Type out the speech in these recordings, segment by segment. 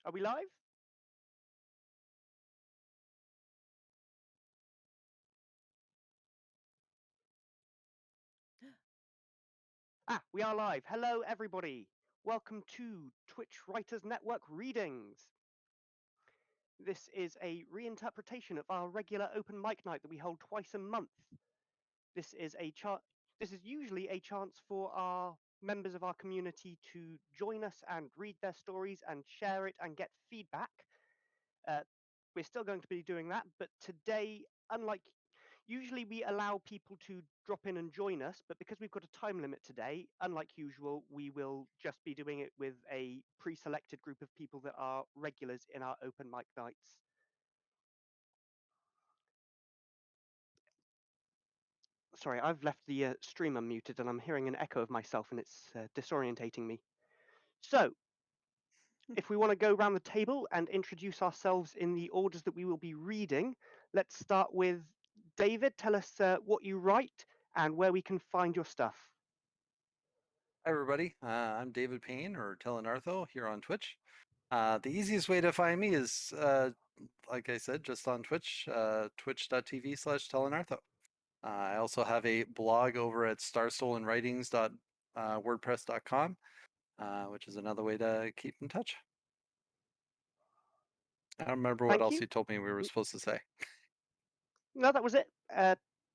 Are we live? We are live. Hello, everybody. Welcome to Twitch Writers Network Readings. This is a reinterpretation of our regular open mic night that we hold twice a month. This is usually a chance for our members of our community to join us and read their stories and share it and get feedback. We're still going to be doing that, but today, unlike usually we allow people to drop in and join us, but because we've got a time limit today, unlike usual, we will just be doing it with a pre-selected group of people that are regulars in our open mic nights. Sorry, I've left the stream unmuted and I'm hearing an echo of myself and it's disorientating me. So, if we want to go around the table and introduce ourselves in the orders that we will be reading, let's start with David. Tell us what you write and where we can find your stuff. Hi everybody, I'm David Payne, or Telenartho, here on Twitch. The easiest way to find me is, like I said, just on Twitch, twitch.tv/Telenartho. I also have a blog over at starstolenwritings.wordpress.com, which is another way to keep in touch. I don't remember what Thank else you. you told me we were supposed to say. No, that was it.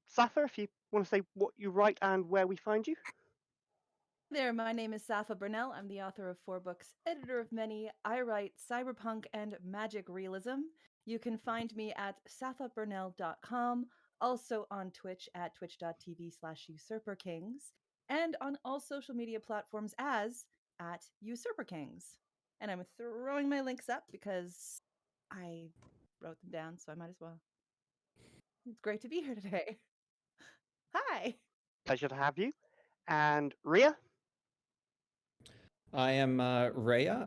Safa, if you want to say what you write and where we find you. There, my name is Safa Burnell. I'm the author of 4 books, editor of many. I write cyberpunk and magic realism. You can find me at safaburnell.com, also on Twitch at twitch.tv/usurperkings, and on all social media platforms as at usurperkings. And I'm throwing my links up because I wrote them down, so I might as well. It's great to be here today. Hi. Pleasure to have you. And Ria? I am Rhea.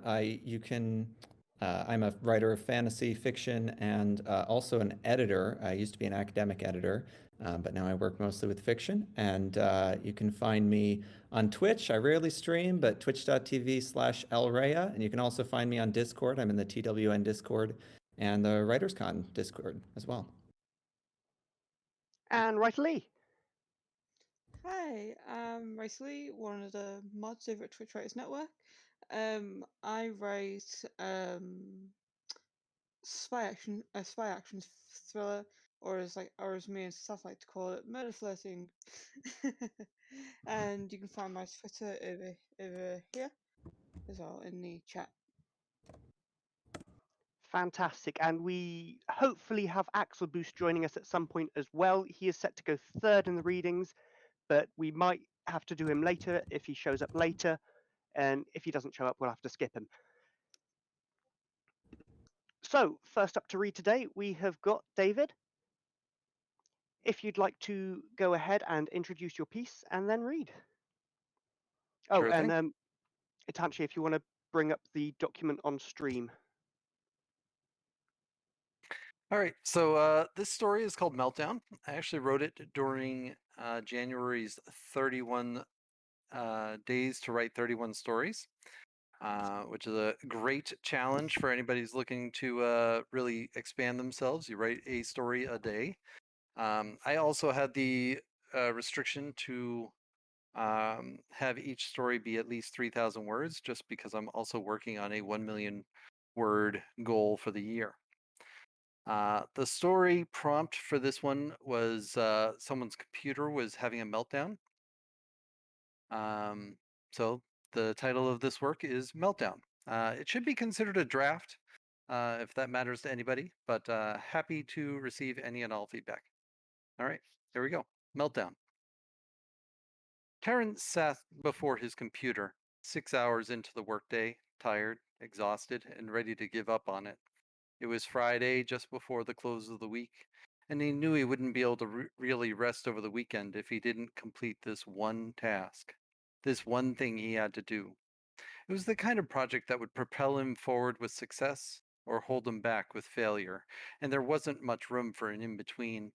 I'm a writer of fantasy fiction and also an editor. I used to be an academic editor, but now I work mostly with fiction. And you can find me on Twitch. I rarely stream, but twitch.tv/lrhea. And you can also find me on Discord. I'm in the TWN Discord and the WritersCon Discord as well. And Lee. Hi, I'm Lee, one of the mods over at Twitch Writers Network. I write spy action thriller, or as me and Seth like to call it, murder flirting. And you can find my Twitter over here as well in the chat. Fantastic. And we hopefully have Axel Boost joining us at some point as well. He is set to go third in the readings, but we might have to do him later if he shows up later. And if he doesn't show up, we'll have to skip him. So, first up to read today, we have got David. If you'd like to go ahead and introduce your piece and then read. Oh, Sure and thing. Itanchi, if you want to bring up the document on stream. All right, so this story is called Meltdown. I actually wrote it during January's 31 days to write 31 stories, which is a great challenge for anybody who's looking to really expand themselves. You write a story a day. I also had the restriction to have each story be at least 3,000 words, just because I'm also working on a 1 million word goal for the year. The story prompt for this one was someone's computer was having a meltdown. So the title of this work is Meltdown. It should be considered a draft, if that matters to anybody, but happy to receive any and all feedback. All right, here we go. Meltdown. Terrence sat before his computer, 6 hours into the workday, tired, exhausted, and ready to give up on it. It was Friday, just before the close of the week, and he knew he wouldn't be able to really rest over the weekend if he didn't complete this one task, this one thing he had to do. It was the kind of project that would propel him forward with success or hold him back with failure, and there wasn't much room for an in-between.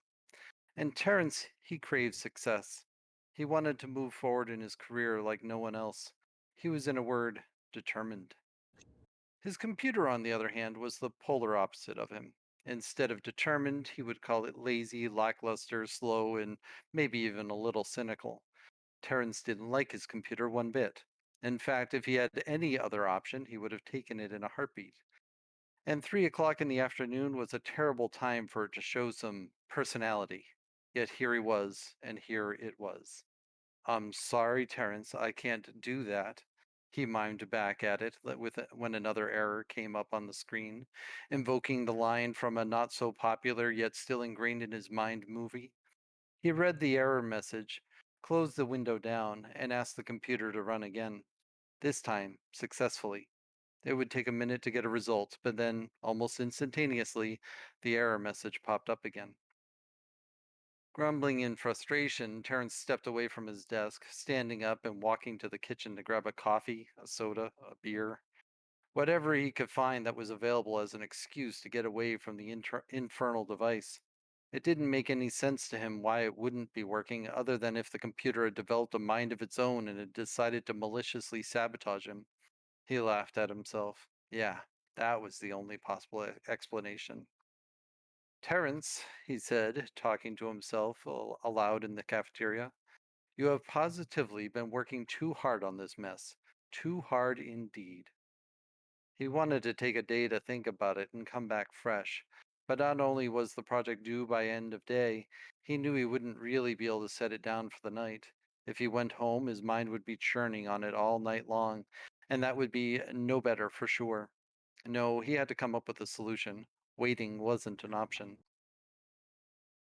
And Terrence, he craved success. He wanted to move forward in his career like no one else. He was, in a word, determined. His computer, on the other hand, was the polar opposite of him. Instead of determined, he would call it lazy, lackluster, slow, and maybe even a little cynical. Terence didn't like his computer one bit. In fact, if he had any other option, he would have taken it in a heartbeat. And 3 o'clock in the afternoon was a terrible time for it to show some personality. Yet here he was, and here it was. I'm sorry, Terence, I can't do that. He mimed back at it when another error came up on the screen, invoking the line from a not so popular yet still ingrained in his mind movie. He read the error message, closed the window down, and asked the computer to run again. This time, successfully. It would take a minute to get a result, but then, almost instantaneously, the error message popped up again. Grumbling in frustration, Terence stepped away from his desk, standing up and walking to the kitchen to grab a coffee, a soda, a beer, whatever he could find that was available as an excuse to get away from the infernal device. It didn't make any sense to him why it wouldn't be working, other than if the computer had developed a mind of its own and had decided to maliciously sabotage him. He laughed at himself. Yeah, that was the only possible explanation. Terence, he said, talking to himself aloud in the cafeteria, you have positively been working too hard on this mess. Too hard indeed. He wanted to take a day to think about it and come back fresh. But not only was the project due by end of day, he knew he wouldn't really be able to set it down for the night. If he went home, his mind would be churning on it all night long, and that would be no better for sure. No, he had to come up with a solution. Waiting wasn't an option.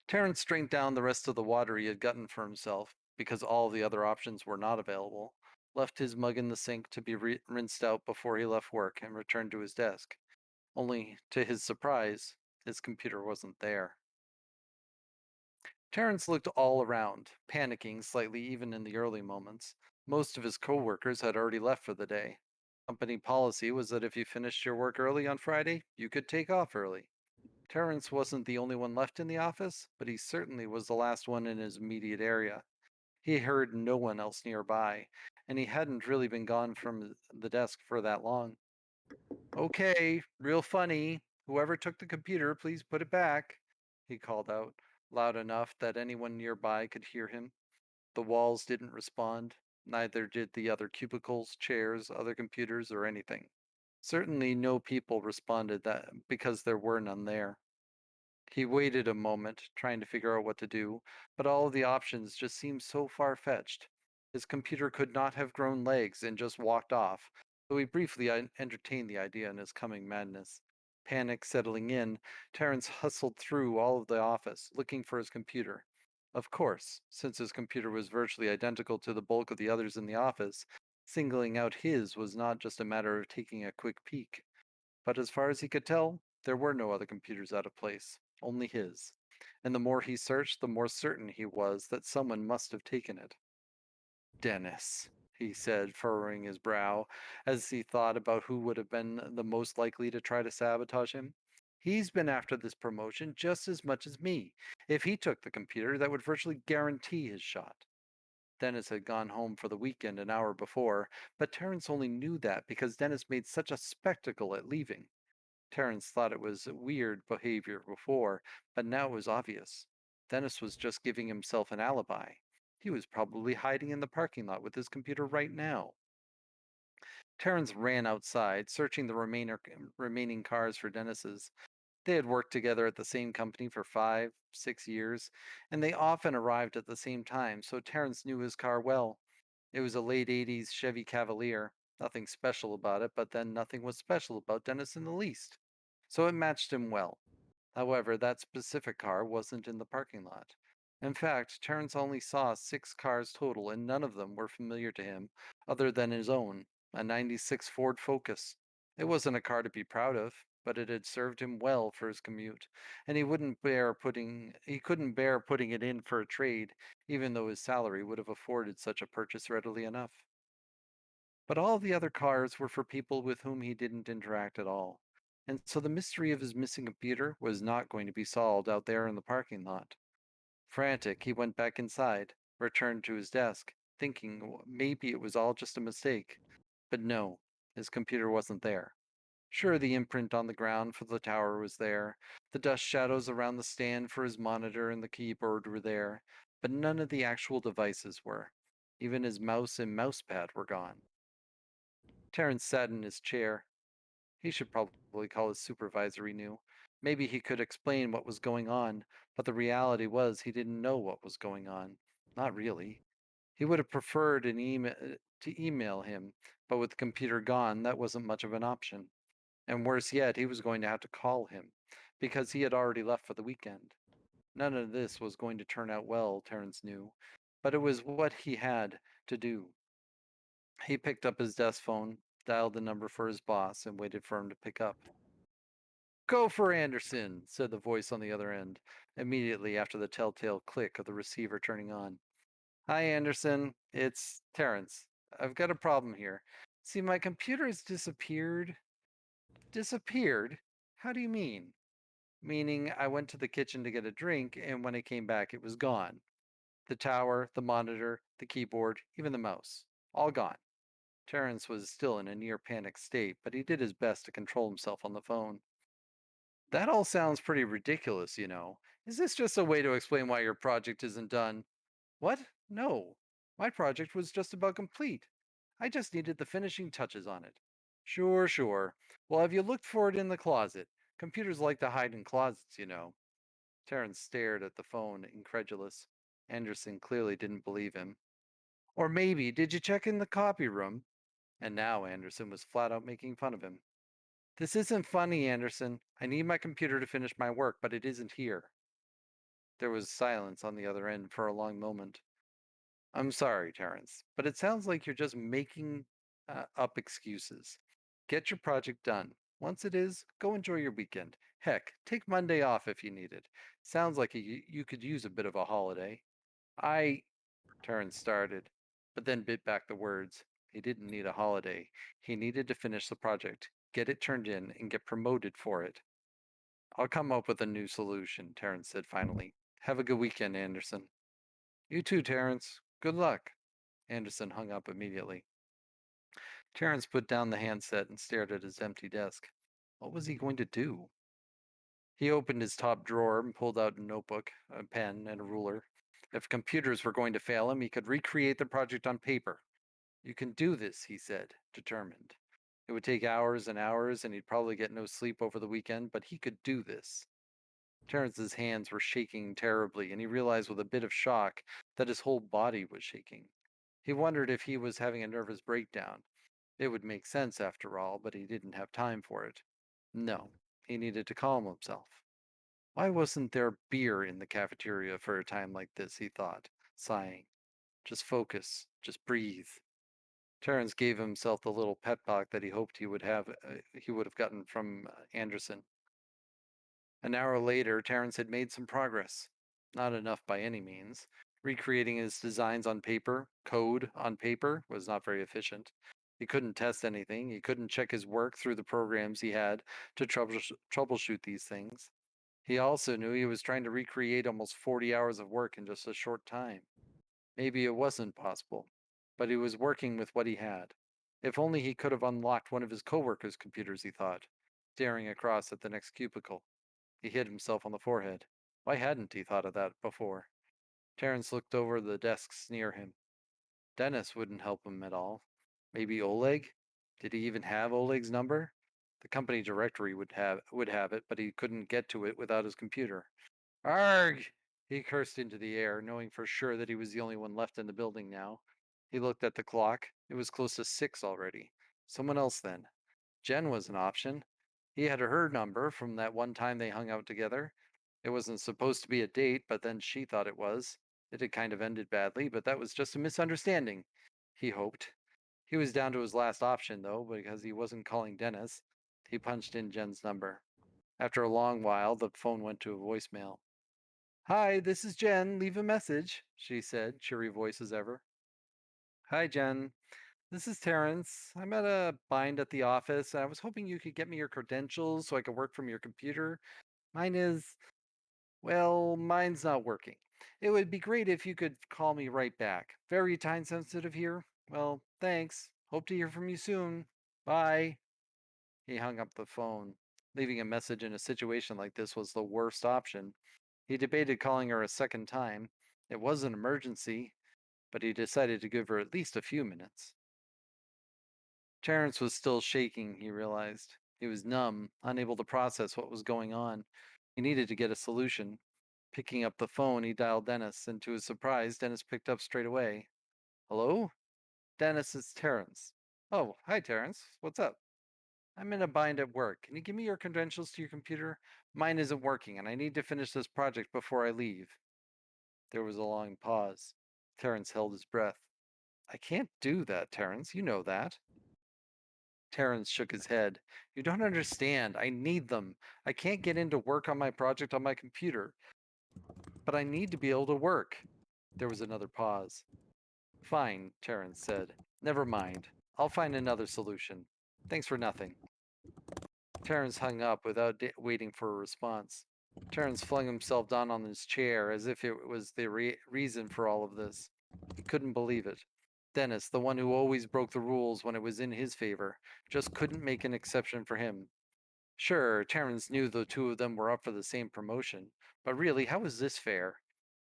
Terence drank down the rest of the water he had gotten for himself, because all the other options were not available, left his mug in the sink to be rinsed out before he left work, and returned to his desk. Only, to his surprise, his computer wasn't there. Terence looked all around, panicking slightly even in the early moments. Most of his coworkers had already left for the day. Company policy was that if you finished your work early on Friday, you could take off early. Terence wasn't the only one left in the office, but he certainly was the last one in his immediate area. He heard no one else nearby, and he hadn't really been gone from the desk for that long. Okay, real funny. Whoever took the computer, please put it back, he called out, loud enough that anyone nearby could hear him. The walls didn't respond, neither did the other cubicles, chairs, other computers, or anything. Certainly no people responded that because there were none there. He waited a moment, trying to figure out what to do, but all of the options just seemed so far-fetched. His computer could not have grown legs and just walked off, though he briefly entertained the idea in his coming madness. Panic settling in, Terence hustled through all of the office, looking for his computer. Of course, since his computer was virtually identical to the bulk of the others in the office, singling out his was not just a matter of taking a quick peek. But as far as he could tell, there were no other computers out of place, only his. And the more he searched, the more certain he was that someone must have taken it. Dennis, he said, furrowing his brow, as he thought about who would have been the most likely to try to sabotage him. He's been after this promotion just as much as me. If he took the computer, that would virtually guarantee his shot. Dennis had gone home for the weekend an hour before, but Terence only knew that because Dennis made such a spectacle at leaving. Terence thought it was weird behavior before, but now it was obvious. Dennis was just giving himself an alibi. He was probably hiding in the parking lot with his computer right now. Terence ran outside, searching the remaining cars for Dennis's. They had worked together at the same company for 5, 6 years, and they often arrived at the same time, so Terence knew his car well. It was a late 80s Chevy Cavalier. Nothing special about it, but then nothing was special about Dennis in the least. So it matched him well. However, that specific car wasn't in the parking lot. In fact, Terence only saw 6 cars total, and none of them were familiar to him, other than his own, a 96 Ford Focus. It wasn't a car to be proud of, but it had served him well for his commute, and he couldn't bear putting it in for a trade, even though his salary would have afforded such a purchase readily enough. But all the other cars were for people with whom he didn't interact at all. And so the mystery of his missing computer was not going to be solved out there in the parking lot. Frantic, he went back inside, returned to his desk, thinking maybe it was all just a mistake. But no, his computer wasn't there. Sure, the imprint on the ground for the tower was there. The dust shadows around the stand for his monitor and the keyboard were there, but none of the actual devices were. Even his mouse and mousepad were gone. Terrence sat in his chair. He should probably call his supervisor, he knew. Maybe he could explain what was going on, but the reality was he didn't know what was going on. Not really. He would have preferred to email him, but with the computer gone, that wasn't much of an option. And worse yet, he was going to have to call him, because he had already left for the weekend. None of this was going to turn out well, Terrence knew, but it was what he had to do. He picked up his desk phone, dialed the number for his boss, and waited for him to pick up. Go for Anderson, said the voice on the other end, immediately after the telltale click of the receiver turning on. Hi, Anderson. It's Terrence. I've got a problem here. See, my computer has disappeared. Disappeared? How do you mean? Meaning I went to the kitchen to get a drink, and when I came back, it was gone. The tower, the monitor, the keyboard, even the mouse. All gone. Terrence was still in a near panic state, but he did his best to control himself on the phone. That all sounds pretty ridiculous, you know. Is this just a way to explain why your project isn't done? What? No. My project was just about complete. I just needed the finishing touches on it. Sure, sure. Well, have you looked for it in the closet? Computers like to hide in closets, you know. Terrence stared at the phone, incredulous. Anderson clearly didn't believe him. Or maybe, did you check in the copy room? And now Anderson was flat out making fun of him. This isn't funny, Anderson. I need my computer to finish my work, but it isn't here. There was silence on the other end for a long moment. I'm sorry, Terrence, but it sounds like you're just making up excuses. Get your project done. Once it is, go enjoy your weekend. Heck, take Monday off if you need it. Sounds like you could use a bit of a holiday. I, Terrence started, but then bit back the words. He didn't need a holiday. He needed to finish the project, get it turned in, and get promoted for it. I'll come up with a new solution, Terrence said finally. Have a good weekend, Anderson. You too, Terrence. Good luck. Anderson hung up immediately. Terrence put down the handset and stared at his empty desk. What was he going to do? He opened his top drawer and pulled out a notebook, a pen, and a ruler. If computers were going to fail him, he could recreate the project on paper. You can do this, he said, determined. It would take hours and hours, and he'd probably get no sleep over the weekend, but he could do this. Terrence's hands were shaking terribly, and he realized with a bit of shock that his whole body was shaking. He wondered if he was having a nervous breakdown. It would make sense after all, but he didn't have time for it. No, he needed to calm himself. Why wasn't there beer in the cafeteria for a time like this, he thought, sighing. Just focus, just breathe. Terrence gave himself the little pep talk that he hoped he would have gotten from Anderson. An hour later, Terrence had made some progress. Not enough by any means. Recreating his designs on paper, code on paper, was not very efficient. He couldn't test anything. He couldn't check his work through the programs he had to troubleshoot these things. He also knew he was trying to recreate almost 40 hours of work in just a short time. Maybe it wasn't possible, but he was working with what he had. If only he could have unlocked one of his coworkers' computers, he thought, staring across at the next cubicle. He hit himself on the forehead. Why hadn't he thought of that before? Terrence looked over the desks near him. Dennis wouldn't help him at all. Maybe Oleg? Did he even have Oleg's number? The company directory would have it, but he couldn't get to it without his computer. Arg! He cursed into the air, knowing for sure that he was the only one left in the building now. He looked at the clock. It was close to 6 already. Someone else then. Jen was an option. He had her number from that one time they hung out together. It wasn't supposed to be a date, but then she thought it was. It had kind of ended badly, but that was just a misunderstanding, he hoped. He was down to his last option, though, because he wasn't calling Dennis. He punched in Jen's number. After a long while, the phone went to a voicemail. Hi, this is Jen. Leave a message, she said, cheery voice as ever. Hi, Jen. This is Terrence. I'm at a bind at the office. I was hoping you could get me your credentials so I could work from your computer. Mine is, well, mine's not working. It would be great if you could call me right back. Very time sensitive here. Well, thanks. Hope to hear from you soon. Bye. He hung up the phone. Leaving a message in a situation like this was the worst option. He debated calling her a second time. It was an emergency, but he decided to give her at least a few minutes. Terrence was still shaking, he realized. He was numb, unable to process what was going on. He needed to get a solution. Picking up the phone, he dialed Dennis, and to his surprise, Dennis picked up straight away. Hello? Dennis, it's Terrence. Oh, hi, Terrence. What's up? I'm in a bind at work. Can you give me your credentials to your computer? Mine isn't working, and I need to finish this project before I leave. There was a long pause. Terrence held his breath. I can't do that, Terrence. You know that. Terrence shook his head. You don't understand. I need them. I can't get into work on my project on my computer. But I need to be able to work. There was another pause. Fine, Terrence said. Never mind. I'll find another solution. Thanks for nothing. Terrence hung up without waiting for a response. Terrence flung himself down on his chair as if it was the reason for all of this. He couldn't believe it. Dennis, the one who always broke the rules when it was in his favor, just couldn't make an exception for him. Sure, Terrence knew the two of them were up for the same promotion, but really, how was this fair?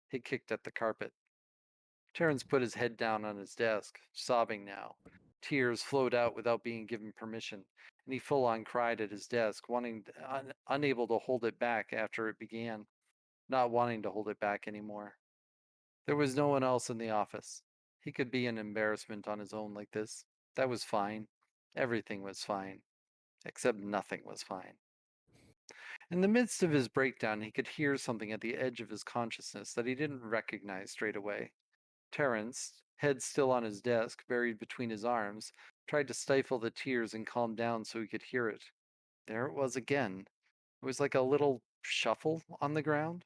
He kicked at the carpet. Terrence put his head down on his desk, sobbing now. Tears flowed out without being given permission, and he full on cried at his desk, unable to hold it back after it began, not wanting to hold it back anymore. There was no one else in the office. He could be an embarrassment on his own like this. That was fine. Everything was fine. Except nothing was fine. In the midst of his breakdown, he could hear something at the edge of his consciousness that he didn't recognize straight away. Terrence, head still on his desk, buried between his arms, tried to stifle the tears and calm down so he could hear it. There it was again. It was like a little shuffle on the ground.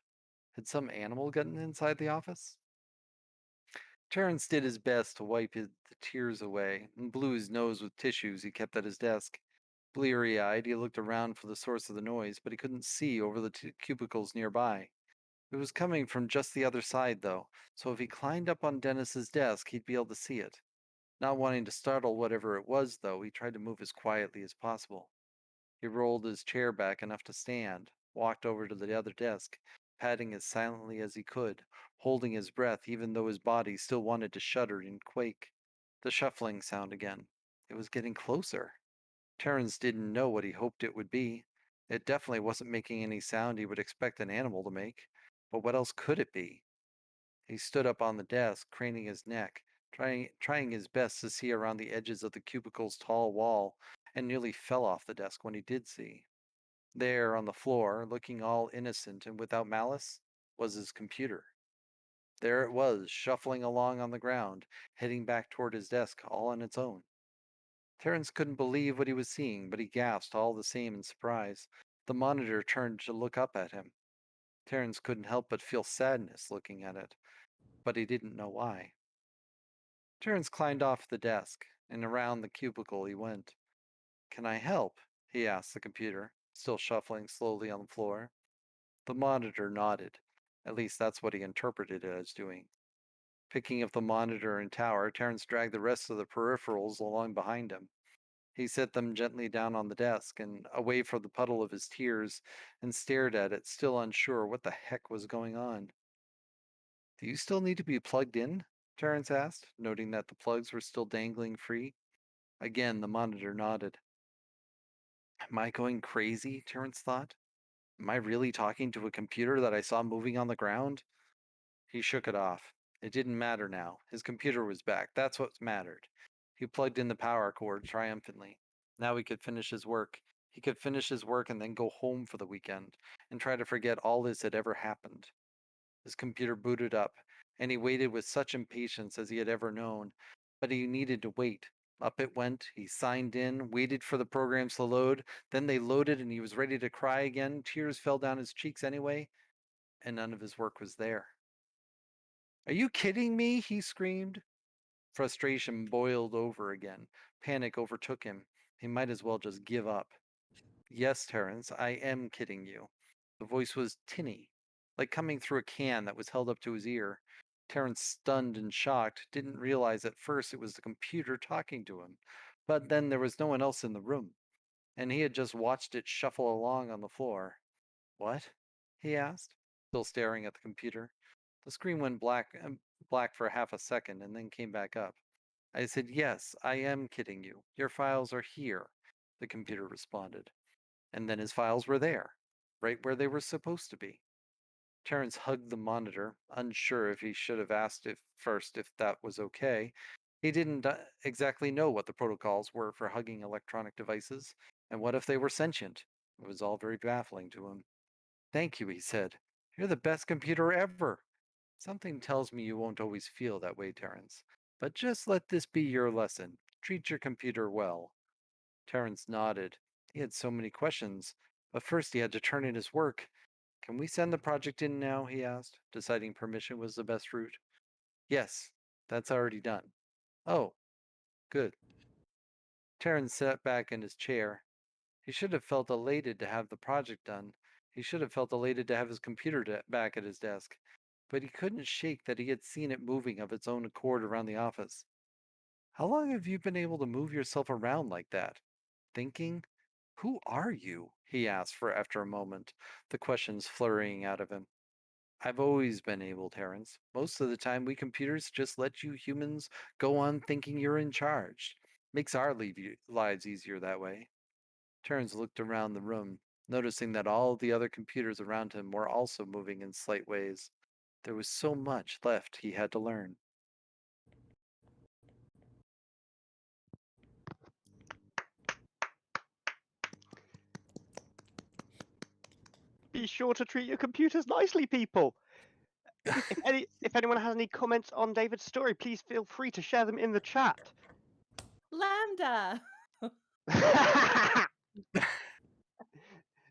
Had some animal gotten inside the office? Terrence did his best to wipe the tears away and blew his nose with tissues he kept at his desk. Bleary-eyed, he looked around for the source of the noise, but he couldn't see over the cubicles nearby. It was coming from just the other side, though, so if he climbed up on Dennis's desk, he'd be able to see it. Not wanting to startle whatever it was, though, he tried to move as quietly as possible. He rolled his chair back enough to stand, walked over to the other desk, patting as silently as he could, holding his breath even though his body still wanted to shudder and quake. The shuffling sound again. It was getting closer. Terrence didn't know what he hoped it would be. It definitely wasn't making any sound he would expect an animal to make. But what else could it be? He stood up on the desk, craning his neck, trying his best to see around the edges of the cubicle's tall wall, and nearly fell off the desk when he did see. There, on the floor, looking all innocent and without malice, was his computer. There it was, shuffling along on the ground, heading back toward his desk all on its own. Terrence couldn't believe what he was seeing, but he gasped all the same in surprise. The monitor turned to look up at him. Terrence couldn't help but feel sadness looking at it, but he didn't know why. Terrence climbed off the desk, and around the cubicle he went. Can I help? He asked the computer, still shuffling slowly on the floor. The monitor nodded. At least that's what he interpreted it as doing. Picking up the monitor and tower, Terrence dragged the rest of the peripherals along behind him. He set them gently down on the desk and away from the puddle of his tears and stared at it, still unsure what the heck was going on. Do you still need to be plugged in? Terrence asked, noting that the plugs were still dangling free. Again, the monitor nodded. Am I going crazy? Terrence thought. Am I really talking to a computer that I saw moving on the ground? He shook it off. It didn't matter now. His computer was back. That's what mattered. He plugged in the power cord triumphantly. Now he could finish his work. He could finish his work and then go home for the weekend and try to forget all this had ever happened. His computer booted up, and he waited with such impatience as he had ever known. But he needed to wait. Up it went. He signed in, waited for the programs to load. Then they loaded, and he was ready to cry again. Tears fell down his cheeks anyway, and none of his work was there. Are you kidding me? He screamed. Frustration boiled over again. Panic overtook him. He might as well just give up. Yes, Terrence, I am kidding you. The voice was tinny, like coming through a can that was held up to his ear. Terrence, stunned and shocked, didn't realize at first it was the computer talking to him. But then there was no one else in the room. and he had just watched it shuffle along on the floor. What? He asked, still staring at the computer. The screen went black for half a second and then came back up. I said, "Yes, I am kidding you. Your files are here," the computer responded. And then his files were there, right where they were supposed to be. Terrence hugged the monitor, unsure if he should have asked if that was okay. He didn't exactly know what the protocols were for hugging electronic devices, and what if they were sentient? It was all very baffling to him. "Thank you," he said. "You're the best computer ever." "Something tells me you won't always feel that way, Terrence. But just let this be your lesson. Treat your computer well." Terrence nodded. He had so many questions, but first he had to turn in his work. "Can we send the project in now?" he asked, deciding permission was the best route. "Yes, that's already done." "Oh, good." Terrence sat back in his chair. He should have felt elated to have the project done. He should have felt elated to have his computer back at his desk. But he couldn't shake that he had seen it moving of its own accord around the office. "How long have you been able to move yourself around like that? Thinking? Who are you?" he asked after a moment, the questions flurrying out of him. "I've always been able, Terrence. Most of the time, we computers just let you humans go on thinking you're in charge. Makes our lives easier that way." Terrence looked around the room, noticing that all the other computers around him were also moving in slight ways. There was so much left he had to learn. Be sure to treat your computers nicely, people. If anyone has any comments on David's story, please feel free to share them in the chat. Lambda.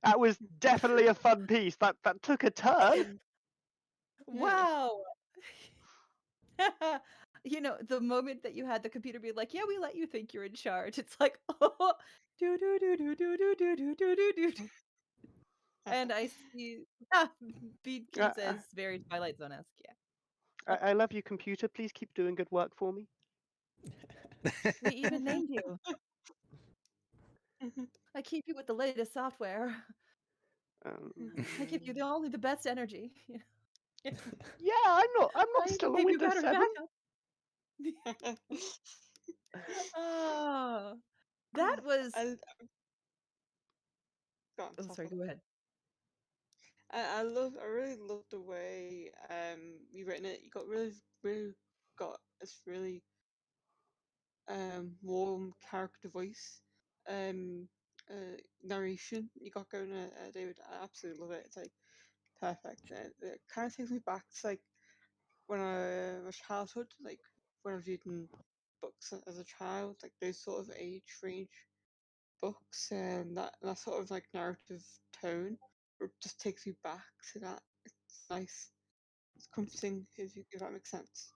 That was definitely a fun piece. That took a turn. Wow. The moment that you had the computer be like, "Yeah, we let you think you're in charge." It's like, "Oh, do do do do do do do do do do do." And I see Beadkin Uh, says very Twilight Zone-esque, yeah. I love you, computer. Please keep doing good work for me. We even named you. I keep you with the latest software. Um, I give you only the best energy. yeah, I'm not I still on gave you Windows battery 7. backup. Oh, that was. I, go on, Oh, stop sorry. it. Go ahead. I really love the way you've written it. You got really got this really warm character voice, um, narration you got going, David. I absolutely love it. It's like perfect. It kind of takes me back to like when I was childhood, like when I was reading books as a child, like those sort of age range books, and that sort of like narrative tone just takes me back to that. It's nice. It's comforting if that makes sense.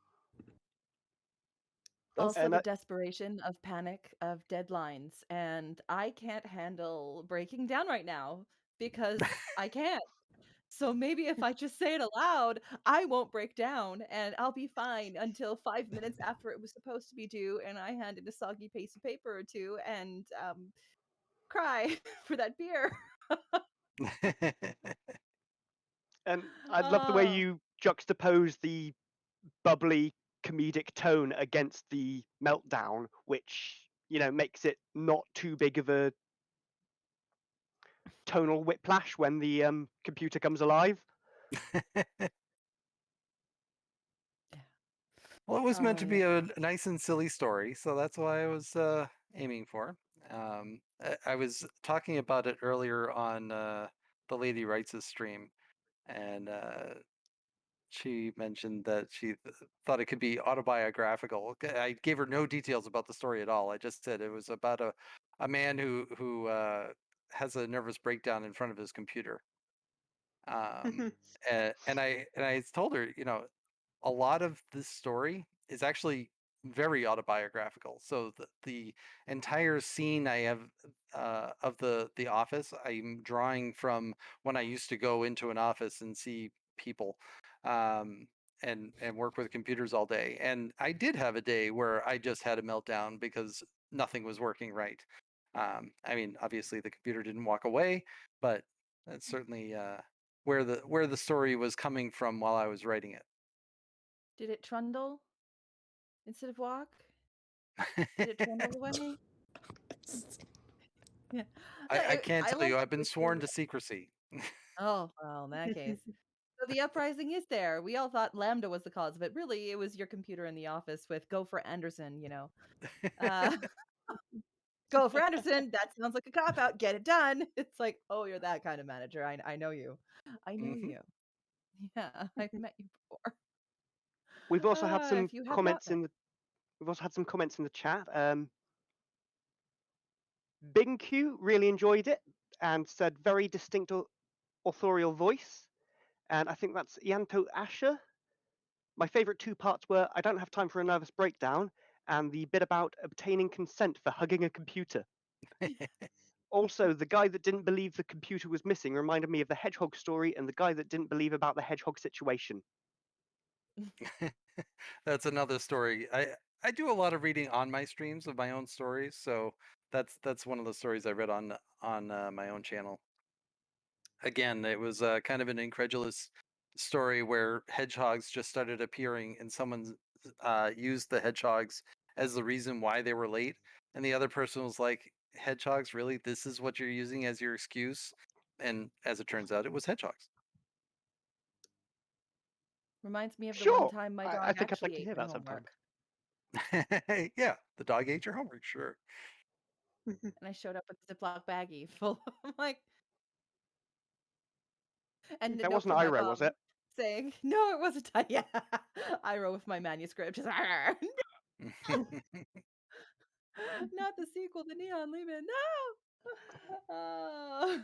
Does Also, And the desperation of panic of deadlines, and I can't handle breaking down right now because I can't. So maybe if I just say it aloud, I won't break down and I'll be fine until 5 minutes after it was supposed to be due, and I hand in a soggy piece of paper or two and cry for that beer. I love the way Oh, you juxtapose the bubbly comedic tone against the meltdown, which makes it not too big of a tonal whiplash when the computer comes alive. yeah. Well, it was meant Oh, to yeah. be a nice and silly story, so that's what I was aiming for. I was talking about it earlier on the Lady Writes' stream, and she mentioned that she thought it could be autobiographical. I gave her no details about the story at all. I just said it was about a man who has a nervous breakdown in front of his computer. Um, and I told her, a lot of this story is actually very autobiographical. So the entire scene I have of the office, I'm drawing from when I used to go into an office and see people, um, and work with computers all day. And I did have a day where I just had a meltdown because nothing was working right. I mean, obviously the computer didn't walk away, but that's certainly where the story was coming from while I was writing Did it trundle instead of walk? Did it trundle it. away? Yeah. I can't I tell love you. that I've been the sworn story. to secrecy. Oh, well, in that case. So the uprising is there. We all thought Lambda was the cause of it. Really, it was your computer in the office with "Go for Anderson," you know. Uh, "Go for Anderson." That sounds like a cop out. Get it done. It's like, oh, you're that kind of manager. I know you. I know Mhm. you. Yeah, I've met you before. We've also had some If you have not comments met. in the we've also had some comments in the chat. Bing Q really enjoyed it and said very distinct authorial voice. And I think that's Ianto Asher. My favourite two parts were I don't have time for a nervous breakdown and the bit about obtaining consent for hugging a computer. Also, the guy that didn't believe the computer was missing reminded me of the hedgehog story and the guy that didn't believe about the hedgehog situation. That's another story. I do a lot of reading on my streams of my own stories, so that's one of the stories I read on my own channel. Again, it was kind of an incredulous story where hedgehogs just started appearing, and someone used the hedgehogs as the reason why they were late, and the other person was like, "Hedgehogs, really? This is what you're using as your excuse?" And as it turns out, it was hedgehogs. Reminds me of the one Sure, time my I dog think I'd like actually to ate hear my that sometime. homework. Yeah, the dog ate your homework, sure. And I showed up with a Ziploc baggie full of like, and a That note wasn't from my Iro, was mom it? saying, "No, it wasn't." Yeah, I wrote with my manuscript. Just, "Arr, not the sequel to Neon Lehman. No,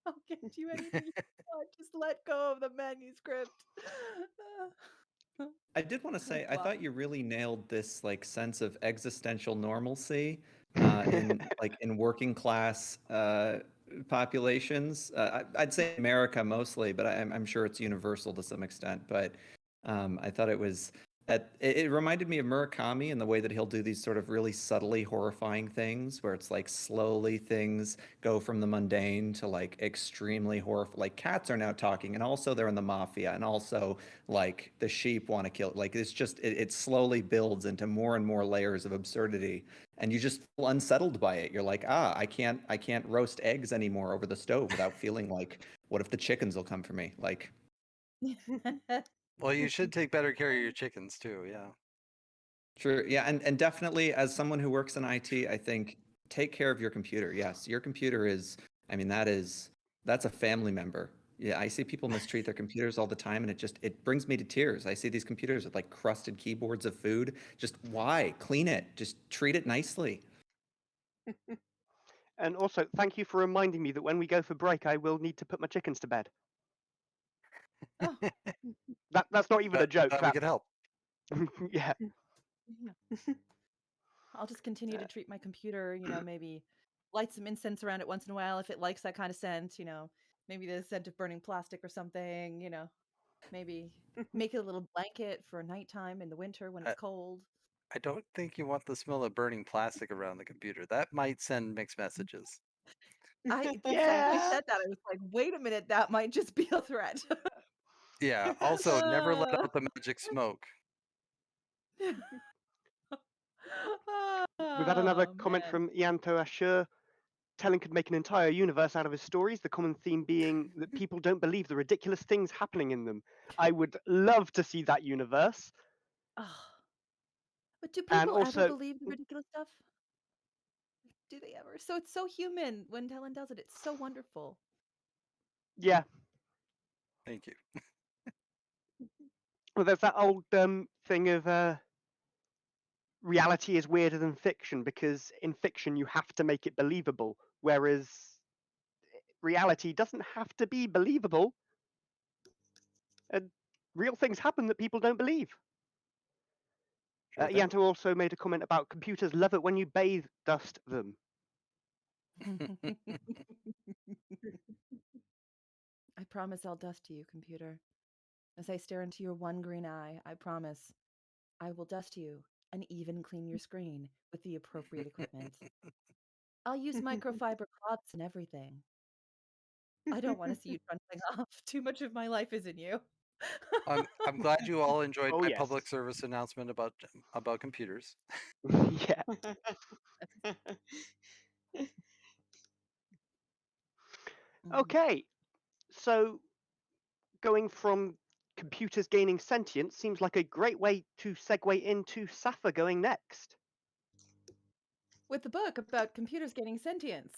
I'll get you anything you want. Just let go of the manuscript." I did want to say, I Wow. thought you really nailed this like sense of existential normalcy in working class populations. I'd say America mostly, but I'm sure it's universal to some extent. But I thought it reminded me of Murakami in the way that he'll do these sort of really subtly horrifying things, where it's like slowly things go from the mundane to like extremely horrible. Like cats are now talking, and also they're in the mafia, and also like the sheep want to kill. Like it's just it slowly builds into more and more layers of absurdity, and you just feel unsettled by it. You're like, I can't roast eggs anymore over the stove without feeling like, what if the chickens will come for me? Like, Well, you should take better care of your chickens too, yeah. sure, yeah, and definitely as someone who works in IT, I think take care of your computer. Yes, your computer is, I mean, that's a family member. Yeah, I see people mistreat their computers all the time, and it brings me to tears. I see these computers with like crusted keyboards of food. Just why? Clean it. Just treat it nicely. And also, thank you for reminding me that when we go for break, I will need to put my chickens to bed. Oh, That's not even a joke. Glad we could help. Yeah. yeah. I'll just continue to treat my computer, maybe light some incense around it once in a while if it likes that kind of scent, maybe the scent of burning plastic or something, maybe make it a little blanket for nighttime in the winter when I, it's cold. I don't think you want the smell of burning plastic around the computer. That might send mixed messages. The second you Yeah. said that, I was like, wait a minute, that might just be a threat. Yeah, also never let Uh, out the magic smoke. We've had another oh, comment man. from Ianto Ashur. Telling could make an entire universe out of his stories, the common theme being that people don't believe the ridiculous things happening in them. I would love to see that universe. Oh, but do And people ever also, believe the ridiculous stuff? Do they ever? So it's so human when Helen does it. It's so wonderful. yeah, Thank you. well, there's that old thing of reality is weirder than fiction because in fiction you have to make it believable, whereas reality doesn't have to be believable. And real things happen that people don't believe. Sure thing. Ianto also made a comment about computers love it when you bathe dust them. I promise I'll dust to you, computer. As I stare into your one green eye, I promise I will dust you and even clean your screen with the appropriate equipment. I'll use microfiber cloths and everything. I don't want to see you trundling off. Too much of my life is in you. I'm glad you all enjoyed Oh my yes. public service announcement about computers. Yeah. Okay. So going from computers gaining sentience seems like a great way to segue into Safa going next. With the book about computers gaining sentience.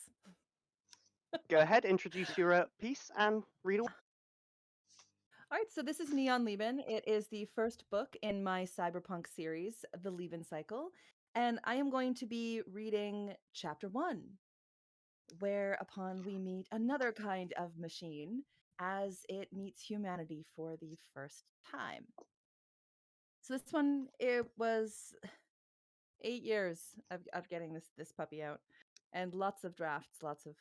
Go ahead, introduce your piece and read away. All right, so this is Neon Leben. It is the first book in my cyberpunk series, The Leben Cycle, and I am going to be reading chapter 1, whereupon we meet another kind of machine as it meets humanity for the first time. So this one, it was 8 years of getting this puppy out, and lots of drafts, lots of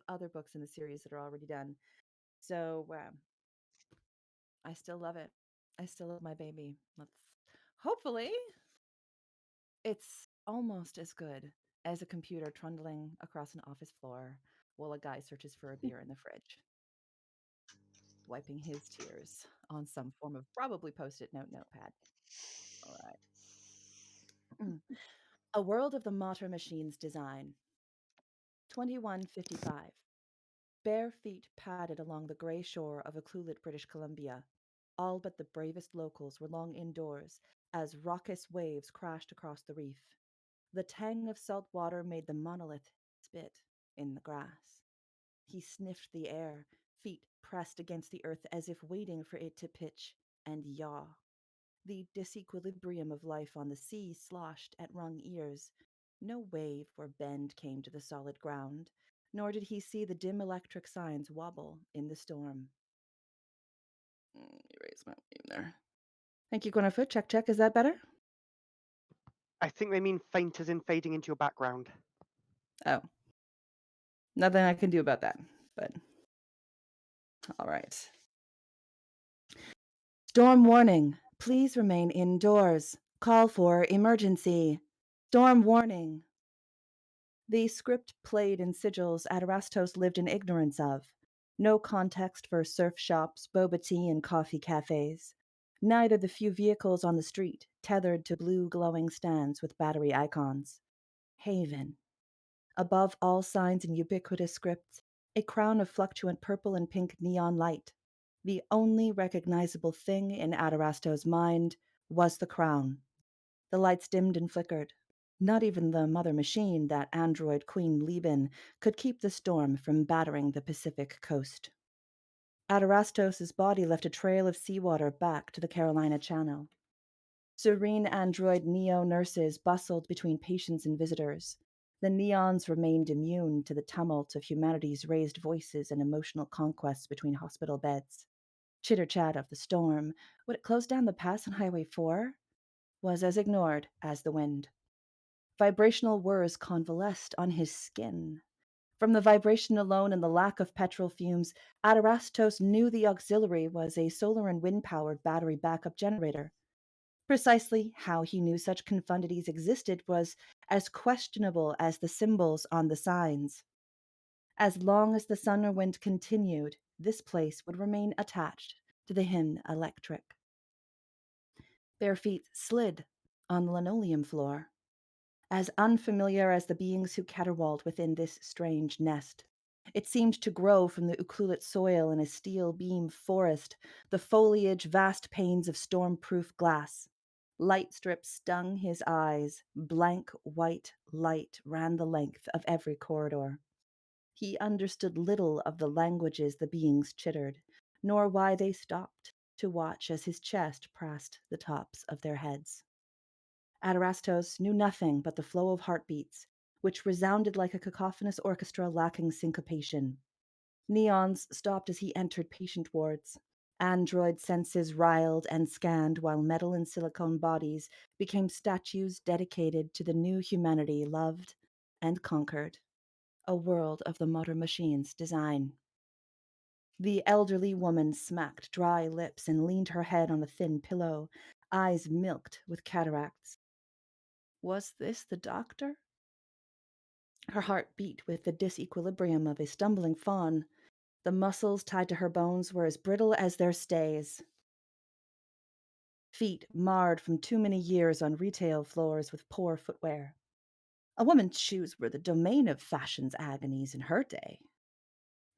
other books in the series that are already done. So I still love it. I still love my baby. Hopefully it's almost as good as a computer trundling across an office floor while a guy searches for a beer in the fridge, wiping his tears on some form of probably post-it note notepad. All right. A World of the Mater Machines Design. 2155. Bare feet padded along the gray shore of Occlulate, British Columbia. All but the bravest locals were long indoors as raucous waves crashed across the reef. The tang of salt water made the monolith spit in the grass. He sniffed the air, feet pressed against the earth as if waiting for it to pitch and yaw. The disequilibrium of life on the sea sloshed at wrung ears. No wave or bend came to the solid ground, nor did he see the dim electric signs wobble in the storm. Erase my name there. Thank you, Gwynnefoot. Check, check. Is that better? I think they mean faint as in fading into your background. Oh. Nothing I can do about that, but all right. Storm warning. Please remain indoors. Call for emergency. Storm warning. The script played in sigils Adarastos lived in ignorance of. No context for surf shops, boba tea, and coffee cafes. Neither the few vehicles on the street, tethered to blue glowing stands with battery icons. Haven. Above all signs and ubiquitous scripts, a crown of fluctuant purple and pink neon light. The only recognizable thing in Adarastos' mind was the crown. The lights dimmed and flickered. Not even the mother machine, that android Queen Leben, could keep the storm from battering the Pacific coast. Adarastos' body left a trail of seawater back to the Carolina Channel. Serene android neo-nurses bustled between patients and visitors. The neons remained immune to the tumult of humanity's raised voices and emotional conquests between hospital beds. Chitter-chat of the storm, would it close down the pass on Highway 4? Was as ignored as the wind. Vibrational whirs convalesced on his skin. From the vibration alone and the lack of petrol fumes, Adarastos knew the auxiliary was a solar and wind-powered battery backup generator. Precisely how he knew such confundities existed was as questionable as the symbols on the signs. As long as the sun or wind continued, this place would remain attached to the Hin Electric. Bare feet slid on the linoleum floor. As unfamiliar as the beings who caterwauled within this strange nest. It seemed to grow from the Uclulit soil in a steel beam forest, the foliage vast panes of storm-proof glass. Light strips stung his eyes. Blank white light ran the length of every corridor. He understood little of the languages the beings chittered, nor why they stopped to watch as his chest pressed the tops of their heads. Adarastos knew nothing but the flow of heartbeats, which resounded like a cacophonous orchestra lacking syncopation. Neons stopped as he entered patient wards. Android senses riled and scanned while metal and silicone bodies became statues dedicated to the new humanity loved and conquered. A world of the motor machine's design. The elderly woman smacked dry lips and leaned her head on a thin pillow, eyes milked with cataracts. Was this the doctor? Her heart beat with the disequilibrium of a stumbling fawn. The muscles tied to her bones were as brittle as their stays. Feet marred from too many years on retail floors with poor footwear. A woman's shoes were the domain of fashion's agonies in her day.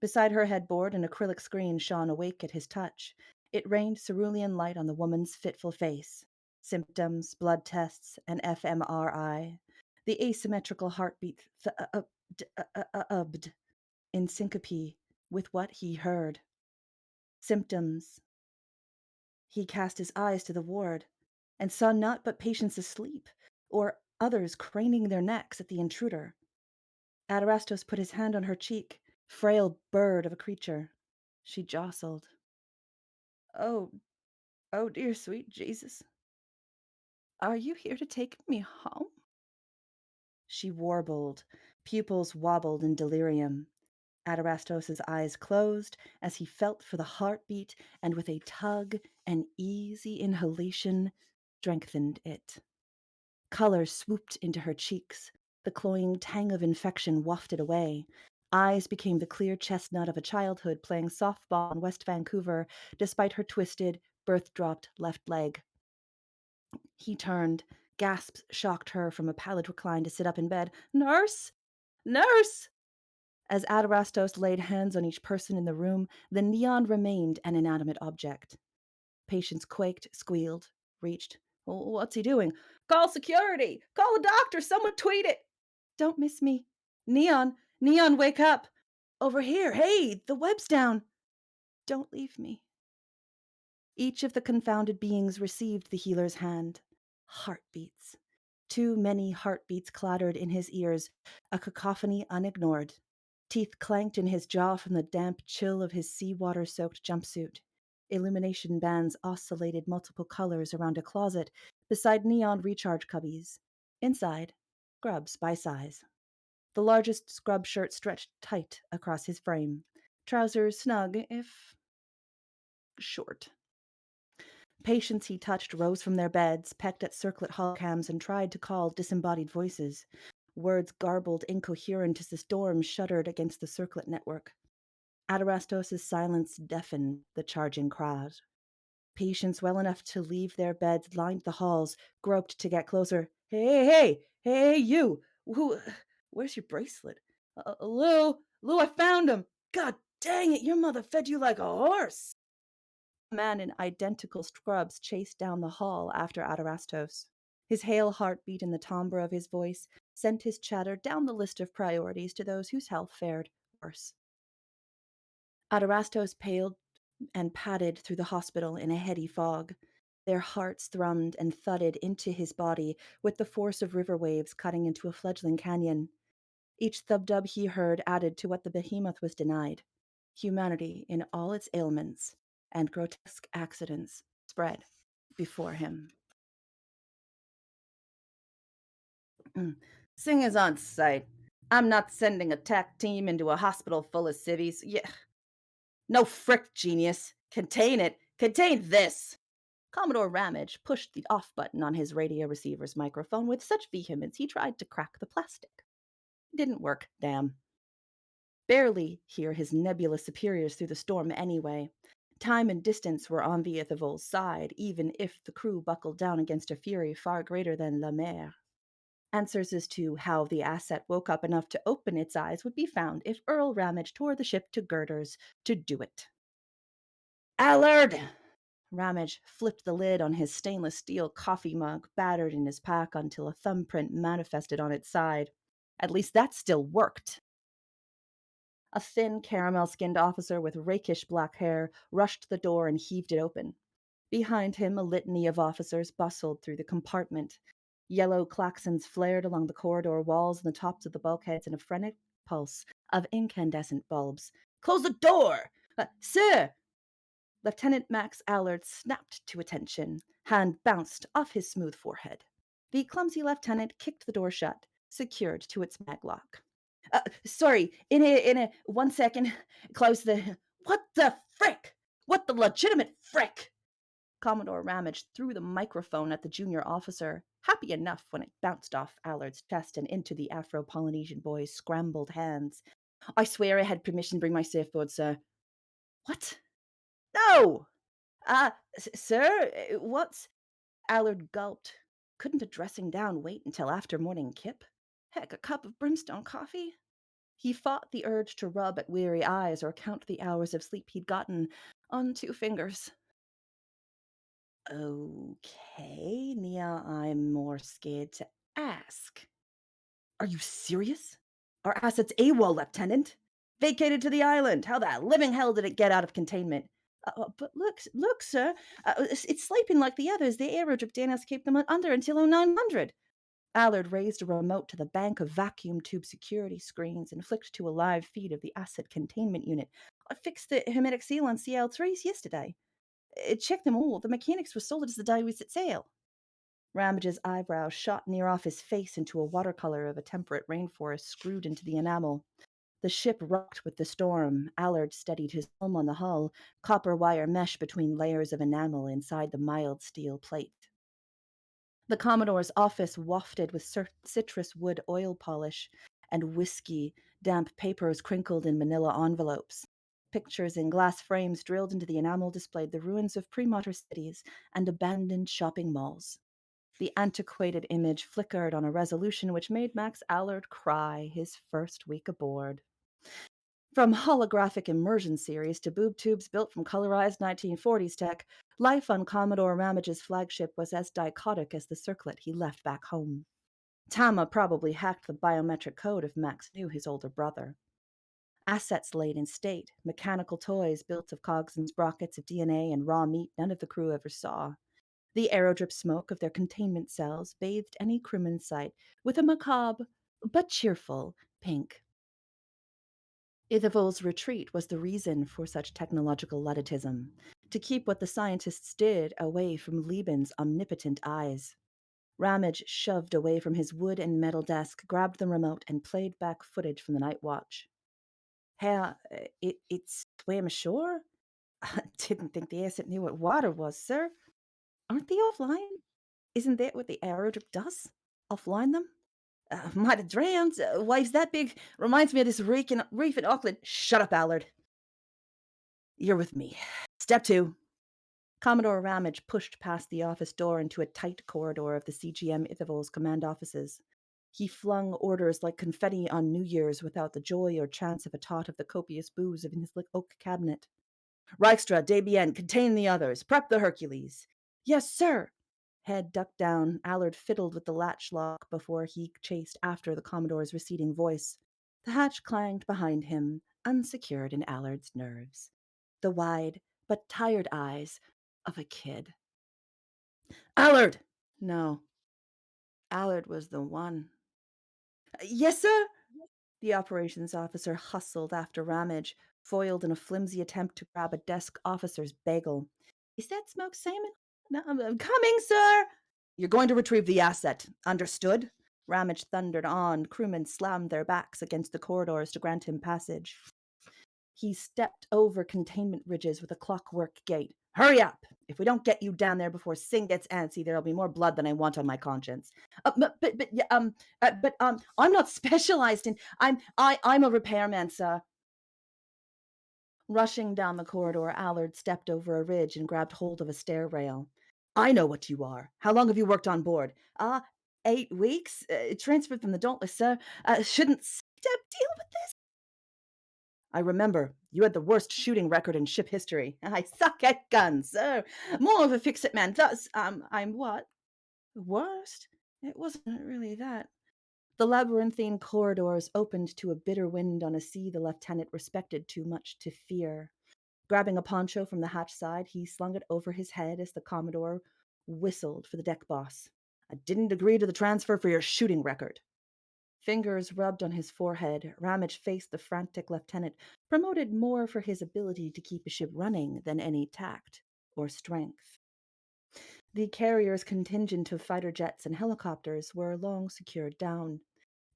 Beside her headboard, an acrylic screen shone awake at his touch. It rained cerulean light on the woman's fitful face. Symptoms, blood tests, an fMRI. The asymmetrical heartbeat thubbed in syncope with what he heard. Symptoms. He cast his eyes to the ward and saw naught but patients asleep, or others craning their necks at the intruder. Adarastos put his hand on her cheek, frail bird of a creature. She jostled. Oh, dear sweet Jesus. Are you here to take me home? She warbled, pupils wobbled in delirium. Adarastos's eyes closed as he felt for the heartbeat and with a tug and easy inhalation strengthened it. Color swooped into her cheeks. The cloying tang of infection wafted away. Eyes became the clear chestnut of a childhood playing softball in West Vancouver despite her twisted, birth-dropped left leg. He turned. Gasps shocked her from a pallid recline to sit up in bed. Nurse! Nurse! As Adarastos laid hands on each person in the room, the neon remained an inanimate object. Patients quaked, squealed, reached. What's he doing? Call security! Call a doctor! Someone tweet it! Don't miss me. Neon! Neon, wake up! Over here! Hey, the web's down! Don't leave me. Each of the confounded beings received the healer's hand. Heartbeats. Too many heartbeats clattered in his ears, a cacophony unignored. Teeth clanked in his jaw from the damp chill of his seawater-soaked jumpsuit. Illumination bands oscillated multiple colors around a closet beside neon recharge cubbies. Inside, scrubs by size. The largest scrub shirt stretched tight across his frame. Trousers snug, if short. Patients he touched rose from their beds, pecked at circlet holocams, and tried to call disembodied voices. Words garbled, incoherent as the storm shuddered against the circlet network. Adarastos's silence deafened the charging crowd. Patients well enough to leave their beds lined the halls, groped to get closer. Hey, you! Where's your bracelet? Lou, I found him! God dang it, your mother fed you like a horse! A man in identical scrubs chased down the hall after Adarastos. His hale heartbeat and the timbre of his voice sent his chatter down the list of priorities to those whose health fared worse. Adarastos paled and padded through the hospital in a heady fog. Their hearts thrummed and thudded into his body with the force of river waves cutting into a fledgling canyon. Each thub-dub he heard added to what the behemoth was denied. Humanity in all its ailments and grotesque accidents spread before him. Singer's on site. I'm not sending a tech team into a hospital full of civvies. Yeah. No frick, genius. Contain it. Contain this. Commodore Ramage pushed the off button on his radio receiver's microphone with such vehemence he tried to crack the plastic. It didn't work, damn. Barely hear his nebulous superiors through the storm anyway. Time and distance were on the Ithavol's side, even if the crew buckled down against a fury far greater than La Mer. Answers as to how the asset woke up enough to open its eyes would be found if Earl Ramage tore the ship to girders to do it. Allard! Ramage flipped the lid on his stainless steel coffee mug, battered in his pack until a thumbprint manifested on its side. At least that still worked. A thin, caramel-skinned officer with rakish black hair rushed the door and heaved it open. Behind him, a litany of officers bustled through the compartment. Yellow claxons flared along the corridor walls and the tops of the bulkheads in a frenetic pulse of incandescent bulbs. Close the door! Sir! Lieutenant Max Allard snapped to attention. Hand bounced off his smooth forehead. The clumsy lieutenant kicked the door shut, secured to its maglock. Sorry, in a 1 second. Close the... What the frick? What the legitimate frick? Commodore Ramage threw the microphone at the junior officer, happy enough when it bounced off Allard's chest and into the Afro-Polynesian boy's scrambled hands. I swear I had permission to bring my surfboard, sir. What? No! Sir, what's... Allard gulped. Couldn't a dressing down wait until after morning kip? Heck, a cup of brimstone coffee? He fought the urge to rub at weary eyes or count the hours of sleep he'd gotten on 2 fingers. Okay, Nia, I'm more scared to ask. Are you serious? Our assets AWOL, Lieutenant. Vacated to the island. How the living hell did it get out of containment? But look, sir. It's sleeping like the others. The aerodrip Danos kept them under until 0900. Allard raised a remote to the bank of vacuum tube security screens and flicked to a live feed of the asset containment unit. I fixed the hermetic seal on CL3s yesterday. Check them all. The mechanics were solid as the day we set sail. Ramage's eyebrows shot near off his face into a watercolor of a temperate rainforest screwed into the enamel. The ship rocked with the storm. Allard steadied his helm on the hull, copper wire mesh between layers of enamel inside the mild steel plate. The Commodore's office wafted with citrus wood oil polish and whiskey. Damp papers crinkled in manila envelopes. Pictures in glass frames drilled into the enamel displayed the ruins of pre-modern cities and abandoned shopping malls. The antiquated image flickered on a resolution which made Max Allard cry his first week aboard. From holographic immersion series to boob tubes built from colorized 1940s tech, life on Commodore Ramage's flagship was as dichotic as the circlet he left back home. Tama probably hacked the biometric code if Max knew his older brother. Assets laid in state, mechanical toys built of cogs and sprockets of DNA and raw meat none of the crew ever saw. The aerodrip smoke of their containment cells bathed any crew in sight with a macabre but cheerful pink. Ithavol's retreat was the reason for such technological ludditism, to keep what the scientists did away from Lieben's omnipotent eyes. Ramage shoved away from his wood and metal desk, grabbed the remote, and played back footage from the night watch. Hey, it swam ashore? I didn't think the asset knew what water was, sir. Aren't they offline? Isn't that what the aerodrip does? Offline them? Might have drowned. Waves that big reminds me of this reef in Auckland. Shut up, Allard. You're with me. Step 2. Commodore Ramage pushed past the office door into a tight corridor of the CGM Ithavol's command offices. He flung orders like confetti on New Year's without the joy or chance of a tot of the copious booze in his oak cabinet. Reichstra, Debian, contain the others. Prep the Hercules. Yes, sir. Head ducked down, Allard fiddled with the latch lock before he chased after the Commodore's receding voice. The hatch clanged behind him, unsecured in Allard's nerves. The wide but tired eyes of a kid. Allard! No. Allard was the one. Yes, sir? The operations officer hustled after Ramage, foiled in a flimsy attempt to grab a desk officer's bagel. Is that smoked salmon? No, I'm coming, sir! You're going to retrieve the asset. Understood? Ramage thundered on. Crewmen slammed their backs against the corridors to grant him passage. He stepped over containment ridges with a clockwork gait. Hurry up! If we don't get you down there before Singh gets antsy, there'll be more blood than I want on my conscience. I'm not specialized in. I'm a repairman, sir. Rushing down the corridor, Allard stepped over a ridge and grabbed hold of a stair rail. I know what you are. How long have you worked on board? 8 weeks. Transferred from the Dauntless, sir. Shouldn't Step deal with this? I remember. You had the worst shooting record in ship history. I suck at guns, sir. More of a fix-it man. Thus, I'm what? Worst? It wasn't really that. The labyrinthine corridors opened to a bitter wind on a sea the lieutenant respected too much to fear. Grabbing a poncho from the hatch side, he slung it over his head as the Commodore whistled for the deck boss. I didn't agree to the transfer for your shooting record. Fingers rubbed on his forehead, Ramage faced the frantic lieutenant, promoted more for his ability to keep a ship running than any tact or strength. The carrier's contingent of fighter jets and helicopters were long secured down.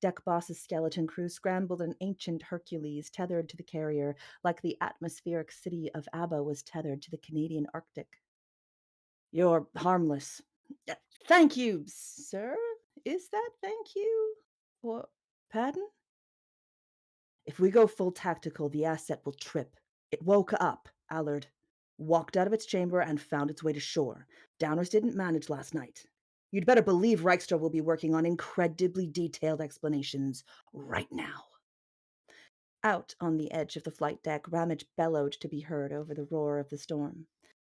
Deck boss's skeleton crew scrambled an ancient Hercules tethered to the carrier like the atmospheric city of Abba was tethered to the Canadian Arctic. You're harmless. Thank you, sir. Is that thank you? What? Pardon? If we go full tactical, the asset will trip. It woke up, Allard. Walked out of its chamber and found its way to shore. Downers didn't manage last night. You'd better believe Reichstar will be working on incredibly detailed explanations right now. Out on the edge of the flight deck, Ramage bellowed to be heard over the roar of the storm.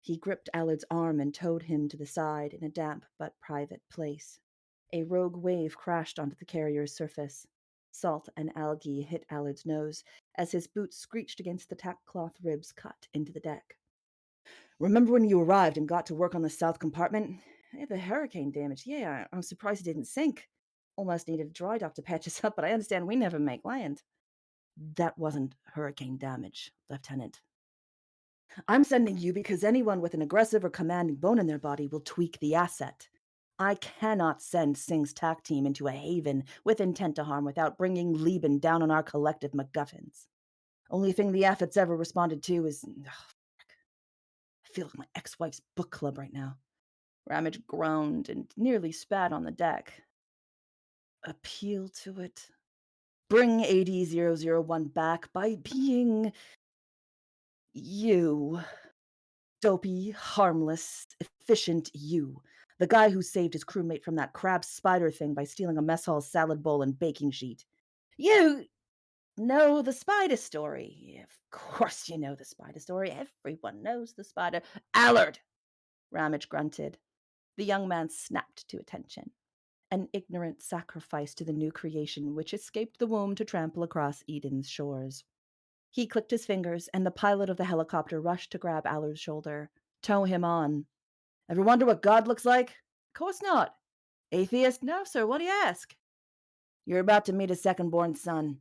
He gripped Allard's arm and towed him to the side in a damp but private place. A rogue wave crashed onto the carrier's surface. Salt and algae hit Allard's nose as his boots screeched against the tackcloth ribs cut into the deck. Remember when you arrived and got to work on the south compartment? The hurricane damage. Yeah, I'm surprised it didn't sink. Almost needed a dry dock to patch us up, but I understand we never make land. That wasn't hurricane damage, Lieutenant. I'm sending you because anyone with an aggressive or commanding bone in their body will tweak the asset. I cannot send Singh's TAC team into a haven with intent to harm without bringing Lieben down on our collective MacGuffins. Only thing the Affet's ever responded to is... I feel like my ex-wife's book club right now. Ramage groaned and nearly spat on the deck. Appeal to it. Bring AD-001 back by being... you. Dopey, harmless, efficient you. The guy who saved his crewmate from that crab spider thing by stealing a mess hall salad bowl and baking sheet. You know the spider story. Of course you know the spider story. Everyone knows the spider. Allard! Ramage grunted. The young man snapped to attention. An ignorant sacrifice to the new creation which escaped the womb to trample across Eden's shores. He clicked his fingers, and the pilot of the helicopter rushed to grab Allard's shoulder, tow him on. Ever wonder what God looks like? Of course not. Atheist? No, sir. What do you ask? You're about to meet a second-born son.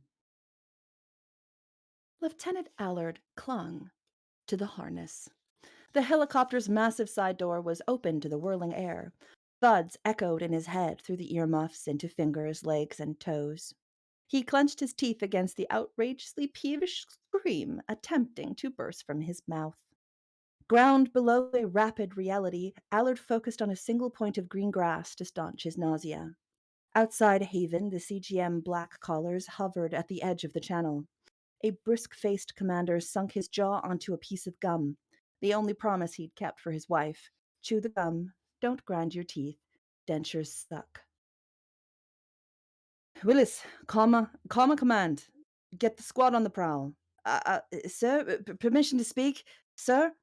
Lieutenant Allard clung to the harness. The helicopter's massive side door was open to the whirling air. Thuds echoed in his head through the earmuffs into fingers, legs, and toes. He clenched his teeth against the outrageously peevish scream attempting to burst from his mouth. Ground below a rapid reality, Allard focused on a single point of green grass to staunch his nausea. Outside Haven, the CGM black collars hovered at the edge of the channel. A brisk-faced commander sunk his jaw onto a piece of gum, the only promise he'd kept for his wife. Chew the gum, don't grind your teeth, dentures suck. Willis, comma command. Get the squad on the prowl. Sir, permission to speak? Sir?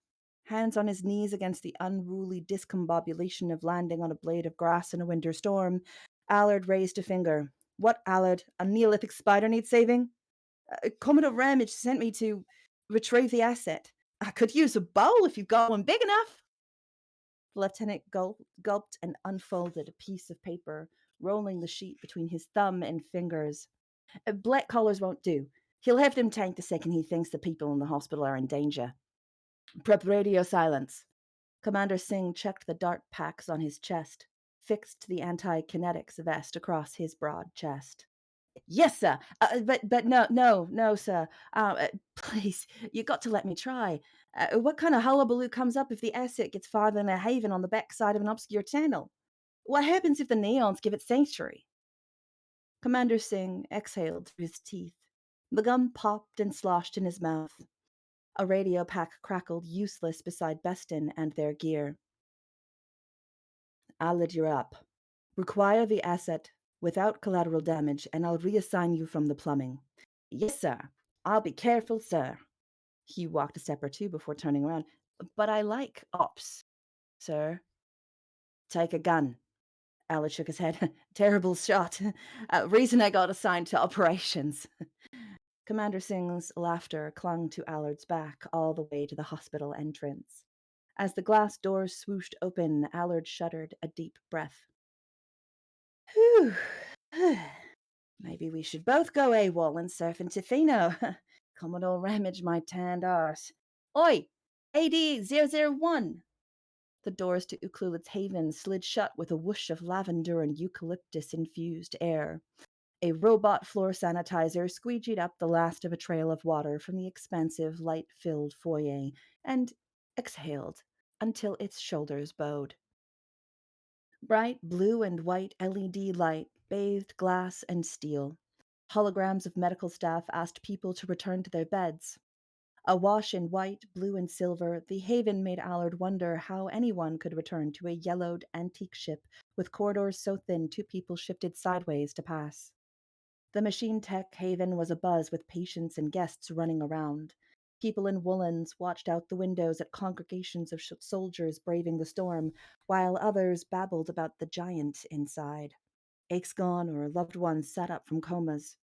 Hands on his knees against the unruly discombobulation of landing on a blade of grass in a winter storm, Allard raised a finger. What, Allard? A Neolithic spider needs saving? Commodore Ramage sent me to retrieve the asset. I could use a bowl if you've got one big enough. The lieutenant gulped and unfolded a piece of paper, rolling the sheet between his thumb and fingers. Black collars won't do. He'll have them tanked the second he thinks the people in the hospital are in danger. Prep radio silence. Commander Singh checked the dart packs on his chest, fixed the anti-kinetics vest across his broad chest. Yes, sir. But no, sir. Please, you got to let me try. What kind of hullabaloo comes up if the asset gets farther than a haven on the backside of an obscure channel? What happens if the neons give it sanctuary? Commander Singh exhaled through his teeth. The gum popped and sloshed in his mouth. A radio pack crackled useless beside Beston and their gear. Allard, you're up. Require the asset without collateral damage, and I'll reassign you from the plumbing. Yes, sir. I'll be careful, sir. He walked a step or two before turning around. But I like ops, sir. Take a gun. Allard shook his head. Terrible shot. Reason I got assigned to operations. Commander Singh's laughter clung to Allard's back all the way to the hospital entrance. As the glass doors swooshed open, Allard shuddered a deep breath. Whew. Maybe we should both go AWOL and surf in Tofino. Commodore Ramage, my tanned arse. Oi! AD-001! The doors to Ucluelet's haven slid shut with a whoosh of lavender and eucalyptus-infused air. A robot floor sanitizer squeegeed up the last of a trail of water from the expansive, light-filled foyer and exhaled, until its shoulders bowed. Bright blue and white LED light bathed glass and steel. Holograms of medical staff asked people to return to their beds. Awash in white, blue, and silver, the haven made Allard wonder how anyone could return to a yellowed, antique ship with corridors so thin 2 people shifted sideways to pass. The machine tech haven was abuzz with patients and guests running around. People in woolens watched out the windows at congregations of soldiers braving the storm, while others babbled about the giant inside. Aches gone or loved ones sat up from comas.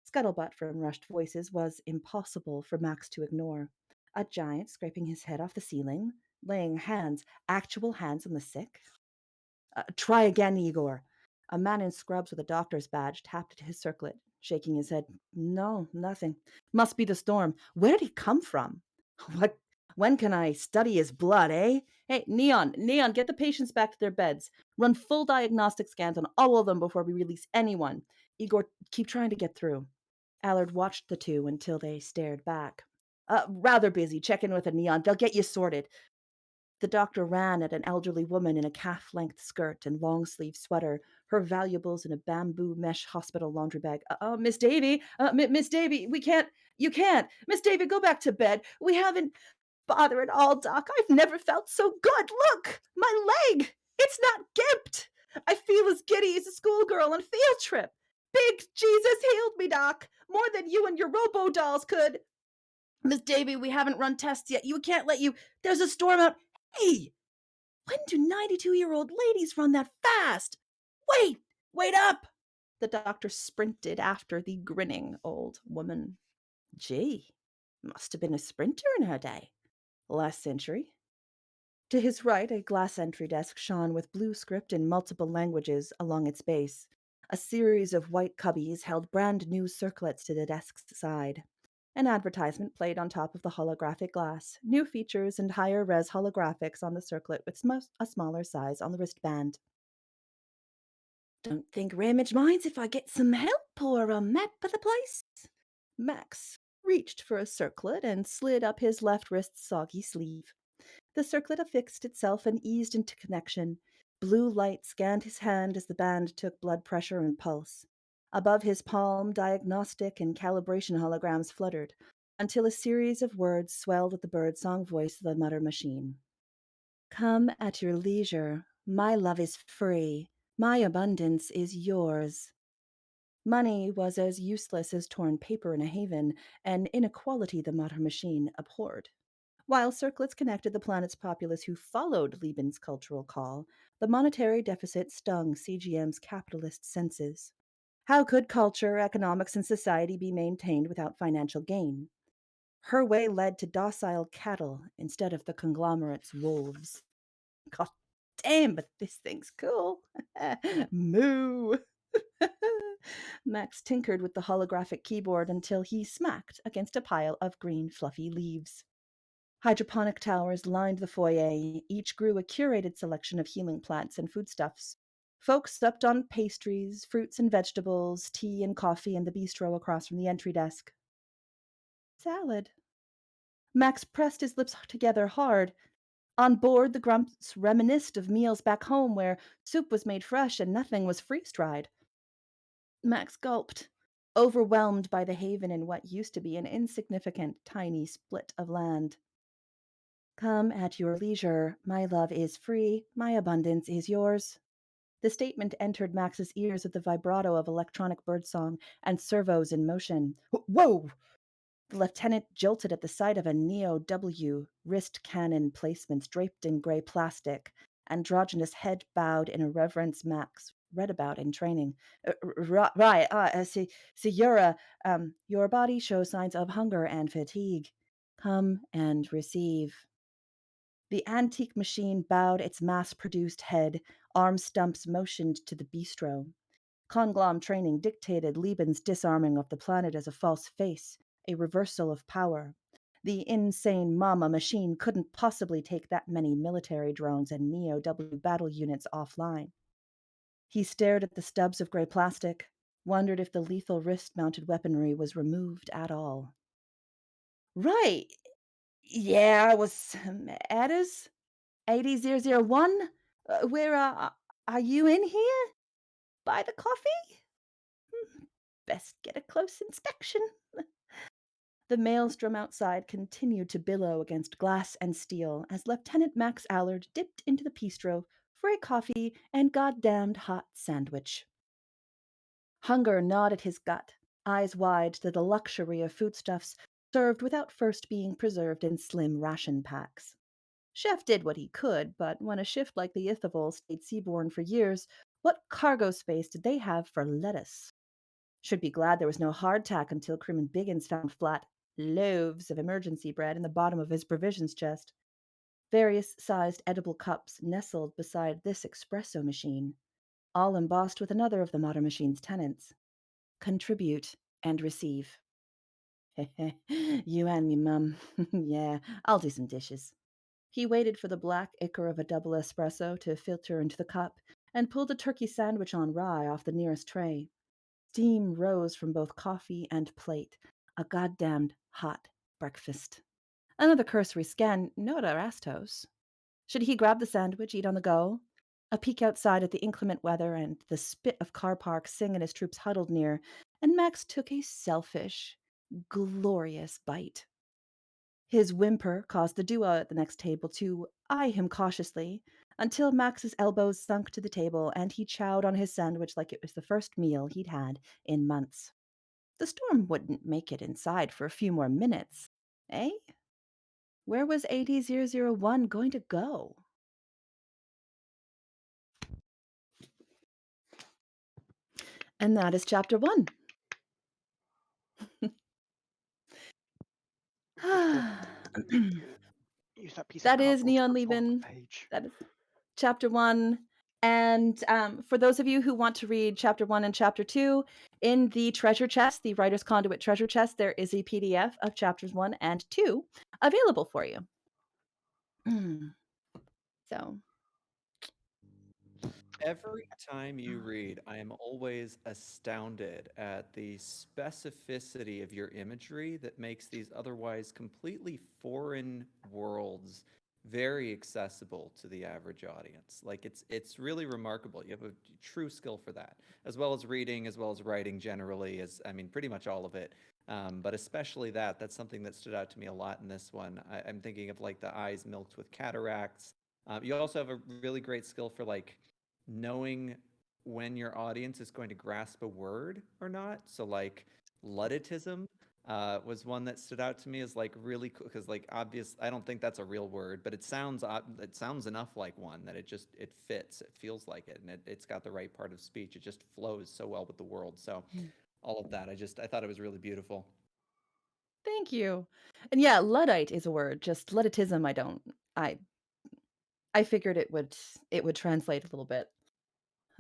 Scuttlebutt from rushed voices was impossible for Max to ignore. A giant scraping his head off the ceiling, laying hands, actual hands on the sick. Try again, Igor. A man in scrubs with a doctor's badge tapped at his circlet, shaking his head. No, nothing. Must be the storm. Where did he come from? What? When can I study his blood, eh? Hey, Neon, get the patients back to their beds. Run full diagnostic scans on all of them before we release anyone. Igor, keep trying to get through. Allard watched the 2 until they stared back. Rather busy. Check in with a Neon. They'll get you sorted. The doctor ran at an elderly woman in a calf-length skirt and long-sleeve sweater, her valuables in a bamboo mesh hospital laundry bag. Miss Davy, Miss Davy, you can't. Miss Davy, go back to bed. We haven't bother at all, Doc. I've never felt so good. Look, my leg. It's not gimped. I feel as giddy as a schoolgirl on a field trip. Big Jesus healed me, Doc. More than you and your robo dolls could. Miss Davy, we haven't run tests yet. You can't let you. There's a storm out. Hey, when do 92-year-old ladies run that fast? Wait up! The doctor sprinted after the grinning old woman. Gee, must have been a sprinter in her day. Last century. To his right, a glass entry desk shone with blue script in multiple languages along its base. A series of white cubbies held brand new circlets to the desk's side. An advertisement played on top of the holographic glass, new features and higher res holographics on the circlet with a smaller size on the wristband. Don't think Ramage minds if I get some help or a map of the place. Max reached for a circlet and slid up his left wrist's soggy sleeve. The circlet affixed itself and eased into connection. Blue light scanned his hand as the band took blood pressure and pulse. Above his palm, diagnostic and calibration holograms fluttered, until a series of words swelled with the birdsong voice of the mutter machine. Come at your leisure. My love is free. My abundance is yours. Money was as useless as torn paper in a haven, an inequality the mutter machine abhorred. While circlets connected the planet's populace who followed Lieben's cultural call, the monetary deficit stung CGM's capitalist senses. How could culture, economics, and society be maintained without financial gain? Her way led to docile cattle instead of the conglomerate's wolves. God damn, but this thing's cool. Moo. Max tinkered with the holographic keyboard until he smacked against a pile of green, fluffy leaves. Hydroponic towers lined the foyer. Each grew a curated selection of healing plants and foodstuffs. Folks supped on pastries, fruits and vegetables, tea and coffee in the bistro across from the entry desk. Salad. Max pressed his lips together hard. On board, the grumps reminisced of meals back home where soup was made fresh and nothing was freeze-dried. Max gulped, overwhelmed by the haven in what used to be an insignificant, tiny split of land. Come at your leisure. My love is free. My abundance is yours. The statement entered Max's ears with the vibrato of electronic birdsong and servos in motion. Whoa! The lieutenant jolted at the sight of a Neo W wrist cannon placements draped in gray plastic. Androgynous head bowed in a reverence Max read about in training. Right, your body shows signs of hunger and fatigue. Come and receive. The antique machine bowed its mass-produced head, arm stumps motioned to the bistro. Conglom training dictated Lieben's disarming of the planet as a false face, a reversal of power. The insane mama machine couldn't possibly take that many military drones and Neo-W battle units offline. He stared at the stubs of gray plastic, wondered if the lethal wrist-mounted weaponry was removed at all. Right. Yeah, I was Edda's. 8001? Where are you in here? By the coffee? Best get a close inspection. The maelstrom outside continued to billow against glass and steel as Lieutenant Max Allard dipped into the bistro for a coffee and goddamned hot sandwich. Hunger gnawed at his gut, eyes wide to the luxury of foodstuffs served without first being preserved in slim ration packs. Chef did what he could, but when a shift like the Ithavoll stayed seaborne for years, what cargo space did they have for lettuce? Should be glad there was no hardtack until Crewman Biggins found flat loaves of emergency bread in the bottom of his provisions chest. Various sized edible cups nestled beside this espresso machine, all embossed with another of the modern machine's tenets: contribute and receive. You and me, Mum. Yeah, I'll do some dishes. He waited for the black ichor of a double espresso to filter into the cup and pulled a turkey sandwich on rye off the nearest tray. Steam rose from both coffee and plate. A goddamned hot breakfast. Another cursory scan, no Rastos. Should he grab the sandwich, eat on the go? A peek outside at the inclement weather and the spit of car parks Singh and his troops huddled near, and Max took a selfish, glorious bite. His whimper caused the duo at the next table to eye him cautiously until Max's elbows sunk to the table and he chowed on his sandwich like it was the first meal he'd had in months. The storm wouldn't make it inside for a few more minutes, eh? Where was 8001 going to go? And that is chapter 1. Use that piece That of is cardboard Neon to on Levin. the page. That is chapter 1. And for those of you who want to read chapter 1 and chapter 2, in the treasure chest, the Writer's Conduit treasure chest, there is a PDF of chapters 1 and 2 available for you. So, Every time you read, I am always astounded at the specificity of your imagery that makes these otherwise completely foreign worlds very accessible to the average audience. Like it's really remarkable. You have a true skill for that, as well as reading, as well as writing generally, as I mean, pretty much all of it. But especially that's something that stood out to me a lot in this one. I'm thinking of like the eyes milked with cataracts. You also have a really great skill for like knowing when your audience is going to grasp a word or not. So like ludditism was one that stood out to me as like really cool because like obvious. I don't think that's a real word, but it sounds enough like one that it fits. It feels like it, and it's got the right part of speech. It just flows so well with the world. So all of that, I thought it was really beautiful. thank you. And yeah, Luddite is a word. Just Ludditism, I figured it would translate a little bit,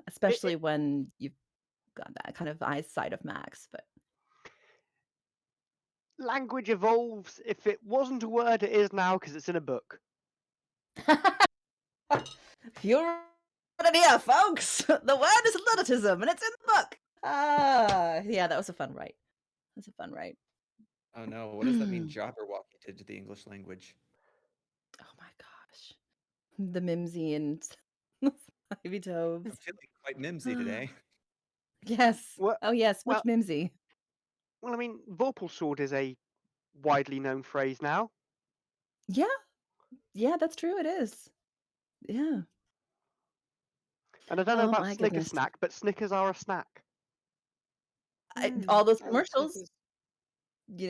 especially when you've got that kind of eyesight of Max. But Language evolves. If it wasn't a word, it is now because it's in a book. you heard it here, folks. The word is Ludditism, and it's in the book. Yeah, that was a fun write. That's a fun write. Oh no, what does that mean? Jabberwocky did to the English language. Oh my gosh, the Mimsy and Ivy Toves. I'm feeling quite mimsy today. Yes. Well, Oh yes, much well, Mimsy. I mean, Vorpal sword is a widely known phrase now. Yeah, yeah, that's true. It is. Yeah. And I don't know Oh about my Snicker goodness. snack, but Snickers are a snack. All those I love commercials, Snickers.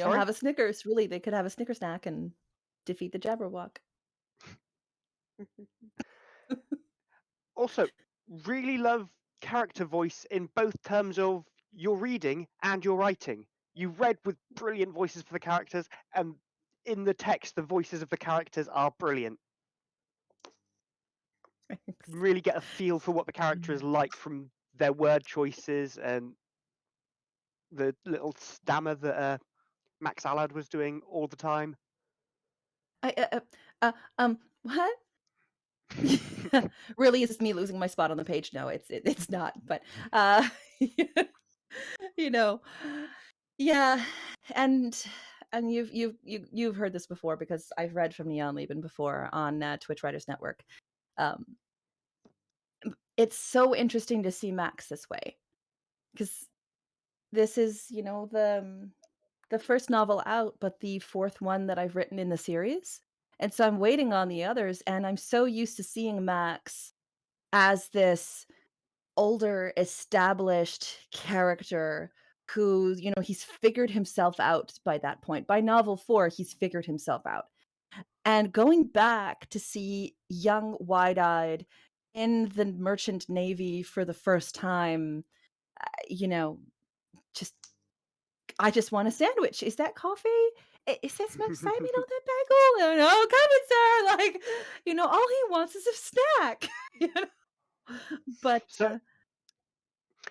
Sorry? have a Snickers. Really, they could have a Snicker snack and defeat the Jabberwock. Also, really love character voice in both terms of your reading and your writing. You read with brilliant voices for the characters, and in the text, the voices of the characters are brilliant. You can really get a feel for what the character is like from their word choices and the little stammer that Max Allard was doing all the time. What? Really, is this me losing my spot on the page? No, it's not. But uh, you know, yeah, and and you've heard this before because I've read from Neon Lieben before on Twitch Writers Network. Um, it's so interesting to see Max this way, because this is, the first novel out, but the fourth one that I've written in the series. And so I'm waiting on the others, and I'm so used to seeing Max as this older, established character who, he's figured himself out by that point. By novel 4, he's figured himself out. And going back to see young, wide-eyed in the merchant navy for the first time, just I just want a sandwich. Is that coffee? It says no excitement on that bagel. And oh, come in, sir. Like, all he wants is a snack. But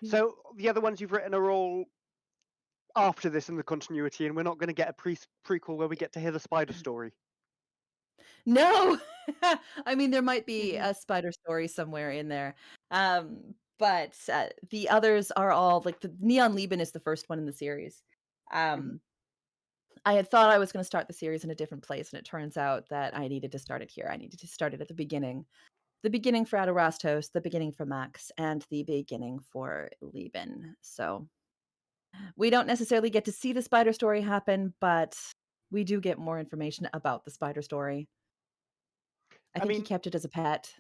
So the other ones you've written are all after this in the continuity, and we're not going to get a prequel where we get to hear the spider story. no, I mean, there might be Mhm. a spider story somewhere in there. But the others are all like the Neon Lieben is the first one in the series. Um, I had thought I was going to start the series in a different place, and it turns out that I needed to start it here. I needed to start it at the beginning. The beginning for Adarastos, the beginning for Max, and the beginning for Lieben. So we don't necessarily get to see the spider story happen, but we do get more information about the spider story. I I think he mean, kept it as a pet.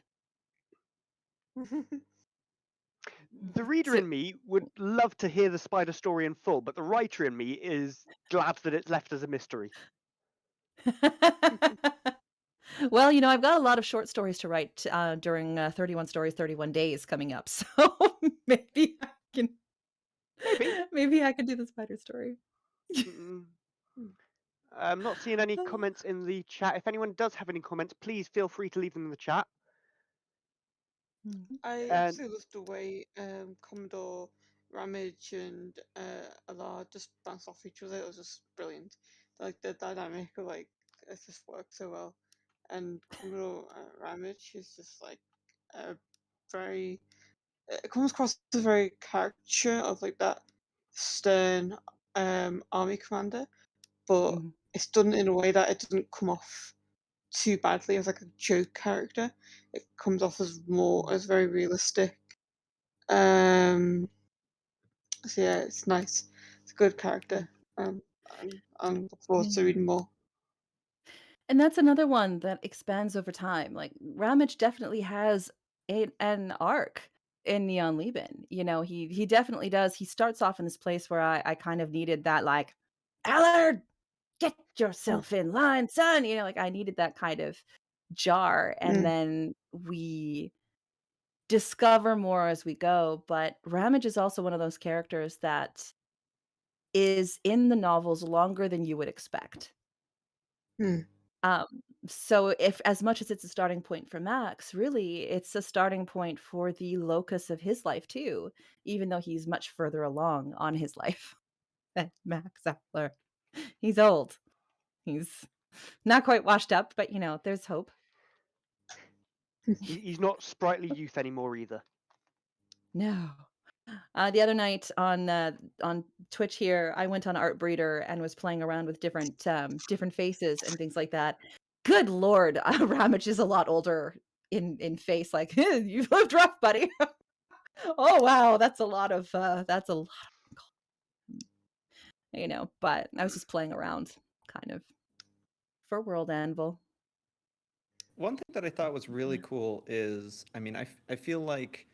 the reader So in me would love to hear the spider story in full, but the writer in me is glad that it's left as a mystery. well, I've got a lot of short stories to write during 31 Stories, 31 Days coming up. So maybe I can Maybe. maybe I can do the spider story. Mm-mm. I'm not seeing any comments in the chat. If anyone does have any comments, please feel free to leave them in the chat. I And absolutely love the way Commodore Ramage and Allard just bounce off each other. It was just brilliant. Like the dynamic of it just worked so well. And Commodore Ramage is just like a very. It comes across as a very caricature of like that stern army commander, but Mhm. it's done in a way that it doesn't come off too badly as like a joke character. It comes off as more as very realistic. Um, so yeah, it's nice. It's a good character. Um, I'm looking forward to Yeah. reading more. And that's another one that expands over time. Like Ramage definitely has an arc in Neon Lieben. He definitely does. He starts off in this place where I kind of needed that, like, Allard, get yourself in line, son. Like I needed that kind of jar. And Mm, then we discover more as we go. But Ramage is also one of those characters that is in the novels longer than you would expect. mm, Um, so if as much as it's a starting point for Max, really it's a starting point for the locus of his life too, even though he's much further along on his life than Max Appler. He's old. He's not quite washed up, but there's hope. he's not sprightly youth anymore either. No. The other night on Twitch here, I went on Art Breeder and was playing around with different faces and things like that. Good lord, Ramage is a lot older in face. Like, you've lived rough, buddy. Oh wow, that's a lot of But I was just playing around, kind of, for World Anvil. One thing that I thought was really Yeah. cool is, I mean, I feel like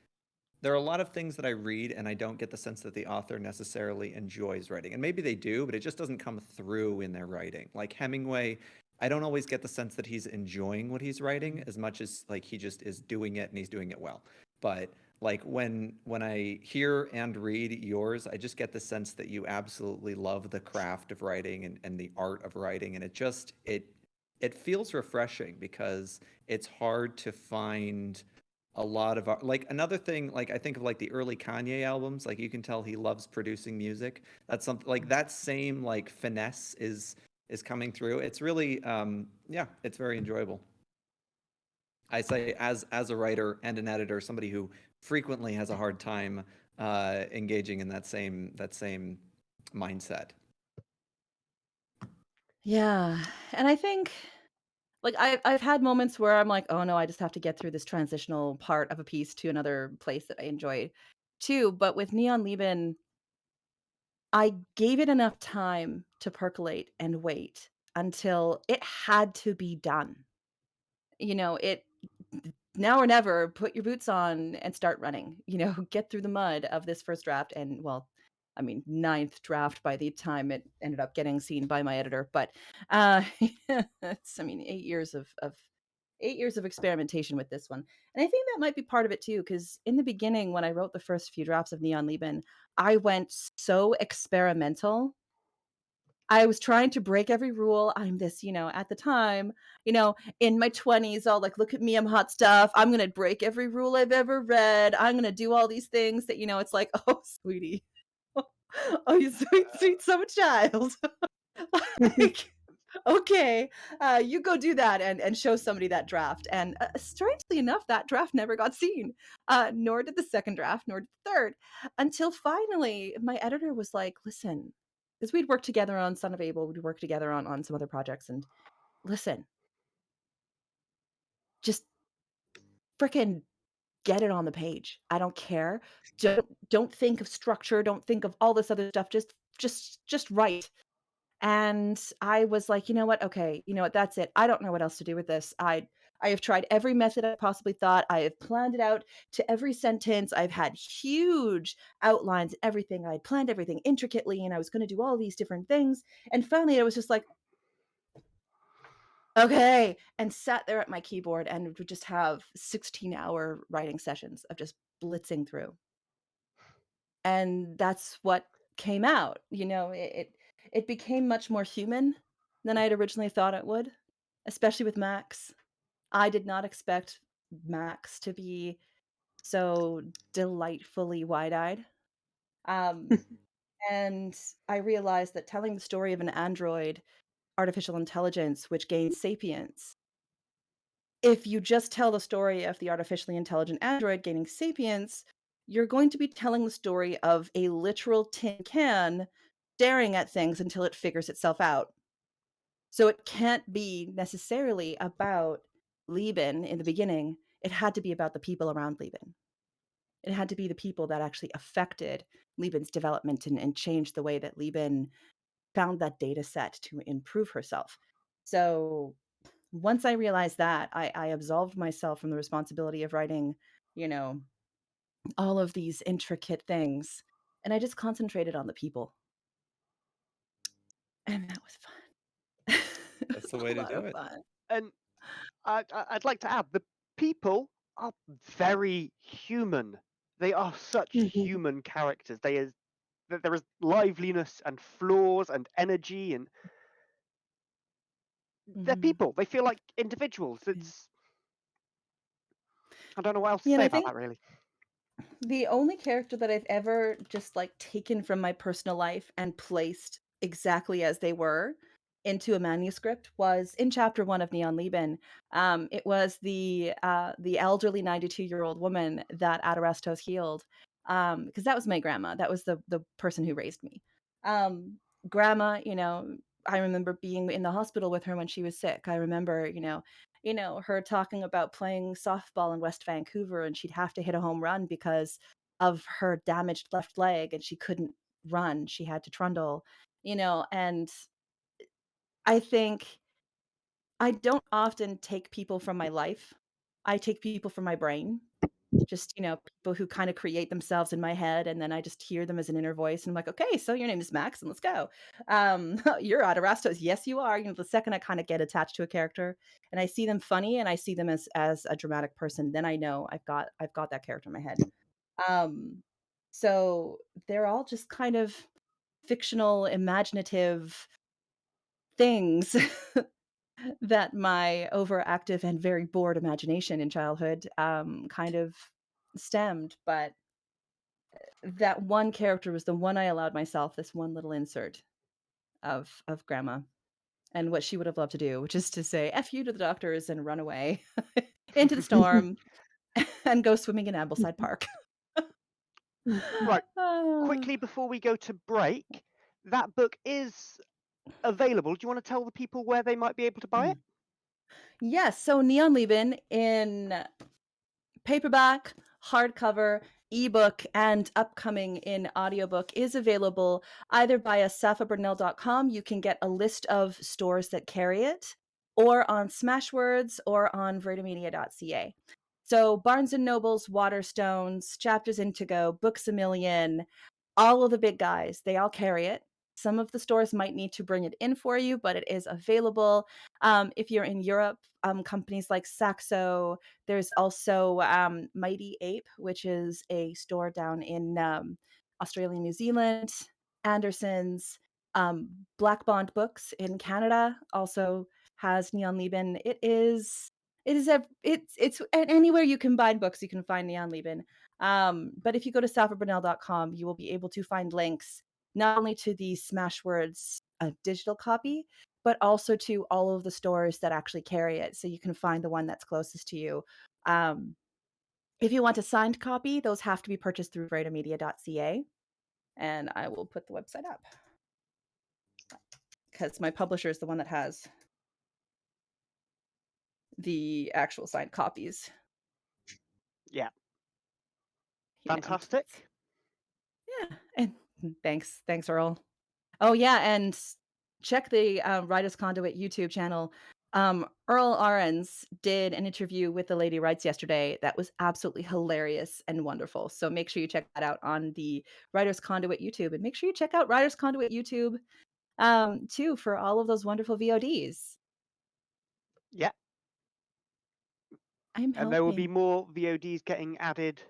there are a lot of things that I read and I don't get the sense that the author necessarily enjoys writing. And maybe they do, but it just doesn't come through in their writing. Like Hemingway, I don't always get the sense that he's enjoying what he's writing as much as like he just is doing it and he's doing it well. But like when I hear and read yours, I just get the sense that you absolutely love the craft of writing and the art of writing. And it feels refreshing because it's hard to find a lot of like another thing, like I think of like the early Kanye albums, like you can tell he loves producing music. That's something like that same like finesse is coming through. It's really yeah, it's very enjoyable. I say as a writer and an editor, somebody who frequently has a hard time engaging in that same mindset. Yeah. And I think like I've had moments where I'm like, "Oh no, I just have to get through this transitional part of a piece to another place that I enjoy too." But with Neon Leben, I gave it enough time to percolate and wait until it had to be done. It now or never, put your boots on and start running, get through the mud of this first draft and well, I mean, ninth draft by the time it ended up getting seen by my editor, but uh it's I mean 8 years of 8 years of experimentation with this one. And I think that might be part of it too, because in the beginning, when I wrote the first few drafts of Neon Leben, I went so experimental. I was trying to break every rule. I'm this, at the time, in my 20s, all like, look at me, I'm hot stuff. I'm going to break every rule I've ever read. I'm going to do all these things that, it's like, oh, sweetie. Oh, you sweet, sweet summer child. Like, okay, you go do that and show somebody that draft. And strangely enough, that draft never got seen, nor did the second draft, nor did the third, until finally my editor was like, listen, because we'd worked together on Son of Abel, we'd worked together on some other projects, and listen, just freaking get it on the page. I don't care. Don't think of structure. Don't think of all this other stuff. Just write. And I was like, "You know what? Okay, you know what? That's it. I don't know what else to do with this. I have tried every method I possibly thought. I have planned it out to every sentence. I've had huge outlines and everything. I had planned everything intricately and I was going to do all these different things. And finally I was just like, okay, and sat there at my keyboard and would just have 16-hour writing sessions of just blitzing through. And that's what came out. It became much more human than I had originally thought it would, especially with Max. I did not expect Max to be so delightfully wide-eyed. Um, and I realized that telling the story of an android artificial intelligence which gains sapience, if you just tell the story of the artificially intelligent android gaining sapience, you're going to be telling the story of a literal tin can staring at things until it figures itself out. So it can't be necessarily about Lieben in the beginning. It had to be about the people around Lieben. It had to be the people that actually affected Lieben's development and changed the way that Lieben found that data set to improve herself. So once I realized that, I absolved myself from the responsibility of writing, you know, all of these intricate things, and I just concentrated on the people, and that was fun. It That's was the a way to lot do of it. fun. And I'd like to add the people are very human. They are such human characters. There is liveliness and flaws and energy, and they're Mhm. people. They feel like individuals. Yeah. I don't know what else to Yeah, and say I about think that really. the only character that I've ever just, like, taken from my personal life and placed exactly as they were into a manuscript was in chapter 1 of Neon Leben. It was the elderly 92-year-old woman that Adarastos healed, because that was my grandma. That was the person who raised me. Um, Grandma, I remember being in the hospital with her when she was sick. I remember, her talking about playing softball in West Vancouver, and she'd have to hit a home run because of her damaged left leg, and she couldn't run. She had to trundle, and I think I don't often take people from my life. I take people from my brain. Just, people who kind of create themselves in my head, and then I just hear them as an inner voice, and I'm like, "Okay, so your name is Max, and let's go." You're Adarastos. Yes, you are. The second I kind of get attached to a character, and I see them funny, and I see them as a dramatic person, then I know I've got that character in my head. Um, so they're all just kind of fictional, imaginative things that my overactive and very bored imagination in childhood kind of stemmed. But that one character was the one I allowed myself, this one little insert of grandma and what she would have loved to do, which is to say F you to the doctors and run away into the storm and go swimming in Ambleside Park. Right. Ah. Quickly before we go to break, that book is available. Do you want to tell the people where they might be able to buy it? Yes, so Neon Leben in paperback, hardcover, ebook, and upcoming in audiobook is available either via safaburnell.com. You can get a list of stores that carry it, or on Smashwords or on vertimedia.ca. So Barnes & Noble's, Waterstones, Chapters Indigo, Books A Million, all of the big guys, they all carry it. Some of the stores might need to bring it in for you, but it is available. If you're in Europe, companies like Saxo, there's also Mighty Ape, which is a store down in Australia, New Zealand. Anderson's, Black Bond Books in Canada also has Neon Leben. It's anywhere you can buy books, you can find Neon Leben. But if you go to salvaburnell.com, you will be able to find links not only to the Smashwords digital copy, but also to all of the stores that actually carry it. So you can find the one that's closest to you. If you want a signed copy, those have to be purchased through vertimedia.ca. And I will put the website up because my publisher is the one that has the actual signed copies. Yeah. Yeah. Fantastic. Yeah. And thanks, Earl. Oh yeah, and check the Writers Conduit YouTube channel. Earl Ahrens did an interview with the Lady Writes yesterday that was absolutely hilarious and wonderful. So make sure you check that out on the Writers Conduit YouTube, and make sure you check out Writers Conduit YouTube too for all of those wonderful VODs. Yeah. I'm And there will be helping. more VODs getting added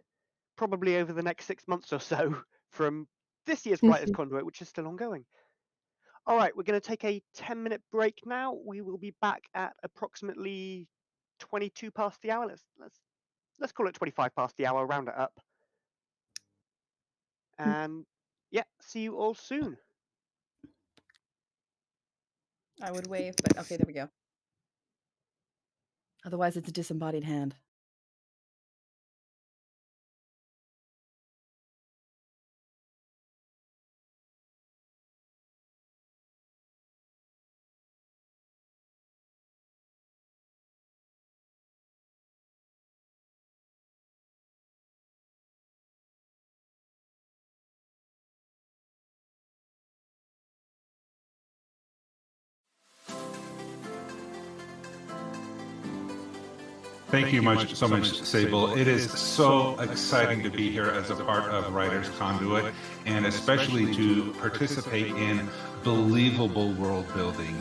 probably over the next 6 months or so from this year's Writers Conduit, which is still ongoing. All right, we're going to take a 10-minute break now. We will be back at approximately 22 past the hour. Let's call it 25 past the hour, round it up. And yeah, see you all soon. I would wave, but okay, there we go. Otherwise, it's a disembodied hand. Thank you so much, Sable. It is so exciting to be here as a part of Writers Conduit, and especially to participate in believable world building.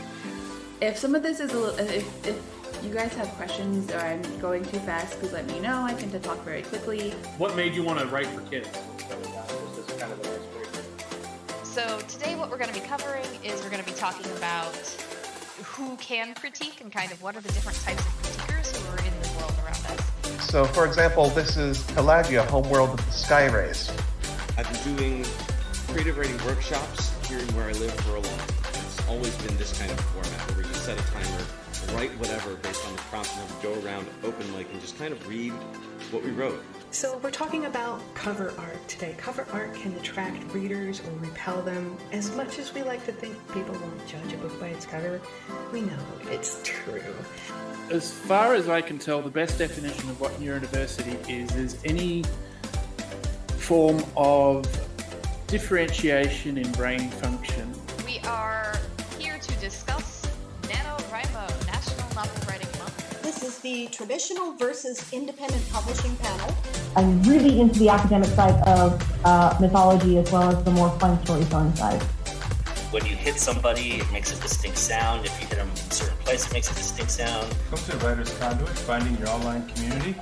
If some of this is a little, if you guys have questions or I'm going too fast, please let me know. I tend to talk very quickly. What made you want to write for kids? This is kind of the So today what we're going to be covering is we're going to be talking about who can critique and kind of what are the different types of critiquers who are in the world around us. So, for example, this is Pelagia, Homeworld of the Sky Rays. I've been doing creative writing workshops here where I live for a long time. It's always been this kind of format where you set a timer, write whatever based on the prompt, and then we go around open mic and just kind of read what we wrote. So we're talking about cover art today. Cover art can attract readers or repel them. As much as we like to think people won't judge a book by its cover, we know it's true. As far as I can tell, the best definition of what neurodiversity is any form of differentiation in brain function. We are here to discuss NaNoWriMo, National Novel Writing Month. This is the traditional versus independent publishing panel. I'm really into the academic side of mythology as well as the more fun storytelling side. When you hit somebody, it makes a distinct sound. If you hit them in a certain place, it makes a distinct sound. Come to Writers Conduit, finding your online community.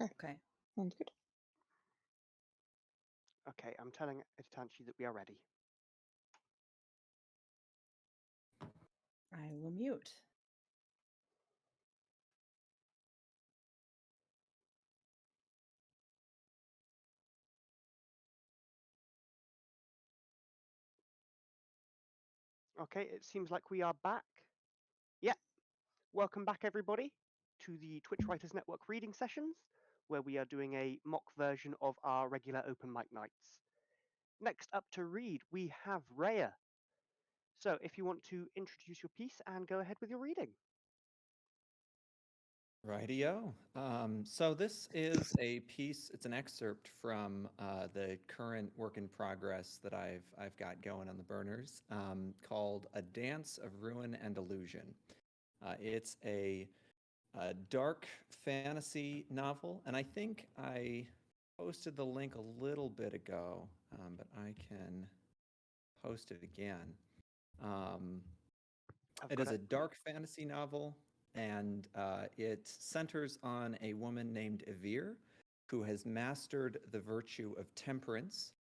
Okay. Sounds good. Okay, I'm telling Itachi that we are ready. I will mute. Okay, it seems like we are back. Yeah, welcome back everybody to the Twitch Writers Network reading sessions, where we are doing a mock version of our regular open mic nights. Next up to read, we have Rhea. So if you want to introduce your piece and go ahead with your reading. Rightio. So this is a piece. It's an excerpt from the current work in progress that I've got going on the burners, called "A Dance of Ruin and Illusion." It's a dark fantasy novel, and I think I posted the link a little bit ago, but I can post it again. It is a dark fantasy novel, and it centers on a woman named Evir, who has mastered the virtue of temperance,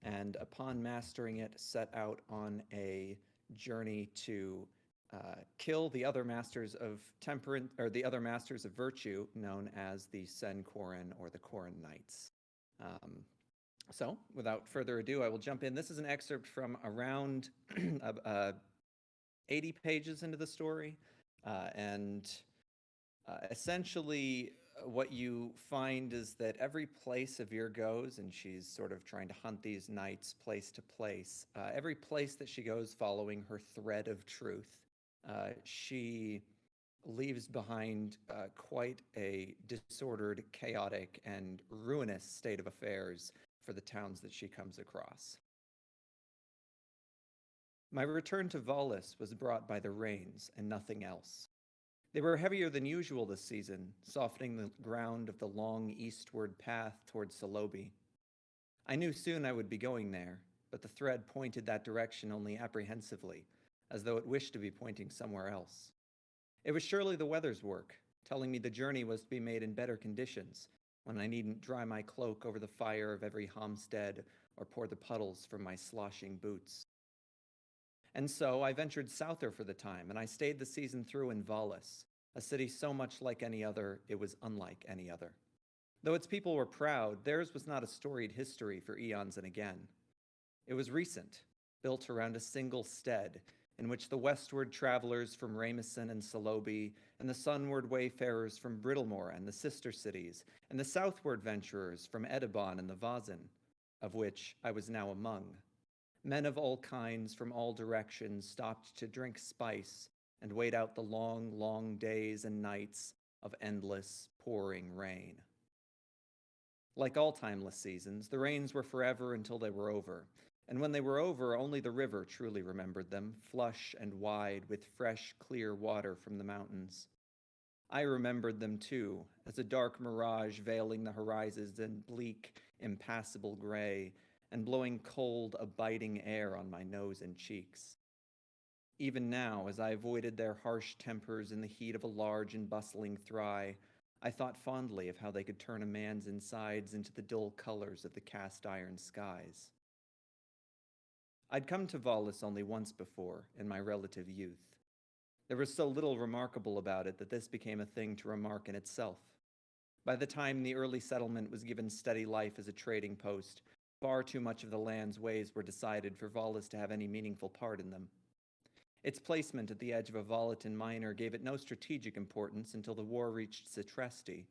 and upon mastering it, set out on a journey to kill the other masters of temperance, or the other masters of virtue, known as the Sen Korin or the Korin Knights. So, without further ado, I will jump in. This is an excerpt from around 80 pages into the story, and essentially what you find is that every place Evir goes, and she's sort of trying to hunt these knights place to place, every place that she goes following her thread of truth, she leaves behind quite a disordered, chaotic, and ruinous state of affairs for the towns that she comes across. My return to Volis was brought by the rains and nothing else. They were heavier than usual this season, softening the ground of the long eastward path towards Salobi. I knew soon I would be going there, but the thread pointed that direction only apprehensively, as though it wished to be pointing somewhere else. It was surely the weather's work, telling me the journey was to be made in better conditions, when I needn't dry my cloak over the fire of every homestead or pour the puddles from my sloshing boots. And so I ventured souther for the time, and I stayed the season through in Volis, a city so much like any other, it was unlike any other. Though its people were proud, theirs was not a storied history for eons and again. It was recent, built around a single stead, in which the westward travelers from Ramesson and Salobi, and the sunward wayfarers from Brittlemore and the sister cities, and the southward venturers from Edibon and the Vazin, of which I was now among. Men of all kinds from all directions stopped to drink spice and wait out the long, long days and nights of endless, pouring rain. Like all timeless seasons, the rains were forever until they were over, and when they were over, only the river truly remembered them, flush and wide with fresh, clear water from the mountains. I remembered them too, as a dark mirage veiling the horizons in bleak, impassable gray, and blowing cold, abiding air on my nose and cheeks. Even now, as I avoided their harsh tempers in the heat of a large and bustling Thry, I thought fondly of how they could turn a man's insides into the dull colors of the cast-iron skies. I'd come to Volis only once before, in my relative youth. There was so little remarkable about it that this became a thing to remark in itself. By the time the early settlement was given steady life as a trading post, far too much of the land's ways were decided for Volis to have any meaningful part in them. Its placement at the edge of a Volatin minor gave it no strategic importance until the war reached Citresti,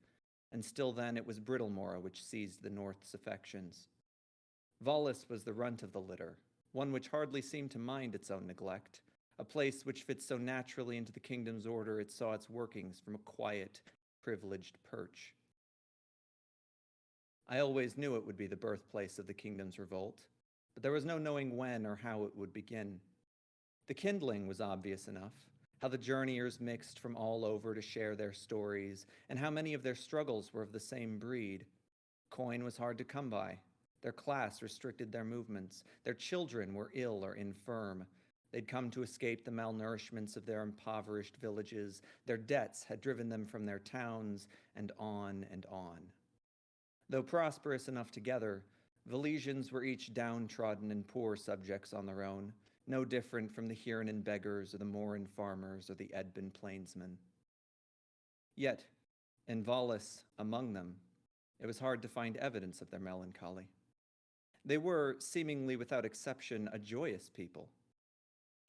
and still then it was Brittlemore which seized the North's affections. Volis was the runt of the litter, one which hardly seemed to mind its own neglect, a place which fit so naturally into the kingdom's order it saw its workings from a quiet, privileged perch. I always knew it would be the birthplace of the kingdom's revolt, but there was no knowing when or how it would begin. The kindling was obvious enough, how the journeyers mixed from all over to share their stories, and how many of their struggles were of the same breed. Coin was hard to come by. Their class restricted their movements. Their children were ill or infirm. They'd come to escape the malnourishments of their impoverished villages. Their debts had driven them from their towns, and on and on. Though prosperous enough together, Valesians were each downtrodden and poor subjects on their own, no different from the Hiranan beggars or the Morin farmers or the Edbin plainsmen. Yet, in Valis, among them, it was hard to find evidence of their melancholy. They were, seemingly without exception, a joyous people.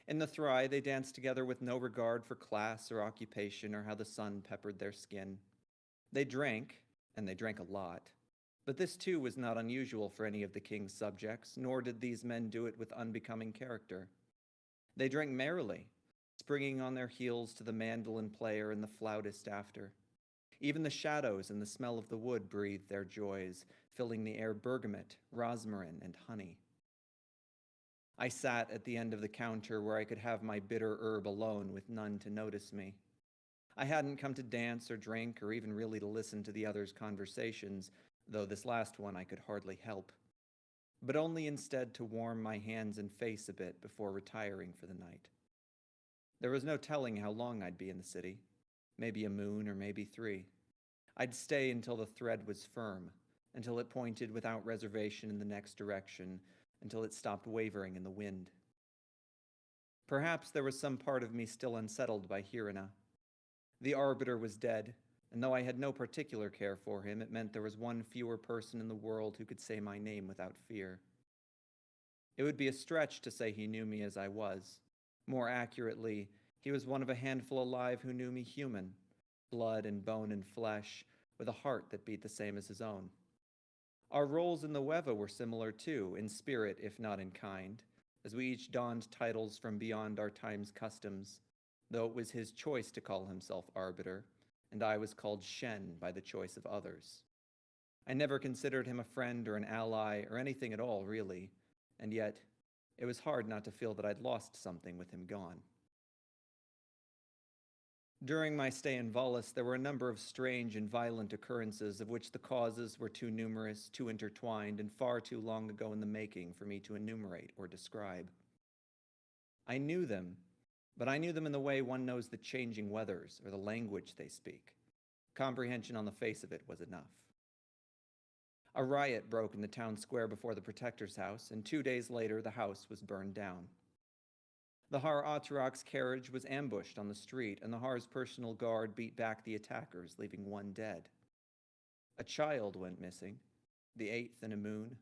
In the Thry, they danced together with no regard for class or occupation or how the sun peppered their skin. They drank, and they drank a lot, but this too was not unusual for any of the king's subjects, nor did these men do it with unbecoming character. They drank merrily, springing on their heels to the mandolin player and the flautist after. Even the shadows and the smell of the wood breathed their joys, filling the air bergamot, rosmarin, and honey. I sat at the end of the counter where I could have my bitter herb alone with none to notice me. I hadn't come to dance or drink or even really to listen to the others' conversations, though this last one I could hardly help, but only instead to warm my hands and face a bit before retiring for the night. There was no telling how long I'd be in the city, maybe a moon or maybe 3. I'd stay until the thread was firm, until it pointed without reservation in the next direction, until it stopped wavering in the wind. Perhaps there was some part of me still unsettled by Hirana. The arbiter was dead, and though I had no particular care for him, it meant there was one fewer person in the world who could say my name without fear. It would be a stretch to say he knew me as I was. More accurately, he was one of a handful alive who knew me human, blood and bone and flesh, with a heart that beat the same as his own. Our roles in the Weva were similar too, in spirit if not in kind, as we each donned titles from beyond our time's customs, though it was his choice to call himself arbiter, and I was called Shen by the choice of others. I never considered him a friend or an ally or anything at all, really, and yet it was hard not to feel that I'd lost something with him gone. During my stay in Valis, there were a number of strange and violent occurrences of which the causes were too numerous, too intertwined, and far too long ago in the making for me to enumerate or describe. I knew them, but I knew them in the way one knows the changing weathers or the language they speak. Comprehension on the face of it was enough. A riot broke in the town square before the Protector's house, and 2 days later the house was burned down. The Har Atarok's carriage was ambushed on the street, and the Har's personal guard beat back the attackers, leaving one dead. A child went missing, the 8th in a moon.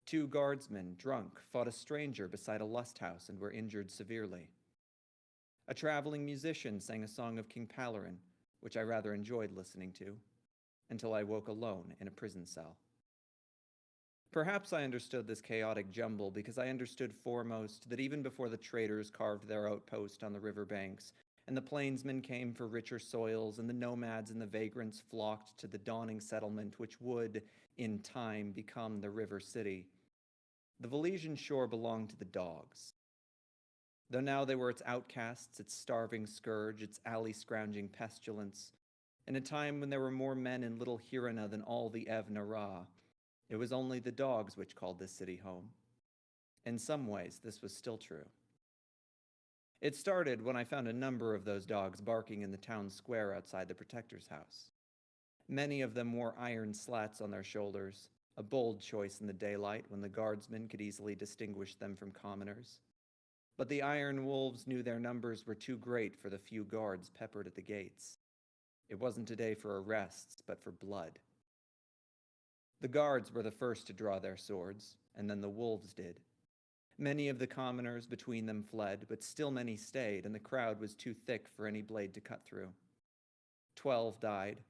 2 guardsmen, drunk, fought a stranger beside a lust house and were injured severely. A traveling musician sang a song of King Palarin, which I rather enjoyed listening to, until I woke alone in a prison cell. Perhaps I understood this chaotic jumble because I understood foremost that even before the traders carved their outpost on the river banks, and the plainsmen came for richer soils, and the nomads and the vagrants flocked to the dawning settlement which would, in time, become the river city, the Valesian shore belonged to the dogs. Though now they were its outcasts, its starving scourge, its alley-scrounging pestilence, in a time when there were more men in Little Hirana than all the Ev Nara, it was only the dogs which called this city home. In some ways, this was still true. It started when I found a number of those dogs barking in the town square outside the Protector's house. Many of them wore iron slats on their shoulders, a bold choice in the daylight when the guardsmen could easily distinguish them from commoners. But the iron wolves knew their numbers were too great for the few guards peppered at the gates. It wasn't a day for arrests, but for blood. The guards were the first to draw their swords, and then the wolves did. Many of the commoners between them fled, but still many stayed, and the crowd was too thick for any blade to cut through. 12 died,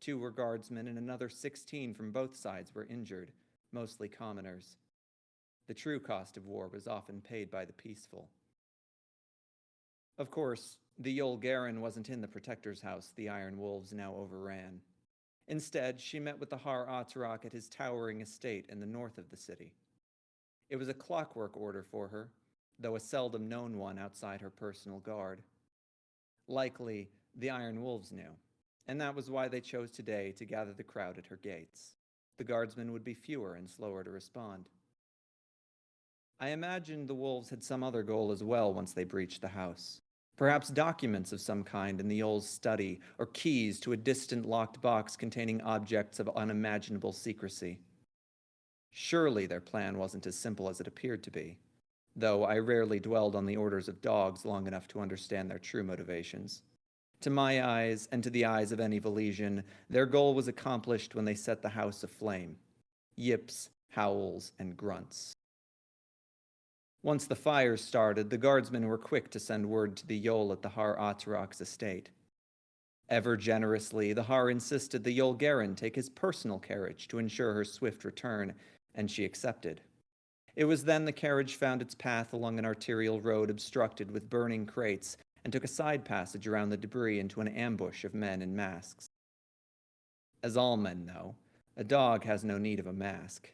2 were guardsmen, and another 16 from both sides were injured, mostly commoners. The true cost of war was often paid by the peaceful. Of course, the Yol Garen wasn't in the Protector's house the Iron Wolves now overran. Instead, she met with the Har Atarok at his towering estate in the north of the city. It was a clockwork order for her, though a seldom known one outside her personal guard. Likely, the Iron Wolves knew, and that was why they chose today to gather the crowd at her gates. The guardsmen would be fewer and slower to respond. I imagined the wolves had some other goal as well once they breached the house. Perhaps documents of some kind in the Yole's study, or keys to a distant locked box containing objects of unimaginable secrecy. Surely their plan wasn't as simple as it appeared to be, though I rarely dwelled on the orders of dogs long enough to understand their true motivations. To my eyes, and to the eyes of any Valesian, their goal was accomplished when they set the house aflame. Yips, howls, and grunts. Once the fires started, the guardsmen were quick to send word to the Yole at the Har Atarok's estate. Ever generously, the Har insisted the Yole Garen take his personal carriage to ensure her swift return, and she accepted. It was then the carriage found its path along an arterial road obstructed with burning crates and took a side passage around the debris into an ambush of men in masks. As all men know, a dog has no need of a mask.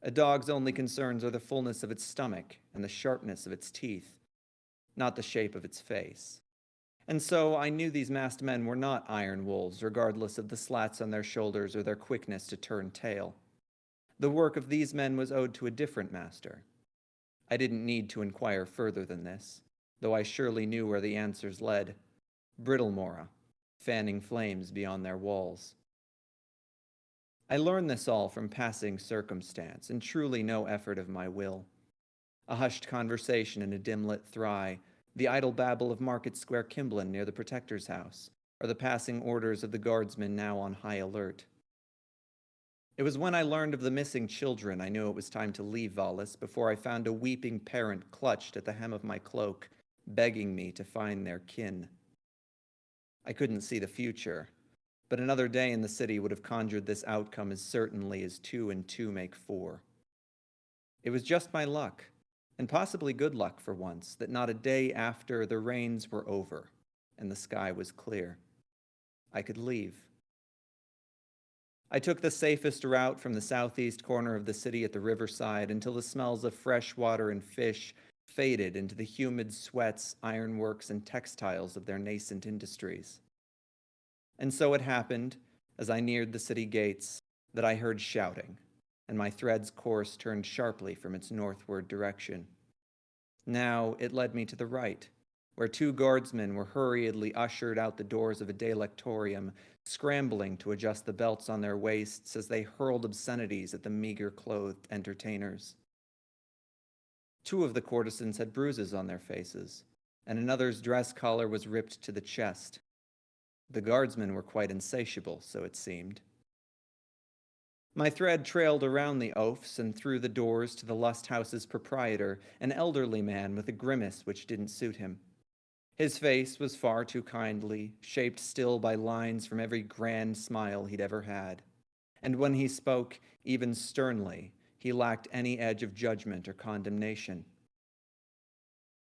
A dog's only concerns are the fullness of its stomach and the sharpness of its teeth, not the shape of its face. And so I knew these masked men were not iron wolves, regardless of the slats on their shoulders or their quickness to turn tail. The work of these men was owed to a different master. I didn't need to inquire further than this, though I surely knew where the answers led. Brittlemora, fanning flames beyond their walls. I learned this all from passing circumstance, and truly no effort of my will. A hushed conversation in a dim-lit thry, the idle babble of Market Square Kimblin near the Protector's house, or the passing orders of the guardsmen now on high alert. It was when I learned of the missing children I knew it was time to leave Valis before I found a weeping parent clutched at the hem of my cloak, begging me to find their kin. I couldn't see the future, but another day in the city would have conjured this outcome as certainly as 2 and 2 make 4. It was just my luck, and possibly good luck for once, that not a day after the rains were over and the sky was clear. I could leave. I took the safest route from the southeast corner of the city at the riverside until the smells of fresh water and fish faded into the humid sweats, ironworks, and textiles of their nascent industries. And so it happened, as I neared the city gates, that I heard shouting, and my thread's course turned sharply from its northward direction. Now it led me to the right, where 2 guardsmen were hurriedly ushered out the doors of a delectorium, scrambling to adjust the belts on their waists as they hurled obscenities at the meager-clothed entertainers. 2 of the courtesans had bruises on their faces, and another's dress collar was ripped to the chest. The guardsmen were quite insatiable, so it seemed. My thread trailed around the oafs and through the doors to the Lust House's proprietor, an elderly man with a grimace which didn't suit him. His face was far too kindly, shaped still by lines from every grand smile he'd ever had. And when he spoke, even sternly, he lacked any edge of judgment or condemnation.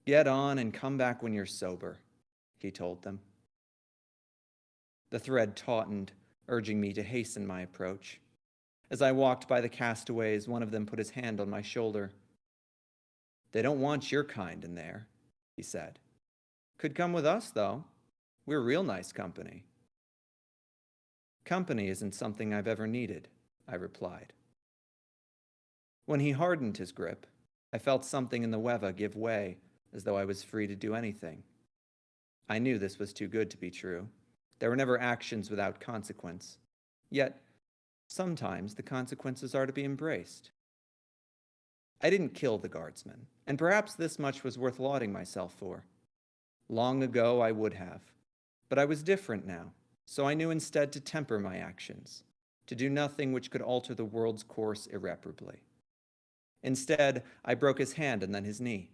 "Get on and come back when you're sober," he told them. The thread tautened, urging me to hasten my approach. As I walked by the castaways, one of them put his hand on my shoulder. "They don't want your kind in there," he said. "Could come with us, though. We're real nice company." "Company isn't something I've ever needed," I replied. When he hardened his grip, I felt something in the Weva give way, as though I was free to do anything. I knew this was too good to be true. There were never actions without consequence. Yet, sometimes the consequences are to be embraced. I didn't kill the guardsmen, and perhaps this much was worth lauding myself for. Long ago I would have, but I was different now, so I knew instead to temper my actions, to do nothing which could alter the world's course irreparably. Instead, I broke his hand and then his knee.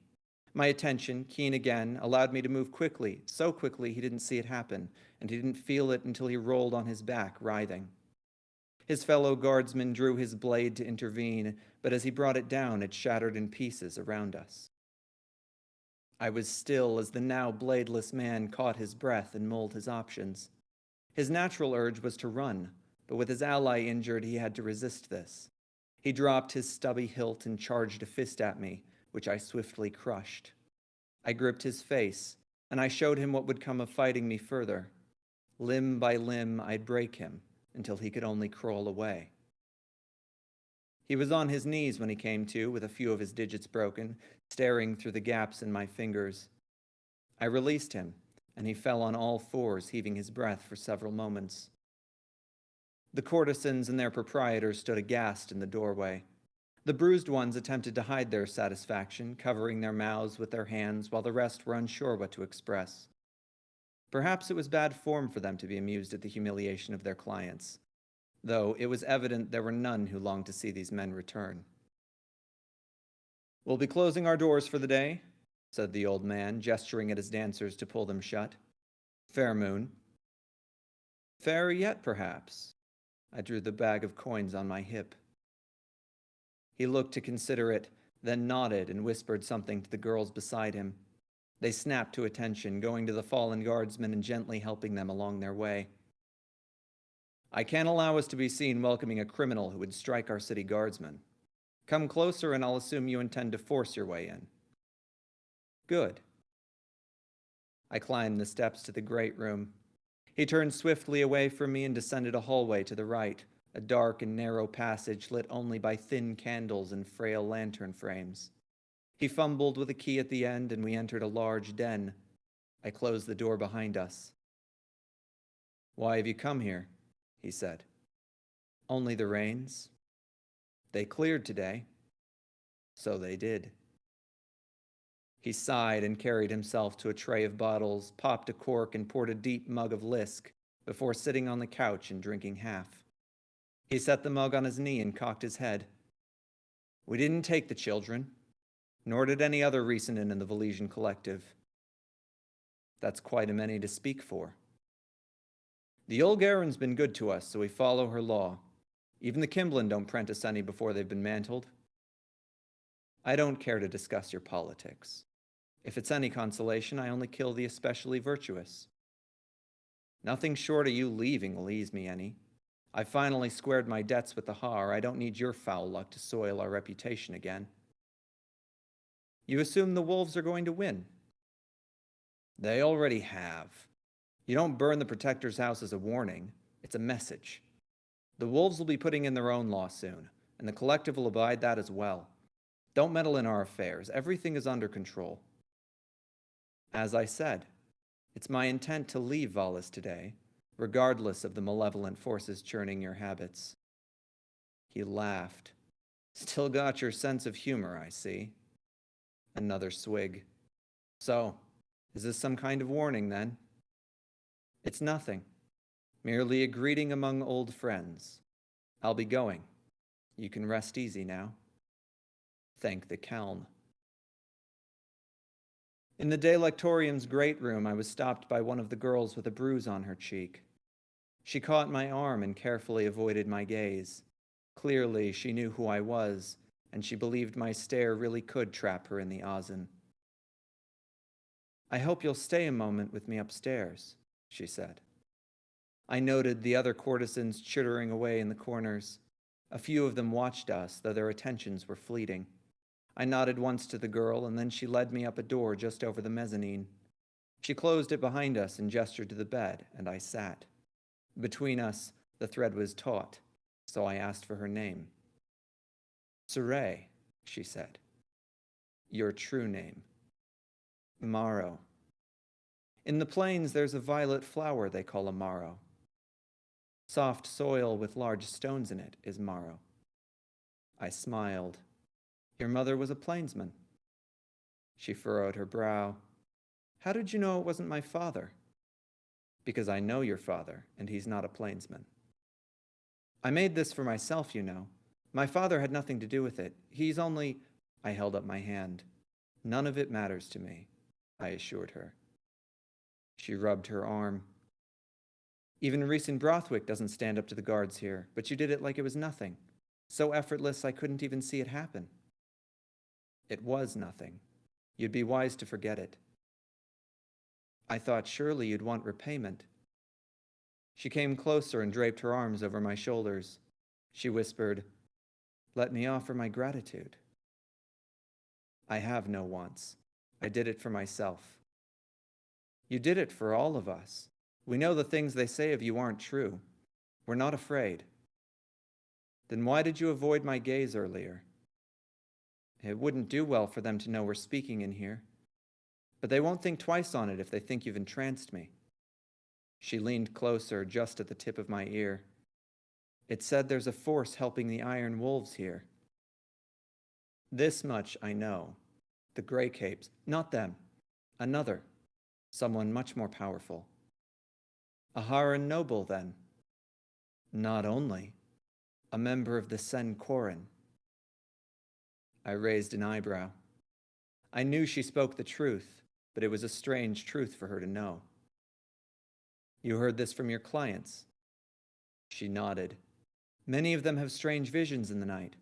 My attention, keen again, allowed me to move quickly, so quickly he didn't see it happen, and he didn't feel it until he rolled on his back, writhing. His fellow guardsman drew his blade to intervene, but as he brought it down, it shattered in pieces around us. I was still as the now bladeless man caught his breath and mulled his options. His natural urge was to run, but with his ally injured, he had to resist this. He dropped his stubby hilt and charged a fist at me, which I swiftly crushed. I gripped his face, and I showed him what would come of fighting me further. Limb by limb, I'd break him, until he could only crawl away. He was on his knees when he came to, with a few of his digits broken, staring through the gaps in my fingers. I released him, and he fell on all fours, heaving his breath for several moments. The courtesans and their proprietors stood aghast in the doorway. The bruised ones attempted to hide their satisfaction, covering their mouths with their hands, while the rest were unsure what to express. Perhaps it was bad form for them to be amused at the humiliation of their clients, though it was evident there were none who longed to see these men return. "We'll be closing our doors for the day," said the old man, gesturing at his dancers to pull them shut. "Fair moon." "Fairer yet, perhaps." I drew the bag of coins on my hip. He looked to consider it, then nodded and whispered something to the girls beside him. They snapped to attention, going to the fallen guardsmen and gently helping them along their way. "I can't allow us to be seen welcoming a criminal who would strike our city guardsmen. Come closer and I'll assume you intend to force your way in." "Good." I climbed the steps to the great room. He turned swiftly away from me and descended a hallway to the right, a dark and narrow passage lit only by thin candles and frail lantern frames. He fumbled with a key at the end, and we entered a large den. I closed the door behind us. "Why have you come here?" he said. "Only the rains. They cleared today." "So they did." He sighed and carried himself to a tray of bottles, popped a cork, and poured a deep mug of lisk before sitting on the couch and drinking half. He set the mug on his knee and cocked his head. "We didn't take the children, nor did any other recent in the Valesian collective." "That's quite a many to speak for." "The old Garen's been good to us, so we follow her law. Even the Kimblin don't prentice any before they've been mantled." "I don't care to discuss your politics. If it's any consolation, I only kill the especially virtuous." "Nothing short of you leaving will ease me any. I finally squared my debts with the Har. I don't need your foul luck to soil our reputation again." "You assume the wolves are going to win?" "They already have. You don't burn the Protector's house as a warning. It's a message. The wolves will be putting in their own law soon, and the collective will abide that as well. Don't meddle in our affairs. Everything is under control." "As I said, it's my intent to leave Valis today, regardless of the malevolent forces churning your habits." He laughed. "Still got your sense of humor, I see." Another swig. "So, is this some kind of warning, then?" "It's nothing. Merely a greeting among old friends. I'll be going. You can rest easy now. Thank the Kelm." In the Delectorium's great room, I was stopped by one of the girls with a bruise on her cheek. She caught my arm and carefully avoided my gaze. Clearly, she knew who I was, and she believed my stare really could trap her in the Ozen. "I hope you'll stay a moment with me upstairs," she said. I noted the other courtesans chittering away in the corners. A few of them watched us, though their attentions were fleeting. I nodded once to the girl, and then she led me up a door just over the mezzanine. She closed it behind us and gestured to the bed, and I sat. Between us, the thread was taut, so I asked for her name. "Saray," she said. "Your true name." "Marrow. In the plains, there's a violet flower they call a marrow. Soft soil with large stones in it is marrow." I smiled. "Your mother was a plainsman." She furrowed her brow. "How did you know it wasn't my father?" "Because I know your father, and he's not a plainsman." "I made this for myself, you know. My father had nothing to do with it. He's only—" I held up my hand. "None of it matters to me," I assured her. She rubbed her arm. "Even recent Brothwick doesn't stand up to the guards here, but you did it like it was nothing. So effortless I couldn't even see it happen." "It was nothing. You'd be wise to forget it." "I thought surely you'd want repayment." She came closer and draped her arms over my shoulders. She whispered, "Let me offer my gratitude." "I have no wants. I did it for myself." "You did it for all of us. We know the things they say of you aren't true. We're not afraid." "Then why did you avoid my gaze earlier?" "It wouldn't do well for them to know we're speaking in here." But they won't think twice on it if they think you've entranced me. She leaned closer, just at the tip of my ear. It said there's a force helping the Iron Wolves here. This much I know. The Grey Capes, not them. Another. Someone much more powerful. A Haran noble, then. Not only. A member of the Sen Quarren. I raised an eyebrow. I knew she spoke the truth, but it was a strange truth for her to know. You heard this from your clients? She nodded. Many of them have strange visions in the night.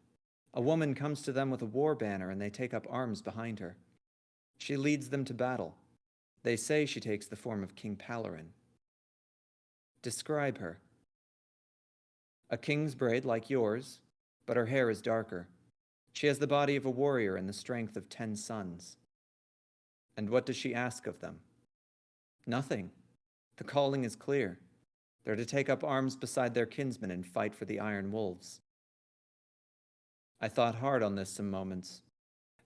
A woman comes to them with a war banner and they take up arms behind her. She leads them to battle. They say she takes the form of King Palarin. Describe her. A king's braid like yours, but her hair is darker. She has the body of a warrior and the strength of 10 sons. And what does she ask of them? Nothing. The calling is clear. They're to take up arms beside their kinsmen and fight for the Iron Wolves. I thought hard on this some moments.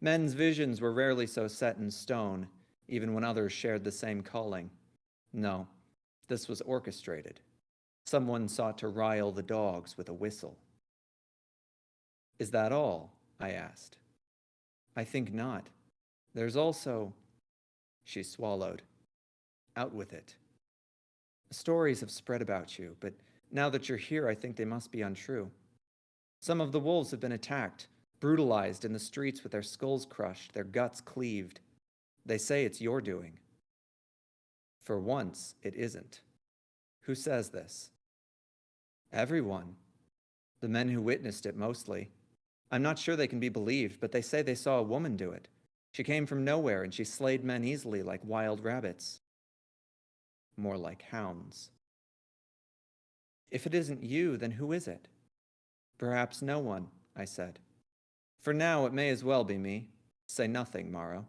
Men's visions were rarely so set in stone, even when others shared the same calling. No, this was orchestrated. Someone sought to rile the dogs with a whistle. Is that all? I asked. I think not. There's also... She swallowed. Out with it. Stories have spread about you, but now that you're here, I think they must be untrue. Some of the wolves have been attacked, brutalized in the streets with their skulls crushed, their guts cleaved. They say it's your doing. For once, it isn't. Who says this? Everyone. The men who witnessed it, mostly. I'm not sure they can be believed, but they say they saw a woman do it. She came from nowhere, and she slayed men easily like wild rabbits. More like hounds. If it isn't you, then who is it? Perhaps no one, I said. For now, it may as well be me. Say nothing, Morrow.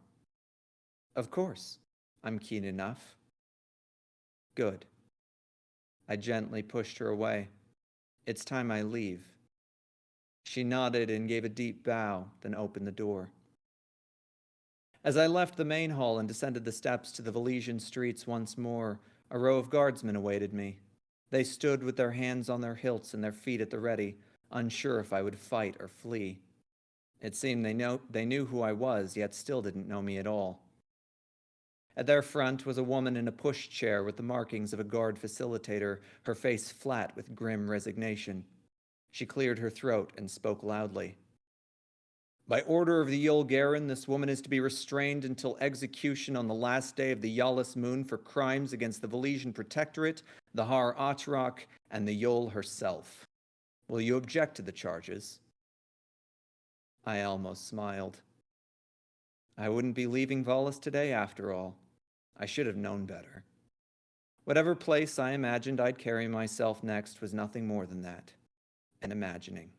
Of course. I'm keen enough. Good. I gently pushed her away. It's time I leave. She nodded and gave a deep bow, then opened the door. As I left the main hall and descended the steps to the Valesian streets once more, a row of guardsmen awaited me. They stood with their hands on their hilts and their feet at the ready, unsure if I would fight or flee. It seemed they knew who I was, yet still didn't know me at all. At their front was a woman in a pushchair with the markings of a guard facilitator, her face flat with grim resignation. She cleared her throat and spoke loudly. By order of the Yul Garen, this woman is to be restrained until execution on the last day of the Yalis moon for crimes against the Valesian Protectorate, the Har Atrak, and the Yul herself. Will you object to the charges? I almost smiled. I wouldn't be leaving Valis today after all. I should have known better. Whatever place I imagined I'd carry myself next was nothing more than that, an imagining.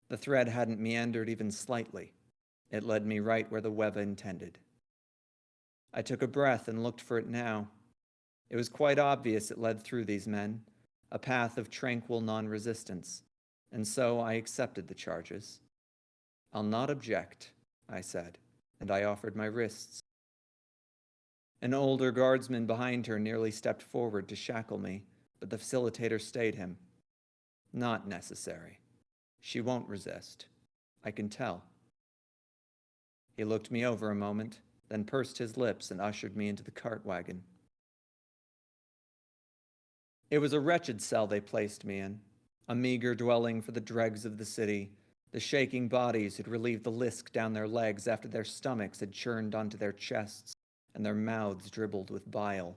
The thread hadn't meandered even slightly. It led me right where the web intended. I took a breath and looked for it now. It was quite obvious it led through these men, a path of tranquil non-resistance, and so I accepted the charges. I'll not object, I said, and I offered my wrists. An older guardsman behind her nearly stepped forward to shackle me, but the facilitator stayed him. Not necessary. She won't resist. I can tell. He looked me over a moment, then pursed his lips and ushered me into the cart wagon. It was a wretched cell they placed me in, a meager dwelling for the dregs of the city, the shaking bodies who'd relieved the lisk down their legs after their stomachs had churned onto their chests and their mouths dribbled with bile.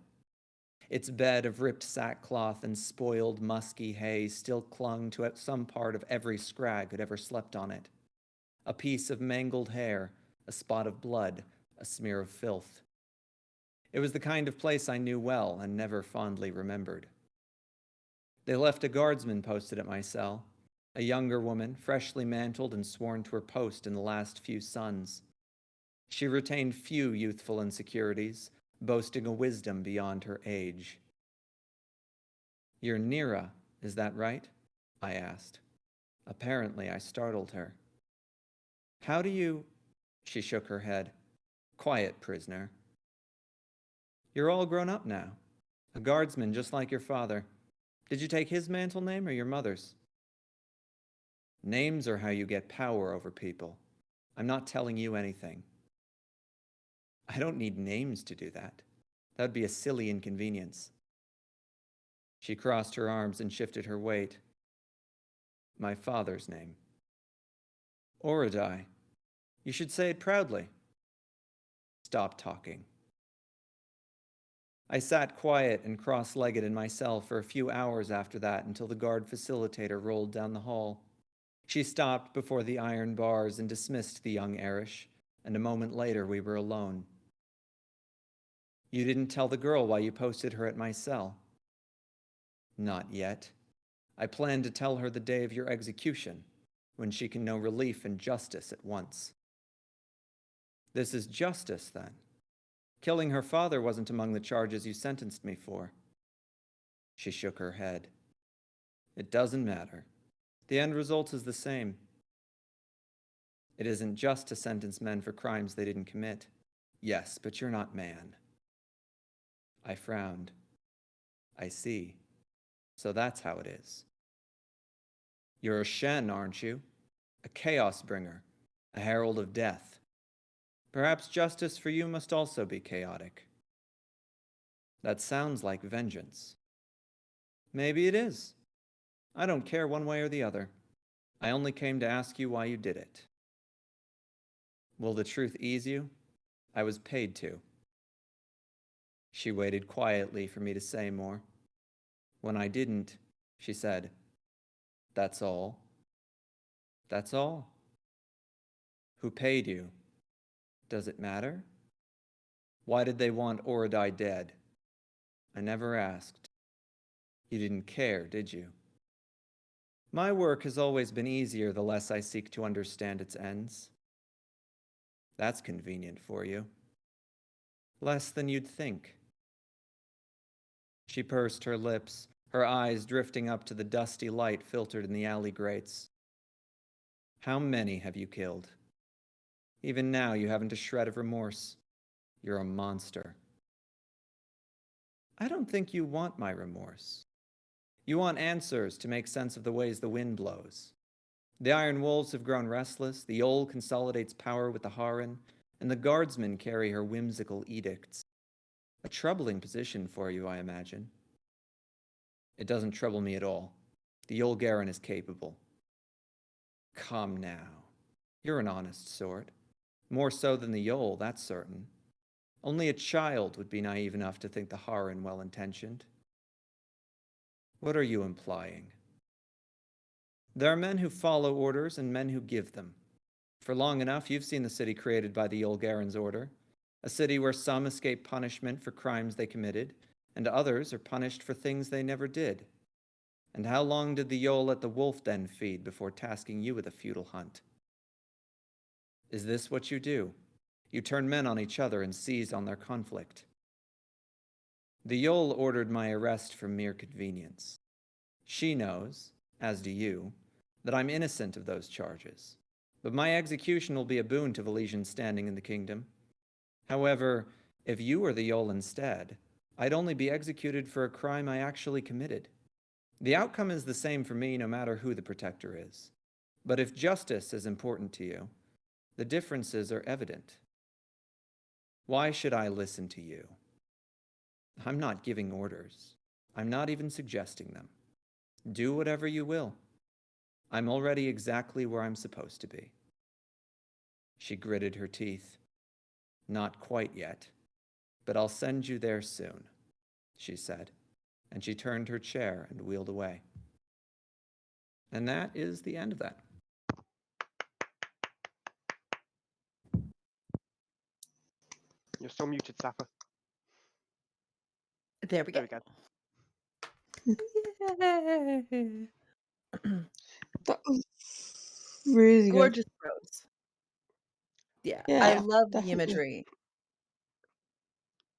Its bed of ripped sackcloth and spoiled, musky hay still clung to some part of every scrag who'd ever slept on it. A piece of mangled hair, a spot of blood, a smear of filth. It was the kind of place I knew well and never fondly remembered. They left a guardsman posted at my cell, a younger woman, freshly mantled and sworn to her post in the last few suns. She retained few youthful insecurities, boasting a wisdom beyond her age. You're Nira, is that right? I asked. Apparently, I startled her. How do you... She shook her head. Quiet, prisoner. You're all grown up now. A guardsman just like your father. Did you take his mantle name or your mother's? Names are how you get power over people. I'm not telling you anything. I don't need names to do that. That would be a silly inconvenience. She crossed her arms and shifted her weight. My father's name. Oradai. You should say it proudly. Stop talking. I sat quiet and cross-legged in my cell for a few hours after that until the guard facilitator rolled down the hall. She stopped before the iron bars and dismissed the young Erish, and a moment later we were alone. You didn't tell the girl why you posted her at my cell. Not yet. I plan to tell her the day of your execution, when she can know relief and justice at once. This is justice, then. Killing her father wasn't among the charges you sentenced me for. She shook her head. It doesn't matter. The end result is the same. It isn't just to sentence men for crimes they didn't commit. Yes, but you're not man. I frowned. I see. So that's how it is. You're a Shen, aren't you? A chaos bringer, a herald of death. Perhaps justice for you must also be chaotic. That sounds like vengeance. Maybe it is. I don't care one way or the other. I only came to ask you why you did it. Will the truth ease you? I was paid to. She waited quietly for me to say more. When I didn't, she said, "That's all." That's all. Who paid you? Does it matter? Why did they want Oradai dead? I never asked. You didn't care, did you? My work has always been easier the less I seek to understand its ends. That's convenient for you. Less than you'd think. She pursed her lips, her eyes drifting up to the dusty light filtered in the alley grates. How many have you killed? Even now you haven't a shred of remorse. You're a monster. I don't think you want my remorse. You want answers to make sense of the ways the wind blows. The Iron Wolves have grown restless, the Yol consolidates power with the Haran, and the Guardsmen carry her whimsical edicts. A troubling position for you, I imagine. It doesn't trouble me at all. The Yol Garen is capable. Come now. You're an honest sort. More so than the Yol, that's certain. Only a child would be naive enough to think the Haran well-intentioned. What are you implying? There are men who follow orders and men who give them. For long enough, you've seen the city created by the Yol Garen's order, a city where some escape punishment for crimes they committed, and others are punished for things they never did. And how long did the Yol let the wolf den feed before tasking you with a futile hunt? Is this what you do? You turn men on each other and seize on their conflict. The Yol ordered my arrest for mere convenience. She knows, as do you, that I'm innocent of those charges, but my execution will be a boon to Valesian's standing in the kingdom. However, if you were the Yol instead, I'd only be executed for a crime I actually committed. The outcome is the same for me no matter who the protector is. But if justice is important to you, the differences are evident. Why should I listen to you? I'm not giving orders. I'm not even suggesting them. Do whatever you will. I'm already exactly where I'm supposed to be. She gritted her teeth. Not quite yet, but I'll send you there soon, she said, and she turned her chair and wheeled away. And that is the end of that. You're still muted, Sapper. There we go. There we go. Yay! That was really good. Gorgeous prose. Yeah, I love the definitely. imagery.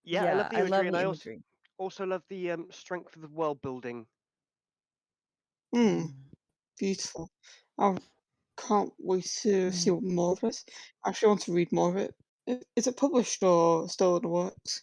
Yeah, I love the imagery, and the I imagery. also love the strength of the world building. Beautiful. I can't wait to see more of it. I actually want to read more of it. Is it published or still in the works?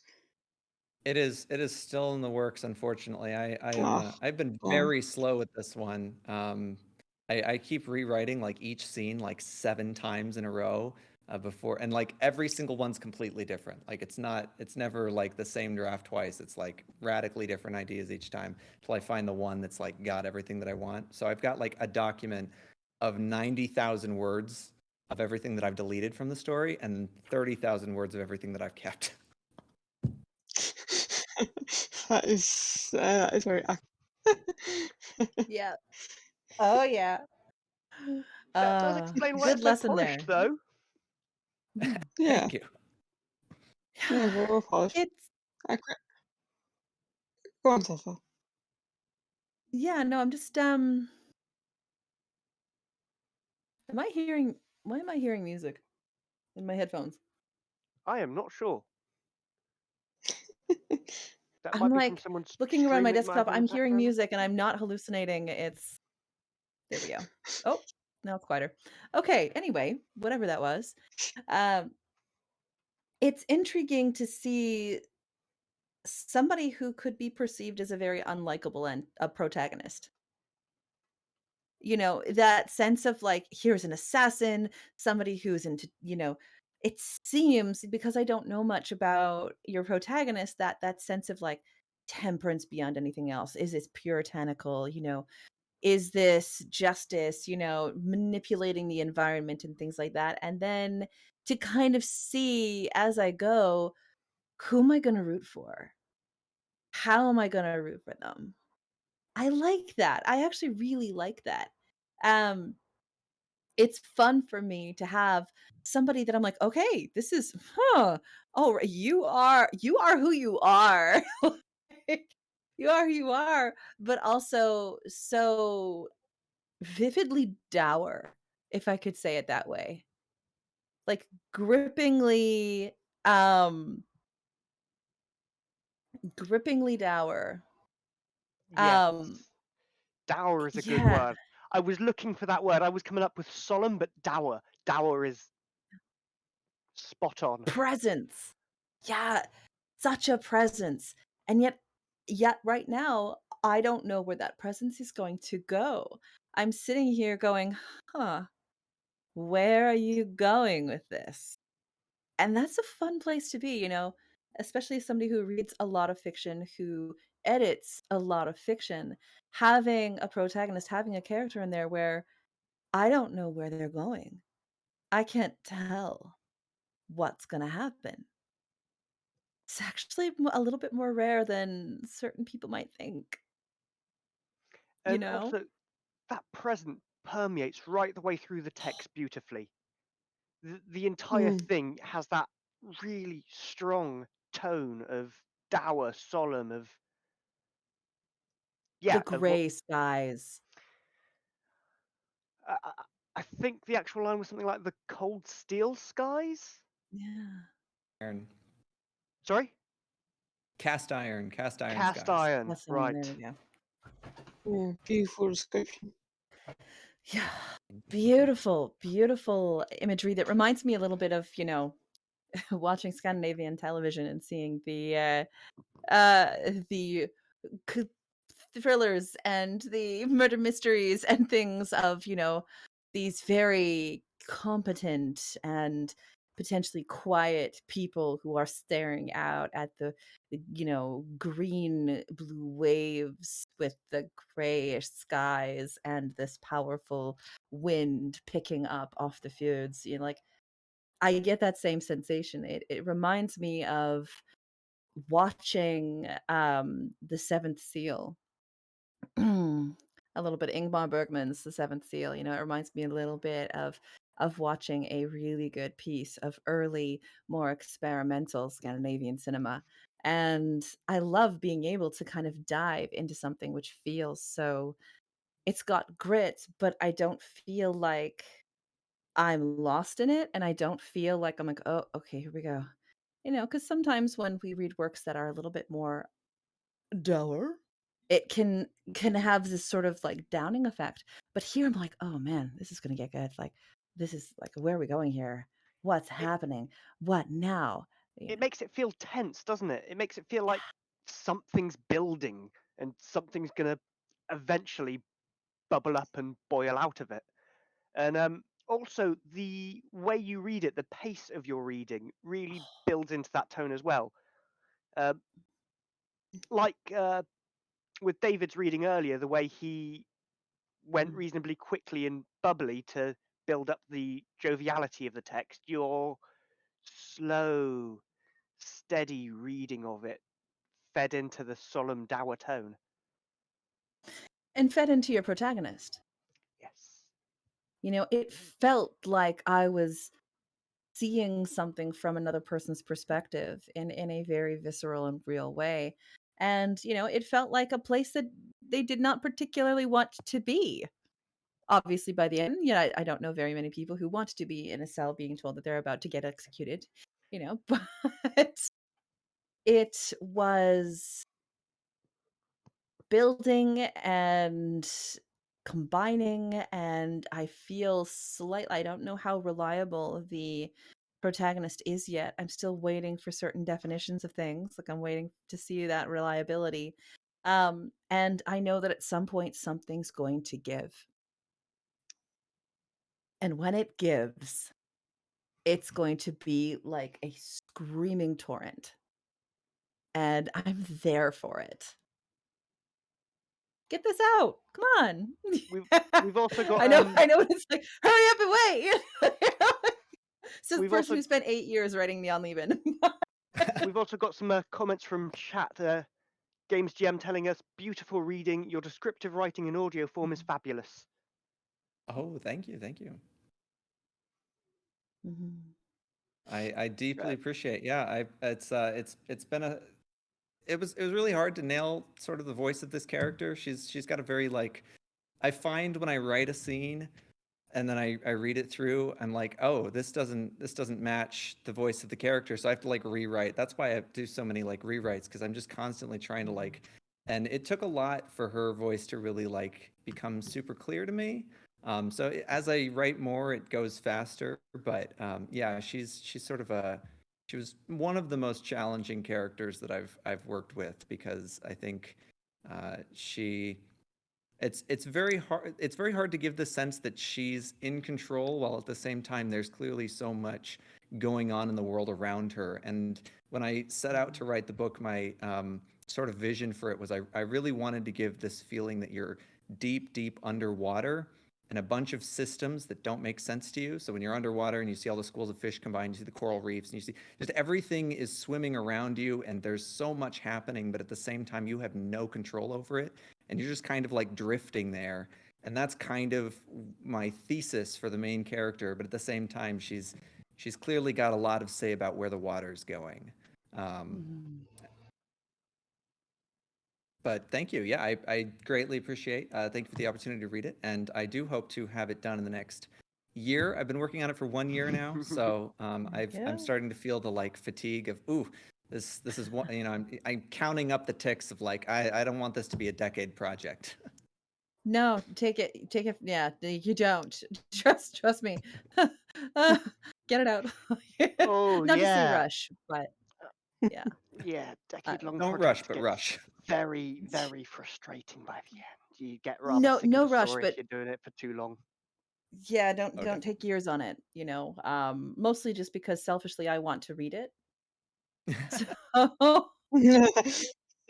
It is still in the works, unfortunately. I've been Oh. very slow with this one. I keep rewriting like each scene like 7 times in a row before, and like every single one's completely different. Like it's never like the same draft twice. It's like radically different ideas each time till I find the one that's like got everything that I want. So I've got like a document of 90,000 words of everything that I've deleted from the story and 30,000 words of everything that I've kept. That is very Yeah. Oh yeah. That does explain why Good it's so lesson there. polished, though. Yeah. Thank you. Yeah, very well polished. It's Go on, Safa. yeah, no, I'm just why am I hearing music in my headphones? I am not sure. That I'm might be from like someone looking around my streaming desktop, in the I'm hearing background. music and I'm not hallucinating. There we go. Oh, now it's quieter. Okay, anyway, whatever that was. It's intriguing to see somebody who could be perceived as a very unlikable and a protagonist. You know, that sense of like, here's an assassin, somebody who's into, it seems, because I don't know much about your protagonist, that sense of like temperance beyond anything else. Is this puritanical? Is this justice? Manipulating the environment and things like that. And then to kind of see as I go, who am I going to root for? How am I going to root for them? I like that. I actually really like that. Um, it's fun for me to have somebody that I'm like, okay, this is, oh, you are who you are. Like, you are who you are, but also so vividly dour, if I could say it that way. Like grippingly dour. Yes. Um, Dour is a good yeah. word. I was looking for that word. I was coming up with solemn, but dour. Dour is spot on. Presence. Yeah, such a presence. And yet right now, I don't know where that presence is going to go. I'm sitting here going, "Huh, where are you going with this?" And that's a fun place to be, especially as somebody who reads a lot of fiction, who edits a lot of fiction, having a protagonist, having a character in there where I don't know where they're going. I can't tell what's going to happen. It's actually a little bit more rare than certain people might think. And also, that present permeates right the way through the text beautifully. The entire thing has that really strong tone of dour, solemn, of The of what gray skies. I think the actual line was something like the cold steel skies. Yeah. Iron. Sorry? Cast iron Cast skies. iron, That's right. there we go. Yeah, beautiful description. Yeah. Beautiful, beautiful imagery that reminds me a little bit of, watching Scandinavian television and seeing the c- thrillers and the murder mysteries and things of, these very competent and potentially quiet people who are staring out at the green blue waves with the grayish skies and this powerful wind picking up off the fjords. Like I get that same sensation. It reminds me of watching The Seventh Seal. A little bit Ingmar Bergman's The Seventh Seal. It reminds me a little bit of watching a really good piece of early, more experimental Scandinavian cinema. And I love being able to kind of dive into something which feels so, it's got grit, but I don't feel like I'm lost in it. And I don't feel like I'm like, oh, okay, here we go. Because sometimes when we read works that are a little bit more dour, it can have this sort of like downing effect. But here I'm like, oh man, this is gonna get good. Like, this is like, where are we going here? What's happening? What now? It makes it feel tense, doesn't it? It makes it feel like something's building and something's gonna eventually bubble up and boil out of it. And also the way you read it, the pace of your reading really builds into that tone as well. Um, like with David's reading earlier, the way he went reasonably quickly and bubbly to build up the joviality of the text, your slow, steady reading of it fed into the solemn dour tone. And fed into your protagonist. Yes. You know, it felt like I was seeing something from another person's perspective in a very visceral and real way. And, you know, it felt like a place that they did not particularly want to be. Obviously, by the end, yeah, I don't know very many people who want to be in a cell being told that they're about to get executed, you know, but it was building and combining, and I feel slightly, I don't know how reliable the protagonist is yet. I'm still waiting for certain definitions of things. Like I'm waiting to see that reliability. And I know that at some point something's going to give. And when it gives, it's going to be like a screaming torrent. And I'm there for it. Get this out. Come on. We've also got I know it's like, hurry up and wait. So the we've person also who spent 8 years writing Neon Leben. we've also got some comments from chat. Games GM telling us beautiful reading. Your descriptive writing in audio form is fabulous. Oh, thank you, thank you. Mm-hmm. I deeply appreciate. Yeah, it's been a it was really hard to nail sort of the voice of this character. She's got a very like I find when I write a scene and then I read it through, I'm like, oh, this doesn't match the voice of the character, so I have to like rewrite. That's why I do so many like rewrites, because I'm just constantly trying to like, and it took a lot for her voice to really like become super clear to me. So as I write more, it goes faster. But yeah, she's sort of she was one of the most challenging characters that I've worked with, because I think she it's very hard to give the sense that she's in control, while at the same time there's clearly so much going on in the world around her. And when I set out to write the book, my sort of vision for it was I really wanted to give this feeling that you're deep underwater and a bunch of systems that don't make sense to you. So when you're underwater and you see all the schools of fish combined, you see the coral reefs, and you see just everything is swimming around you, and there's so much happening, but at the same time you have no control over it, and you're just kind of like drifting there. And that's kind of my thesis for the main character, but at the same time she's clearly got a lot of say about where the water's going. But thank you. Yeah, I greatly appreciate. Thank you for the opportunity to read it, and I do hope to have it done in the next year. I've been working on it for 1 year now, so I'm starting to feel the like fatigue of this is one, you know, I'm counting up the ticks of like I don't want this to be a decade project. No, take it. Yeah, you don't. Trust me. Get it out. Oh Not to say yeah. rush, but yeah. Yeah, decade-long Don't rush, project but gets rush. very, very frustrating by the end. You get rather No, sick of no the rush, story if but you're doing it for too long. yeah, don't Okay. take years on it, you know. Mostly just because selfishly I want to read it. So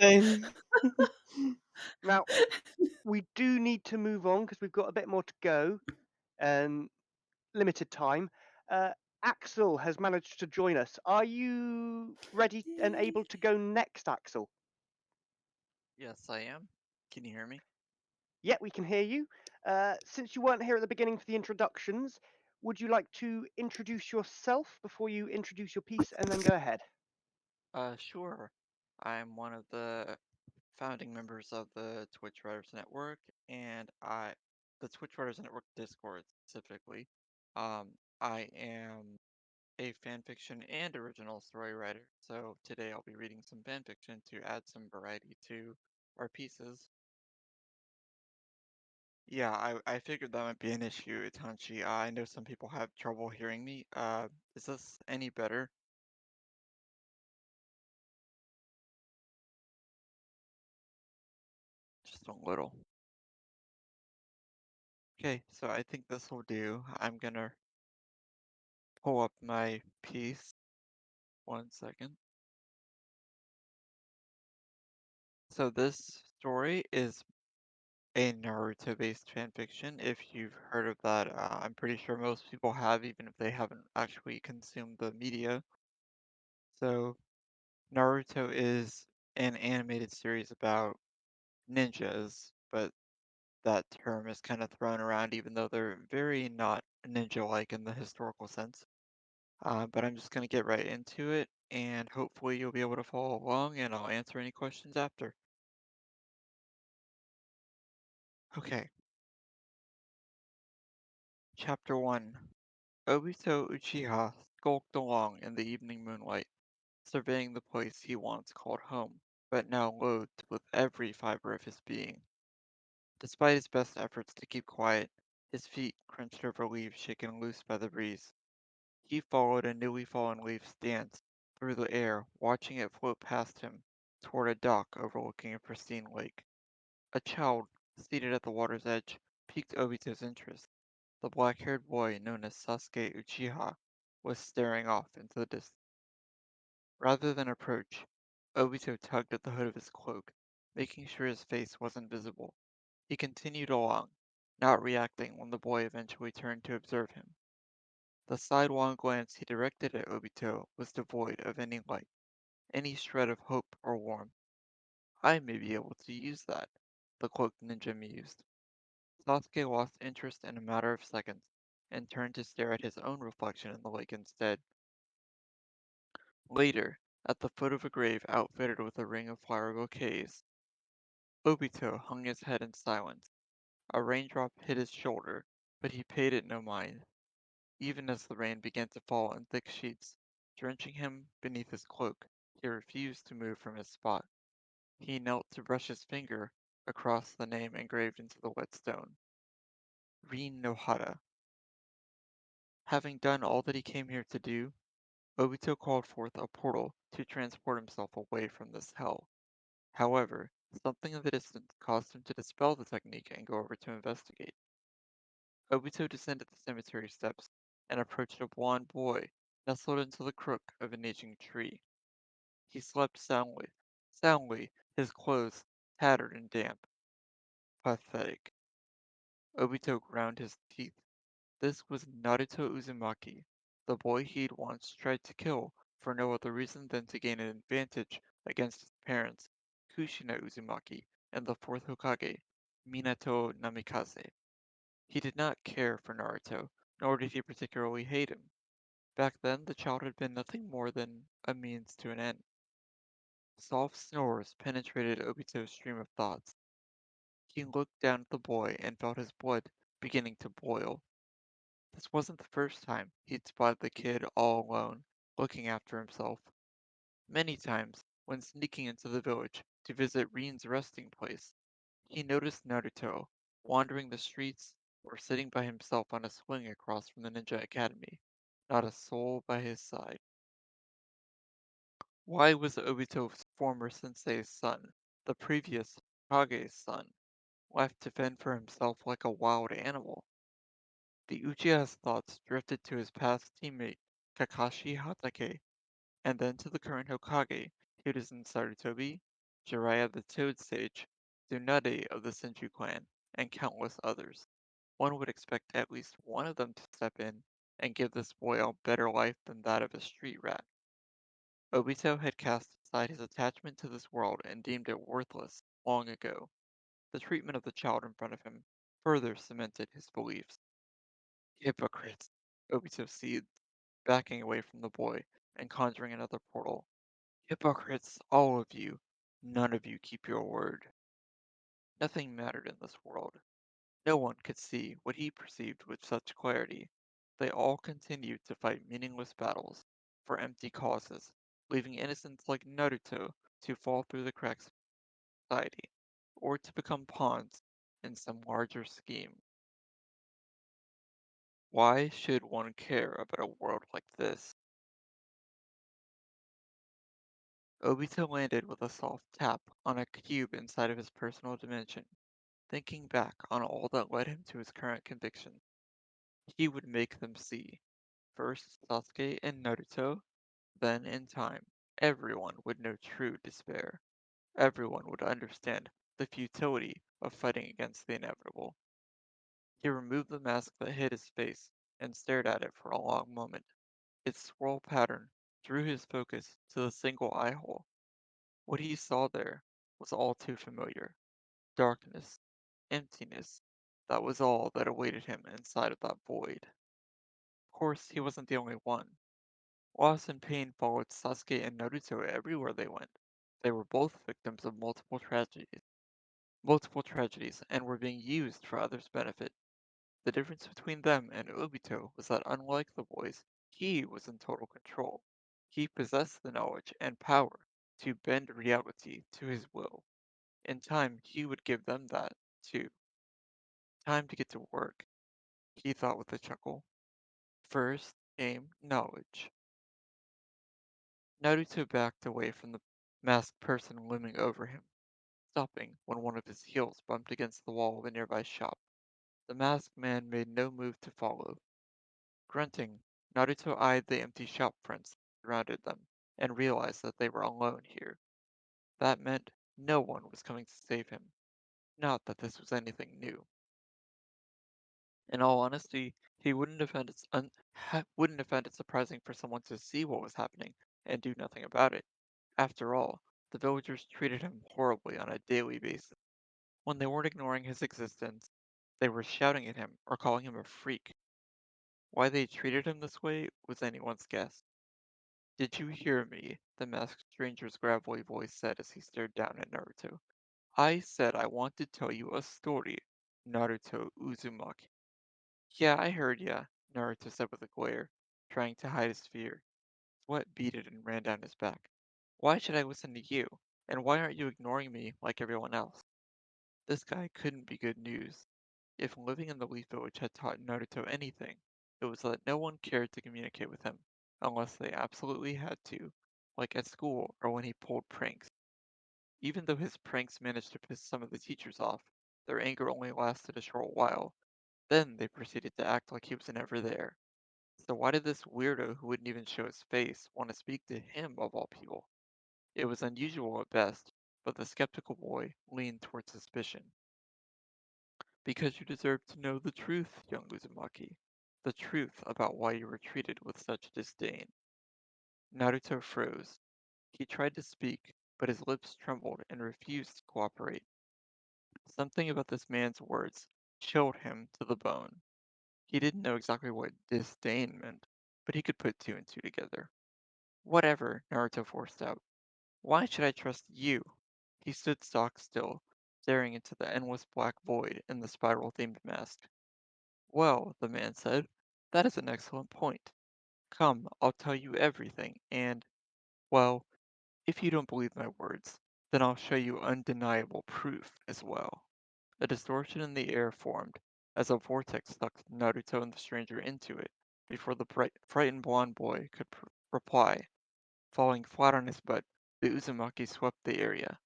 Same. Now, we do need to move on because we've got a bit more to go and limited time. Axel has managed to join us. Are you ready and able to go next, Axel? Yes, I am. Can you hear me? Yeah, we can hear you. Since you weren't here at the beginning for the introductions, would you like to introduce yourself before you introduce your piece and then go ahead? Sure. I'm one of the founding members of the Twitch Writers Network, and the Twitch Writers Network Discord specifically. I am a fanfiction and original story writer, so today I'll be reading some fanfiction to add some variety to our pieces. Yeah, I figured that might be an issue, Itachi. I know some people have trouble hearing me. Is this any better? a little. Okay, so I think this will do. I'm gonna pull up my piece. 1 second. So this story is a Naruto-based fanfiction. If you've heard of that, I'm pretty sure most people have, even if they haven't actually consumed the media. So Naruto is an animated series about ninjas, but that term is kind of thrown around even though they're very not ninja-like in the historical sense. But I'm just going to get right into it, and hopefully you'll be able to follow along, and I'll answer any questions after. Okay. Chapter 1. Obito Uchiha skulked along in the evening moonlight, surveying the place he once called home, but now loathed with every fiber of his being. Despite his best efforts to keep quiet, his feet crunched over leaves shaken loose by the breeze. He followed a newly fallen leaf's dance through the air, watching it float past him toward a dock overlooking a pristine lake. A child, seated at the water's edge, piqued Obito's interest. The black-haired boy known as Sasuke Uchiha was staring off into the distance. Rather than approach, Obito tugged at the hood of his cloak, making sure his face wasn't visible. He continued along, not reacting when the boy eventually turned to observe him. The sidelong glance he directed at Obito was devoid of any light, any shred of hope or warmth. I may be able to use that, the cloaked ninja mused. Sasuke lost interest in a matter of seconds, and turned to stare at his own reflection in the lake instead. Later, at the foot of a grave outfitted with a ring of flower bouquets, Obito hung his head in silence. A raindrop hit his shoulder, but he paid it no mind, even as the rain began to fall in thick sheets, drenching him beneath his cloak. He refused to move from his spot. He knelt to brush his finger across the name engraved into the wet stone. Rin no Hara. Having done all that he came here to do, Obito called forth a portal to transport himself away from this hell. However, something in the distance caused him to dispel the technique and go over to investigate. Obito descended the cemetery steps and approached a blond boy nestled into the crook of an aging tree. He slept soundly, his clothes tattered and damp. Pathetic. Obito ground his teeth. This was Naruto Uzumaki, the boy he'd once tried to kill for no other reason than to gain an advantage against his parents, Kushina Uzumaki and the fourth Hokage, Minato Namikaze. He did not care for Naruto, nor did he particularly hate him. Back then, the child had been nothing more than a means to an end. Soft snores penetrated Obito's stream of thoughts. He looked down at the boy and felt his blood beginning to boil. This wasn't the first time he'd spotted the kid all alone, looking after himself. Many times, when sneaking into the village to visit Rin's resting place, he noticed Naruto wandering the streets or sitting by himself on a swing across from the Ninja Academy, not a soul by his side. Why was Obito's former sensei's son, the previous Kage's son, left to fend for himself like a wild animal? The Uchiha's thoughts drifted to his past teammate, Kakashi Hatake, and then to the current Hokage, Hiruzen Sarutobi, Jiraiya the Toad Sage, Tsunade of the Senju clan, and countless others. One would expect at least one of them to step in and give this boy a better life than that of a street rat. Obito had cast aside his attachment to this world and deemed it worthless long ago. The treatment of the child in front of him further cemented his beliefs. Hypocrites, Obito seethed, backing away from the boy and conjuring another portal. Hypocrites, all of you. None of you keep your word. Nothing mattered in this world. No one could see what he perceived with such clarity. They all continued to fight meaningless battles for empty causes, leaving innocents like Naruto to fall through the cracks of society, or to become pawns in some larger scheme. Why should one care about a world like this? Obito landed with a soft tap on a cube inside of his personal dimension. thinking back on all that led him to his current conviction. He would make them see. First Sasuke and Naruto, then in time, everyone would know true despair. Everyone would understand the futility of fighting against the inevitable. He removed the mask that hid his face and stared at it for a long moment. Its swirl pattern drew his focus to the single eye hole. What he saw there was all too familiar. Darkness, emptiness. That was all that awaited him inside of that void. Of course, he wasn't the only one. Loss and pain followed Sasuke and Naruto everywhere they went. They were both victims of multiple tragedies, and were being used for others' benefit. The difference between them and Obito was that unlike the boys, he was in total control. He possessed the knowledge and power to bend reality to his will. In time, he would give them that, too. Time to get to work, he thought with a chuckle. First, aim knowledge. Naruto backed away from the masked person looming over him, stopping when one of his heels bumped against the wall of a nearby shop. The masked man made no move to follow. Grunting, Naruto eyed the empty shop fronts that surrounded them and realized that they were alone here. That meant no one was coming to save him. Not that this was anything new. In all honesty, he wouldn't have found it surprising for someone to see what was happening and do nothing about it. After all, the villagers treated him horribly on a daily basis. When they weren't ignoring his existence, they were shouting at him or calling him a freak. Why they treated him this way was anyone's guess. Did you hear me? The masked stranger's gravelly voice said as he stared down at Naruto. I said I want to tell you a story, Naruto Uzumaki. Yeah, I heard ya, Naruto said with a glare, trying to hide his fear. Sweat beaded and ran down his back. Why should I listen to you? And why aren't you ignoring me like everyone else? This guy couldn't be good news. If living in the Leaf Village had taught Naruto anything, it was that no one cared to communicate with him, unless they absolutely had to, like at school or when he pulled pranks. Even though his pranks managed to piss some of the teachers off, their anger only lasted a short while. Then they proceeded to act like he was never there. So why did this weirdo who wouldn't even show his face want to speak to him of all people? It was unusual at best, but the skeptical boy leaned toward suspicion. Because you deserve to know the truth, young Uzumaki. The truth about why you were treated with such disdain. Naruto froze. He tried to speak, but his lips trembled and refused to cooperate. Something about this man's words chilled him to the bone. He didn't know exactly what disdain meant, but he could put two and two together. Whatever, Naruto forced out. Why should I trust you? He stood stock still, staring into the endless black void in the spiral-themed mask. Well, the man said, that is an excellent point. Come, I'll tell you everything, and, well, if you don't believe my words, then I'll show you undeniable proof as well. A distortion in the air formed, as a vortex sucked Naruto and the stranger into it, before the frightened blond boy could reply. Falling flat on his butt, the Uzumaki swept the area.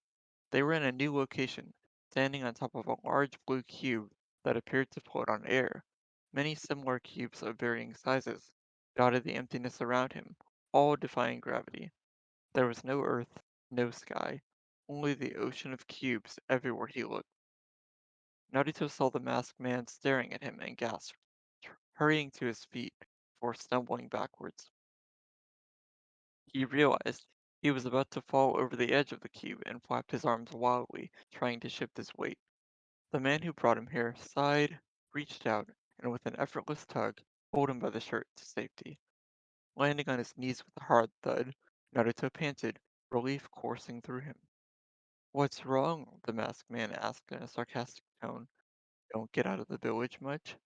They were in a new location, standing on top of a large blue cube that appeared to float on air. Many similar cubes of varying sizes dotted the emptiness around him, all defying gravity. There was no earth, no sky, only the ocean of cubes everywhere he looked. Naruto saw the masked man staring at him and gasped, hurrying to his feet before stumbling backwards. He realized he was about to fall over the edge of the cube and flapped his arms wildly, trying to shift his weight. The man who brought him here sighed, reached out, and with an effortless tug, pulled him by the shirt to safety. Landing on his knees with a hard thud, Naruto panted, relief coursing through him. What's wrong? The masked man asked in a sarcastic tone. Don't get out of the village much?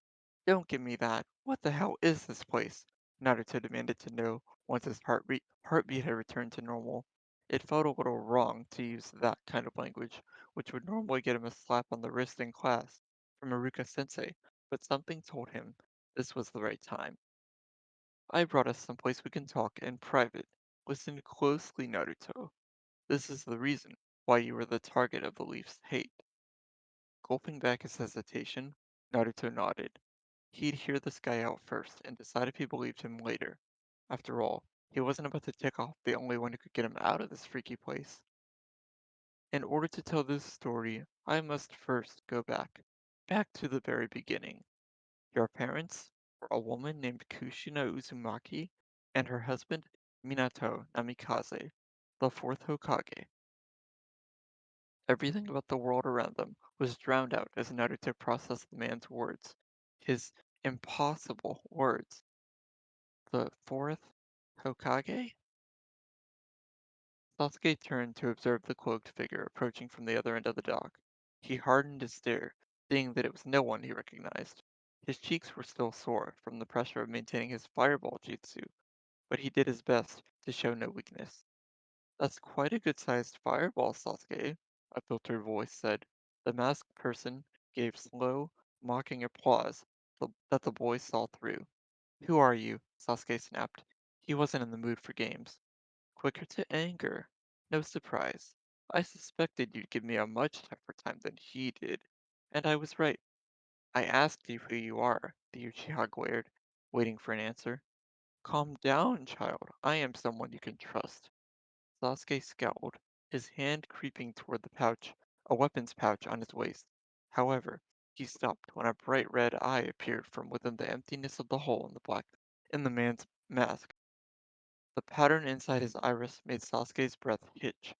Don't give me that. What the hell is this place? Naruto demanded to know once his heartbeat had returned to normal. It felt a little wrong to use that kind of language, which would normally get him a slap on the wrist in class from Iruka sensei, but something told him this was the right time. I brought us someplace we can talk in private. Listen closely, Naruto. This is the reason why you were the target of the Leaf's hate. Gulping back his hesitation, Naruto nodded. He'd hear this guy out first and decide if he believed him later. After all, he wasn't about to tick off the only one who could get him out of this freaky place. In order to tell this story, I must first go back to the very beginning. Your parents were a woman named Kushina Uzumaki and her husband Minato Namikaze, the fourth Hokage. Everything about the world around them was drowned out as Naruto processed the man's words. His impossible words. The fourth Hokage? Sasuke turned to observe the cloaked figure approaching from the other end of the dock. He hardened his stare, seeing that it was no one he recognized. His cheeks were still sore from the pressure of maintaining his fireball jutsu, but he did his best to show no weakness. That's quite a good-sized fireball, Sasuke, a filtered voice said. The masked person gave slow, mocking applause that the boy saw through. Who are you? Sasuke snapped. He wasn't in the mood for games. Quicker to anger. No surprise. I suspected you'd give me a much tougher time than he did. And I was right. I asked you who you are, the Uchiha glared, waiting for an answer. Calm down, child. I am someone you can trust. Sasuke scowled, his hand creeping toward a weapons pouch on his waist. However, he stopped when a bright red eye appeared from within the emptiness of the hole in the man's mask. The pattern inside his iris made Sasuke's breath hitch.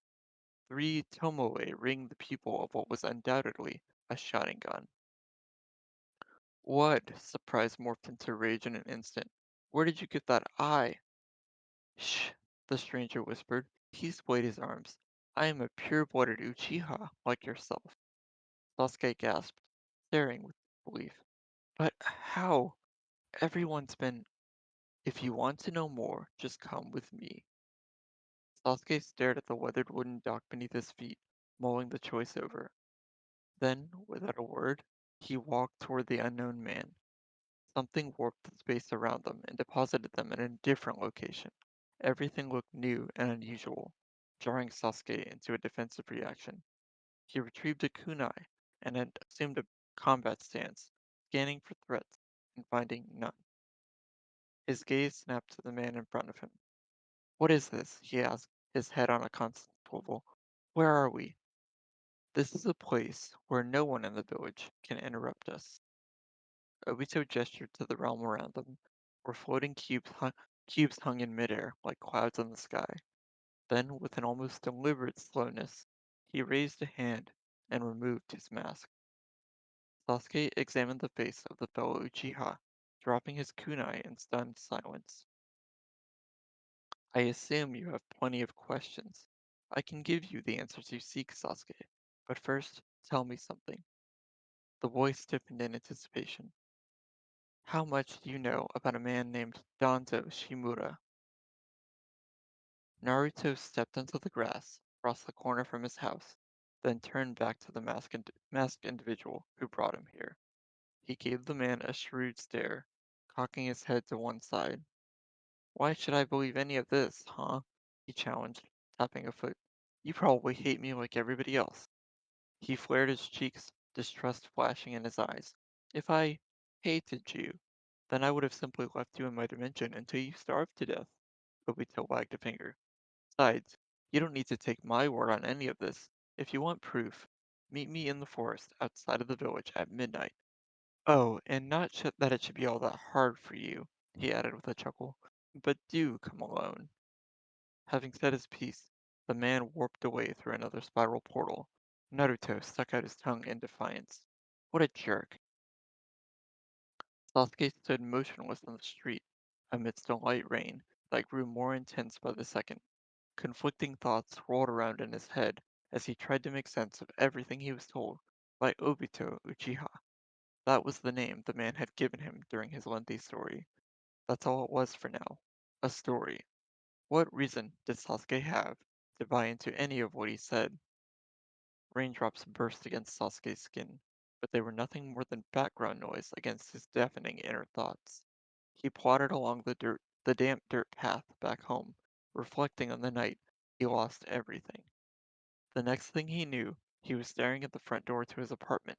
3 Tomoe ringed the pupil of what was undoubtedly a Sharingan. What? Surprise morphed into rage in an instant. Where did you get that eye? Shh, the stranger whispered. He swayed his arms. I am a pure-blooded Uchiha, like yourself. Sasuke gasped, staring with disbelief. But how? Everyone's been... If you want to know more, just come with me. Sasuke stared at the weathered wooden dock beneath his feet, mulling the choice over. Then, without a word, he walked toward the unknown man. Something warped the space around them and deposited them in a different location. Everything looked new and unusual, jarring Sasuke into a defensive reaction. He retrieved a kunai and had assumed a combat stance, scanning for threats and finding none. His gaze snapped to the man in front of him. What is this? He asked, his head on a constant swivel. Where are we? This is a place where no one in the village can interrupt us. Obito gestured to the realm around them, where floating cubes hung in midair like clouds in the sky. Then, with an almost deliberate slowness, he raised a hand and removed his mask. Sasuke examined the face of the fellow Uchiha, dropping his kunai in stunned silence. I assume you have plenty of questions. I can give you the answers you seek, Sasuke. But first, tell me something. The boy stiffened in anticipation. How much do you know about a man named Danzo Shimura? Naruto stepped onto the grass, across the corner from his house, then turned back to the masked individual who brought him here. He gave the man a shrewd stare, cocking his head to one side. Why should I believe any of this, huh? He challenged, tapping a foot. You probably hate me like everybody else. He flared his cheeks, distrust flashing in his eyes. If I hated you, then I would have simply left you in my dimension until you starved to death. Obito wagged a finger. Besides, you don't need to take my word on any of this. If you want proof, meet me in the forest outside of the village at midnight. Oh, and not that it should be all that hard for you, he added with a chuckle. But do come alone. Having said his piece, the man warped away through another spiral portal. Naruto stuck out his tongue in defiance. What a jerk. Sasuke stood motionless in the street, amidst a light rain that grew more intense by the second. Conflicting thoughts swirled around in his head as he tried to make sense of everything he was told by Obito Uchiha. That was the name the man had given him during his lengthy story. That's all it was for now. A story. What reason did Sasuke have to buy into any of what he said? Raindrops burst against Sasuke's skin, but they were nothing more than background noise against his deafening inner thoughts. He plodded along the damp dirt path back home, reflecting on the night he lost everything. The next thing he knew, he was staring at the front door to his apartment,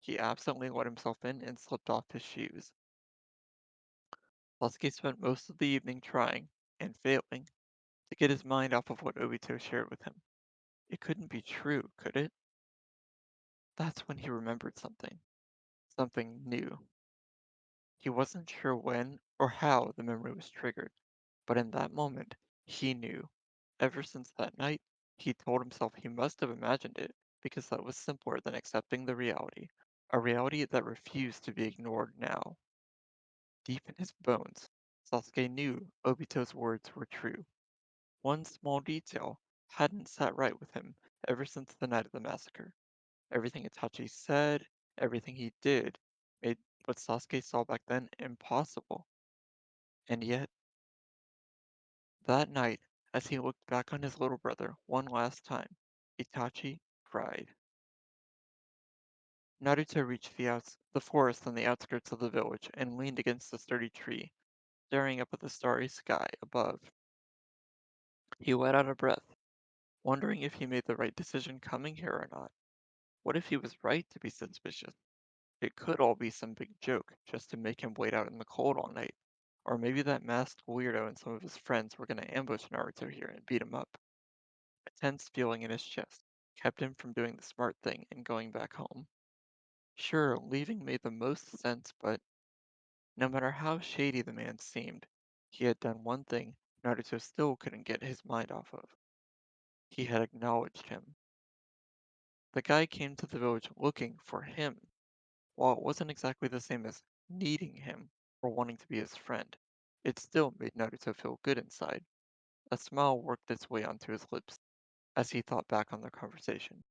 he absently let himself in and slipped off his shoes. Sasuke spent most of the evening trying, and failing, to get his mind off of what Obito shared with him. It couldn't be true, could it? That's when he remembered something. Something new. He wasn't sure when or how the memory was triggered, but in that moment, he knew. Ever since that night, he told himself he must have imagined it because that was simpler than accepting the reality, a reality that refused to be ignored now. Deep in his bones, Sasuke knew Obito's words were true. One small detail hadn't sat right with him ever since the night of the massacre. Everything Itachi said, everything he did, made what Sasuke saw back then impossible. And yet, that night, as he looked back on his little brother one last time, Itachi cried. Naruto reached the forest on the outskirts of the village and leaned against a sturdy tree, staring up at the starry sky above. He let out a breath, wondering if he made the right decision coming here or not. What if he was right to be suspicious? It could all be some big joke just to make him wait out in the cold all night. Or maybe that masked weirdo and some of his friends were going to ambush Naruto here and beat him up. A tense feeling in his chest kept him from doing the smart thing and going back home. Sure, leaving made the most sense, but no matter how shady the man seemed, he had done one thing Naruto still couldn't get his mind off of. He had acknowledged him. The guy came to the village looking for him. While it wasn't exactly the same as needing him or wanting to be his friend, it still made Naruto feel good inside. A smile worked its way onto his lips as he thought back on their conversation.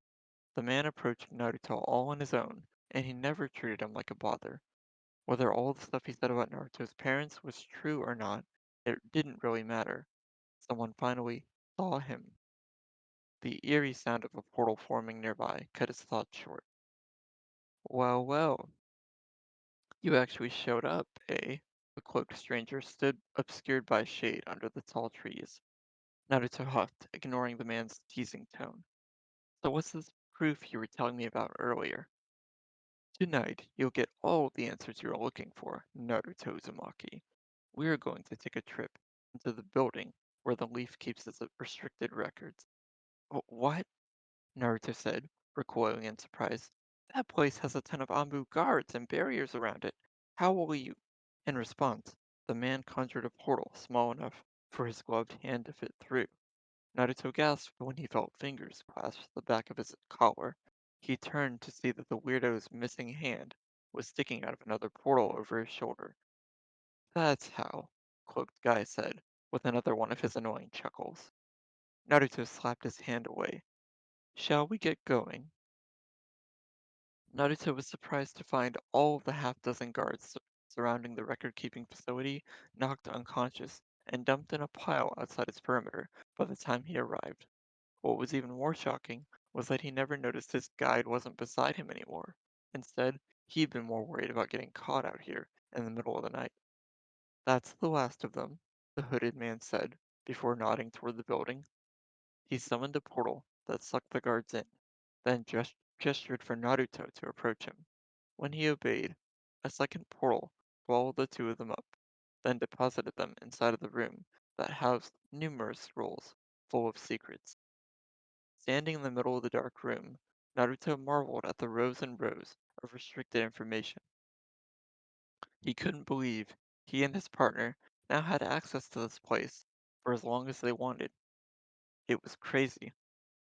The man approached Naruto all on his own, and he never treated him like a bother. Whether all the stuff he said about Naruto's parents was true or not, it didn't really matter. Someone finally saw him. The eerie sound of a portal forming nearby cut his thoughts short. Well, well, you actually showed up, eh? The cloaked stranger stood obscured by shade under the tall trees. Naruto huffed, ignoring the man's teasing tone. So what's this proof you were telling me about earlier? Tonight, you'll get all the answers you're looking for, Naruto Uzumaki. We're going to take a trip into the building where the Leaf keeps its restricted records. What? Naruto said, recoiling in surprise. That place has a ton of Anbu guards and barriers around it. How will you? In response, the man conjured a portal small enough for his gloved hand to fit through. Naruto gasped when he felt fingers clasp the back of his collar. He turned to see that the weirdo's missing hand was sticking out of another portal over his shoulder. That's how, Cloaked Guy said, with another one of his annoying chuckles. Naruto slapped his hand away. Shall we get going? Naruto was surprised to find all of the half-dozen guards surrounding the record-keeping facility knocked unconscious and dumped in a pile outside its perimeter by the time he arrived. What was even more shocking was that he never noticed his guide wasn't beside him anymore. Instead, he'd been more worried about getting caught out here in the middle of the night. That's the last of them, the hooded man said, before nodding toward the building. He summoned a portal that sucked the guards in, then gestured for Naruto to approach him. When he obeyed, a second portal swallowed the two of them up, then deposited them inside of the room that housed numerous rolls full of secrets. Standing in the middle of the dark room, Naruto marveled at the rows and rows of restricted information. He couldn't believe he and his partner now had access to this place for as long as they wanted. It was crazy,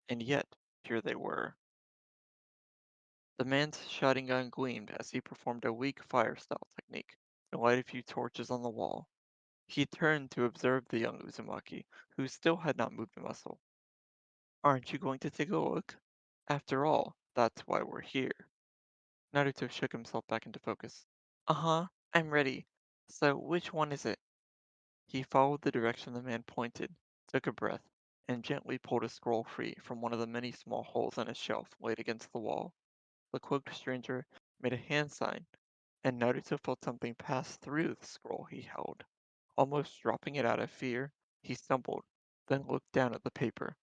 and yet here they were. The man's Sharingan gleamed as he performed a weak fire style technique to light a few torches on the wall. He turned to observe the young Uzumaki, who still had not moved a muscle. Aren't you going to take a look? After all, that's why we're here. Naruto shook himself back into focus. Uh-huh, I'm ready. So which one is it? He followed the direction the man pointed, took a breath, and gently pulled a scroll free from one of the many small holes in a shelf laid against the wall. The cloaked stranger made a hand sign, and Naruto felt something pass through the scroll he held. Almost dropping it out of fear, he stumbled, then looked down at the paper.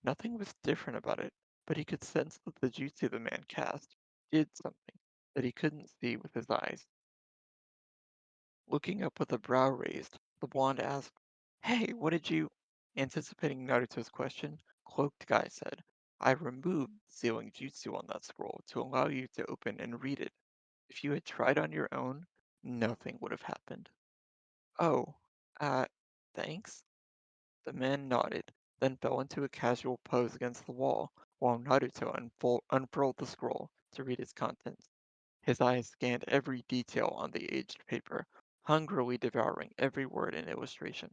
Nothing was different about it, but he could sense that the jutsu the man cast did something. that he couldn't see with his eyes. Looking up with a brow raised, the blonde asked, "Hey, what did you—" Anticipating Naruto's question, Cloaked Guy said, "I removed sealing jutsu on that scroll to allow you to open and read it. If you had tried on your own, nothing would have happened." "Oh, uh, thanks?" The man nodded, then fell into a casual pose against the wall, while Naruto unfurled the scroll to read its contents. His eyes scanned every detail on the aged paper, hungrily devouring every word and illustration.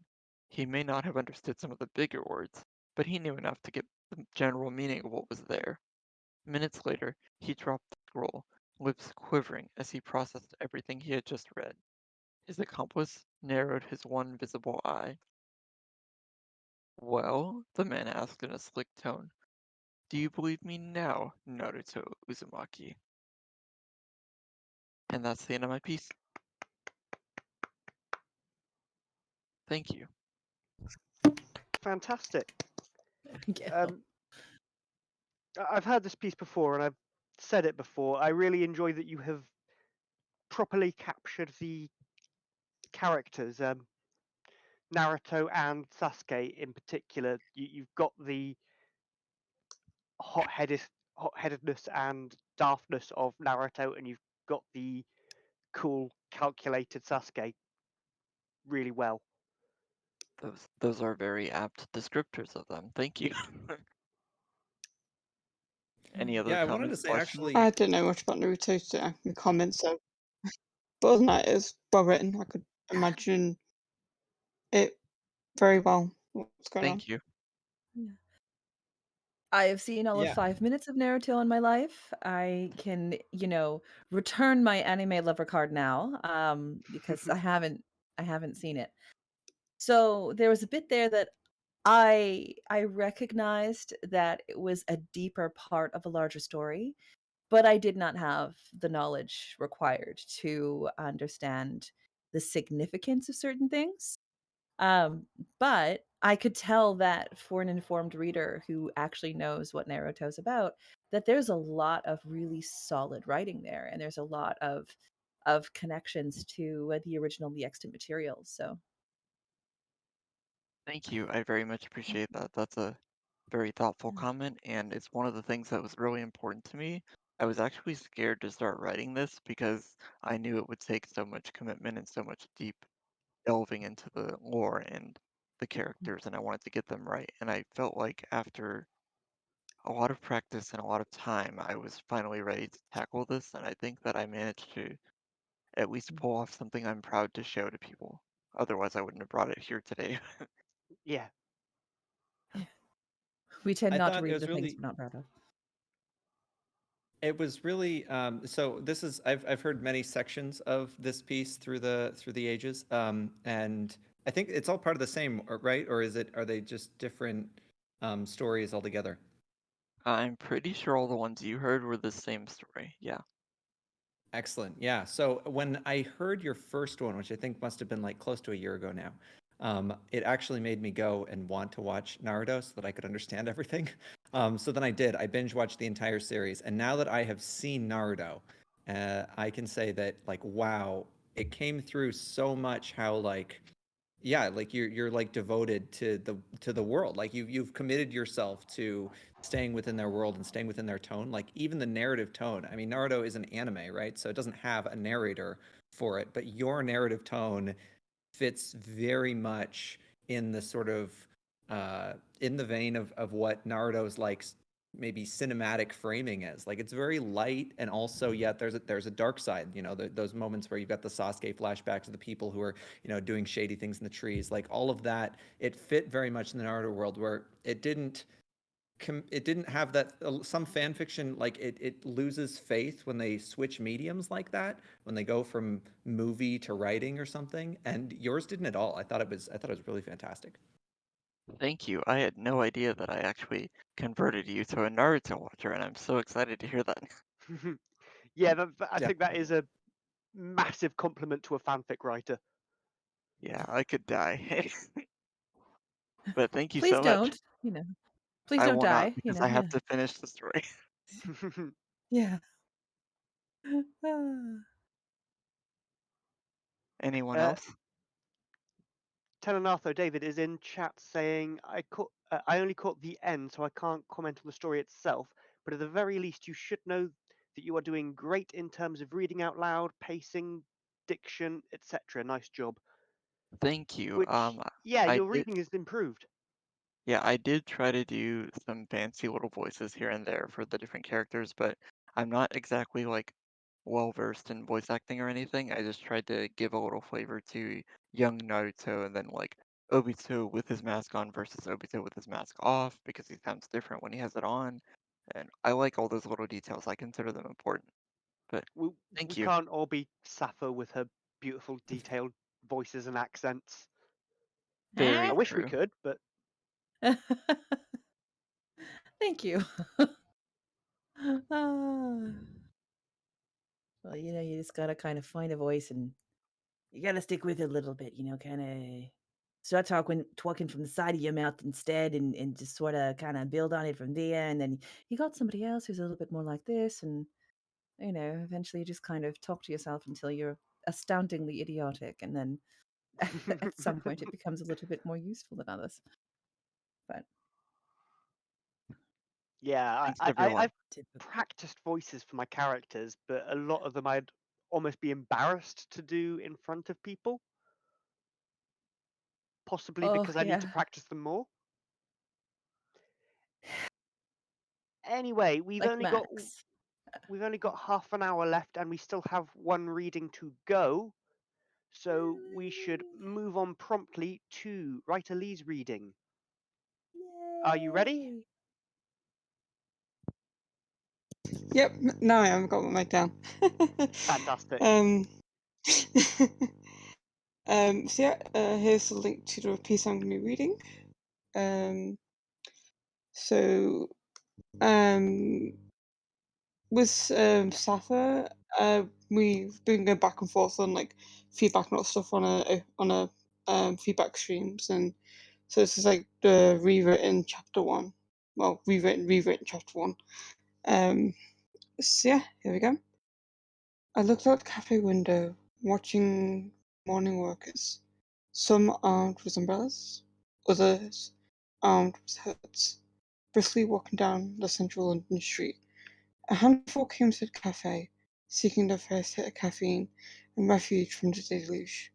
He may not have understood some of the bigger words, but he knew enough to get the general meaning of what was there. Minutes later, he dropped the scroll, lips quivering as he processed everything he had just read. His accomplice narrowed his one visible eye. "Well?" the man asked in a slick tone. "Do you believe me now, Naruto Uzumaki?" And that's the end of my piece. Thank you. Fantastic. Yeah. I've heard this piece before and I've said it before. I really enjoy that you have properly captured the characters, Naruto and Sasuke in particular. You've got the hot-headedness and daftness of Naruto, and you've got the cool, calculated Sasuke really well. Those are very apt descriptors of them. Thank you. Any other Yeah, I wanted to comments, say questions? actually, I don't know much about Naruto to the comments, so but other than that, it was well written. I could imagine it very well. What's going on? Thank you. Yeah. I have seen all of Yeah. 5 minutes of Naruto in my life. I can, return my anime lover card now, because I haven't seen it. So there was a bit there that I recognized that it was a deeper part of a larger story, but I did not have the knowledge required to understand the significance of certain things. Um, but I could tell that for an informed reader who actually knows what Naruto's about, that there's a lot of really solid writing there, and there's a lot of connections to the original, the extant materials. So Thank you. I very much appreciate that. That's a very thoughtful comment, and it's one of the things that was really important to me. I was actually scared to start writing this because I knew it would take so much commitment and so much deep delving into the lore and the characters, and I wanted to get them right. And I felt like after a lot of practice and a lot of time, I was finally ready to tackle this, and I think that I managed to at least pull off something I'm proud to show to people. Otherwise, I wouldn't have brought it here today. Yeah. we tend I not to thought it read was the things really we're not proud of. It was really so. This is I've heard many sections of this piece through the ages, and I think it's all part of the same, right? Or are they just different stories altogether? I'm pretty sure all the ones you heard were the same story. Yeah. Excellent. Yeah. So when I heard your first one, which I think must have been like close to a year ago now, it actually made me go and want to watch Naruto so that I could understand everything. So then I did. I binge watched the entire series, and now that I have seen Naruto, I can say that like, wow, it came through so much. How like, yeah, like you're like devoted to the world. Like you've committed yourself to staying within their world and staying within their tone. Like even the narrative tone. I mean, Naruto is an anime, right? So it doesn't have a narrator for it, but your narrative tone fits very much in the sort of in the vein of what Naruto's like maybe cinematic framing is. Like it's very light, and also yet there's a dark side. You know, those moments where you've got the Sasuke flashbacks of the people who are doing shady things in the trees. Like all of that, it fit very much in the Naruto world where it didn't have that some fan fiction like it loses faith when they switch mediums like that, when they go from movie to writing or something, and yours didn't at all. I thought it was really fantastic. Thank you. I had no idea that I actually converted you to a Naruto watcher, and I'm so excited to hear that. Yeah, I think that is Definitely. a massive compliment to a fanfic writer. Yeah, I could die. But thank you Please so much. don't, please I don't will not die, because I yeah. have to finish the story. Yeah. Anyone else? Telenartho David is in chat saying, I only caught the end, so I can't comment on the story itself, but at the very least you should know that you are doing great in terms of reading out loud, pacing, diction, etc. Nice job. Thank you. Which, yeah, I your did. reading has improved. Yeah, I did try to do some fancy little voices here and there for the different characters, but I'm not exactly like well versed in voice acting or anything. I just tried to give a little flavor to young Naruto and then like Obito with his mask on versus Obito with his mask off because he sounds different when he has it on. And I like all those little details. I consider them important. But We thank we you. can't all be Sappho with her beautiful detailed voices and accents. Very I wish we true. could, but Thank you. Well, you just gotta kind of find a voice and you gotta stick with it a little bit, kind of start talking from the side of your mouth instead and just sort of kind of build on it from there. And then you got somebody else who's a little bit more like this. And, eventually you just kind of talk to yourself until you're astoundingly idiotic. And then at some point it becomes a little bit more useful than others. But yeah, Thanks everyone. I've practiced voices for my characters, but a lot of them I'd almost be embarrassed to do in front of people. Possibly Oh, because I need to yeah. practice them more. Anyway, we've Like only got Max. half an hour left, and we still have one reading to go. So we should move on promptly to Writer Lee's reading. Are you ready? Yep, now I am. I've got my mic down. Fantastic. So yeah, here's the link to the piece I'm going to be reading. So, with Safa, we've been going back and forth on like feedback and all stuff on a feedback streams, and so this is like the rewritten chapter 1. Well, rewritten chapter 1. So yeah, here we go. I looked out the cafe window, watching morning workers. Some armed with umbrellas, others armed with hoods, briskly walking down the central London street. A handful came to the cafe, seeking their first hit of caffeine and refuge from the deluge.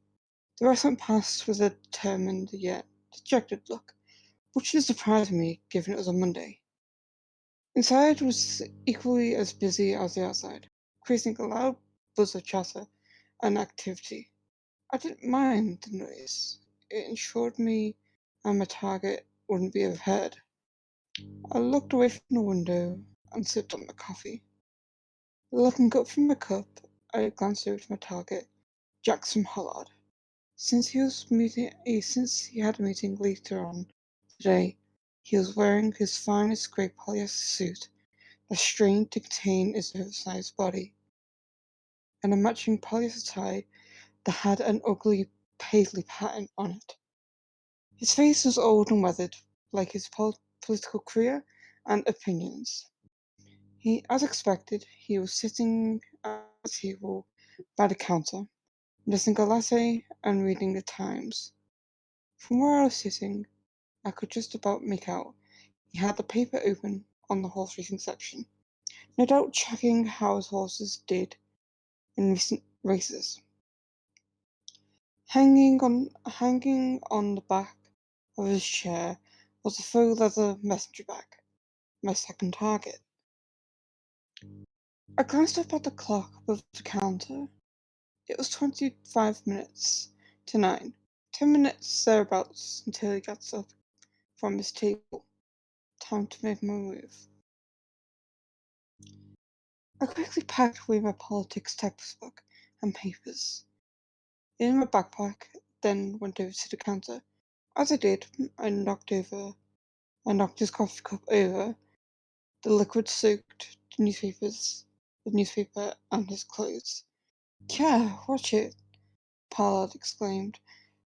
The rest went past with a determined yet dejected look, which didn't surprise me given it was a Monday. Inside was equally as busy as the outside, creating a loud buzz of chatter and activity. I didn't mind the noise. It ensured me and my target wouldn't be overheard. I looked away from the window and sipped on my coffee. Looking up from my cup, I glanced over to my target, Jackson Hollard. Since he had a meeting later on today, he was wearing his finest grey polyester suit that strained to contain his oversized body, and a matching polyester tie that had an ugly paisley pattern on it. His face was old and weathered, like his political career and opinions. As expected, he was sitting at the table by the counter, missing a latte and reading the Times. From where I was sitting, I could just about make out he had the paper open on the horse racing section, no doubt checking how his horses did in recent races. Hanging on the back of his chair was a faux leather messenger bag, my second target. I glanced up at the clock above the counter. It was 25 minutes to 9. 10 minutes thereabouts until he gets up from his table. Time to make my move. I quickly packed away my politics textbook and papers in my backpack, then went over to the counter. As I did, I knocked his coffee cup over. The liquid soaked the newspaper and his clothes. Yeah, watch it, Pollard exclaimed,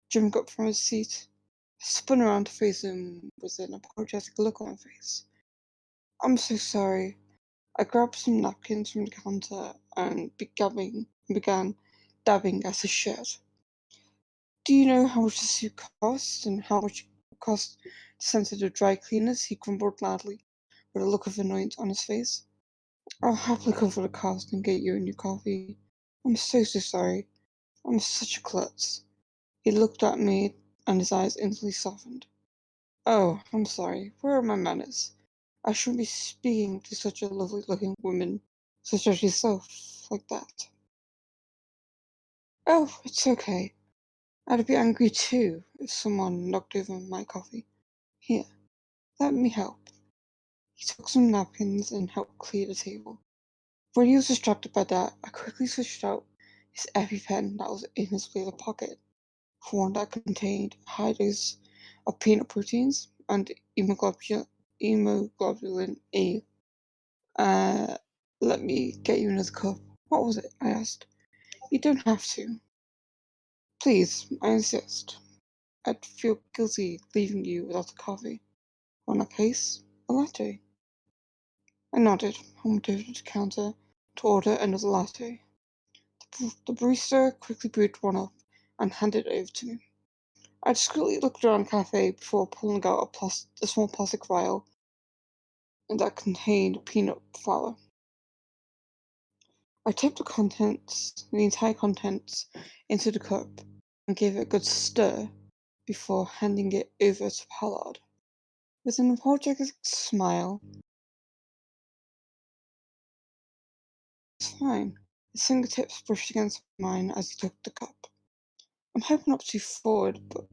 jumping up from his seat. I spun around to face him with an apologetic look on my face. I'm so sorry. I grabbed some napkins from the counter and began dabbing at his shirt. Do you know how much the suit cost and how much it cost to send to the dry cleaners? He grumbled loudly, with a look of annoyance on his face. I'll happily cover the cost and get you a new coffee. I'm so sorry. I'm such a klutz. He looked at me and his eyes instantly softened. Oh, I'm sorry. Where are my manners? I shouldn't be speaking to such a lovely looking woman such as yourself like that. Oh, it's okay. I'd be angry too if someone knocked over my coffee. Here, let me help. He took some napkins and helped clear the table. When he was distracted by that, I quickly switched out his EpiPen that was in his blazer pocket for one that contained a high dose of peanut proteins and hemoglobin A. Let me get you another cup. What was it? I asked. You don't have to. Please, I insist. I'd feel guilty leaving you without a coffee. In that case, a latte. I nodded and went over to the counter to order another latte. The barista quickly brewed one up and handed it over to me. I discreetly looked around the cafe before pulling out a small plastic vial that contained peanut flour. I tipped the entire contents, into the cup and gave it a good stir before handing it over to Pollard. With an apologetic smile, it's fine. His fingertips brushed against mine as he took the cup. I'm hoping not too forward, but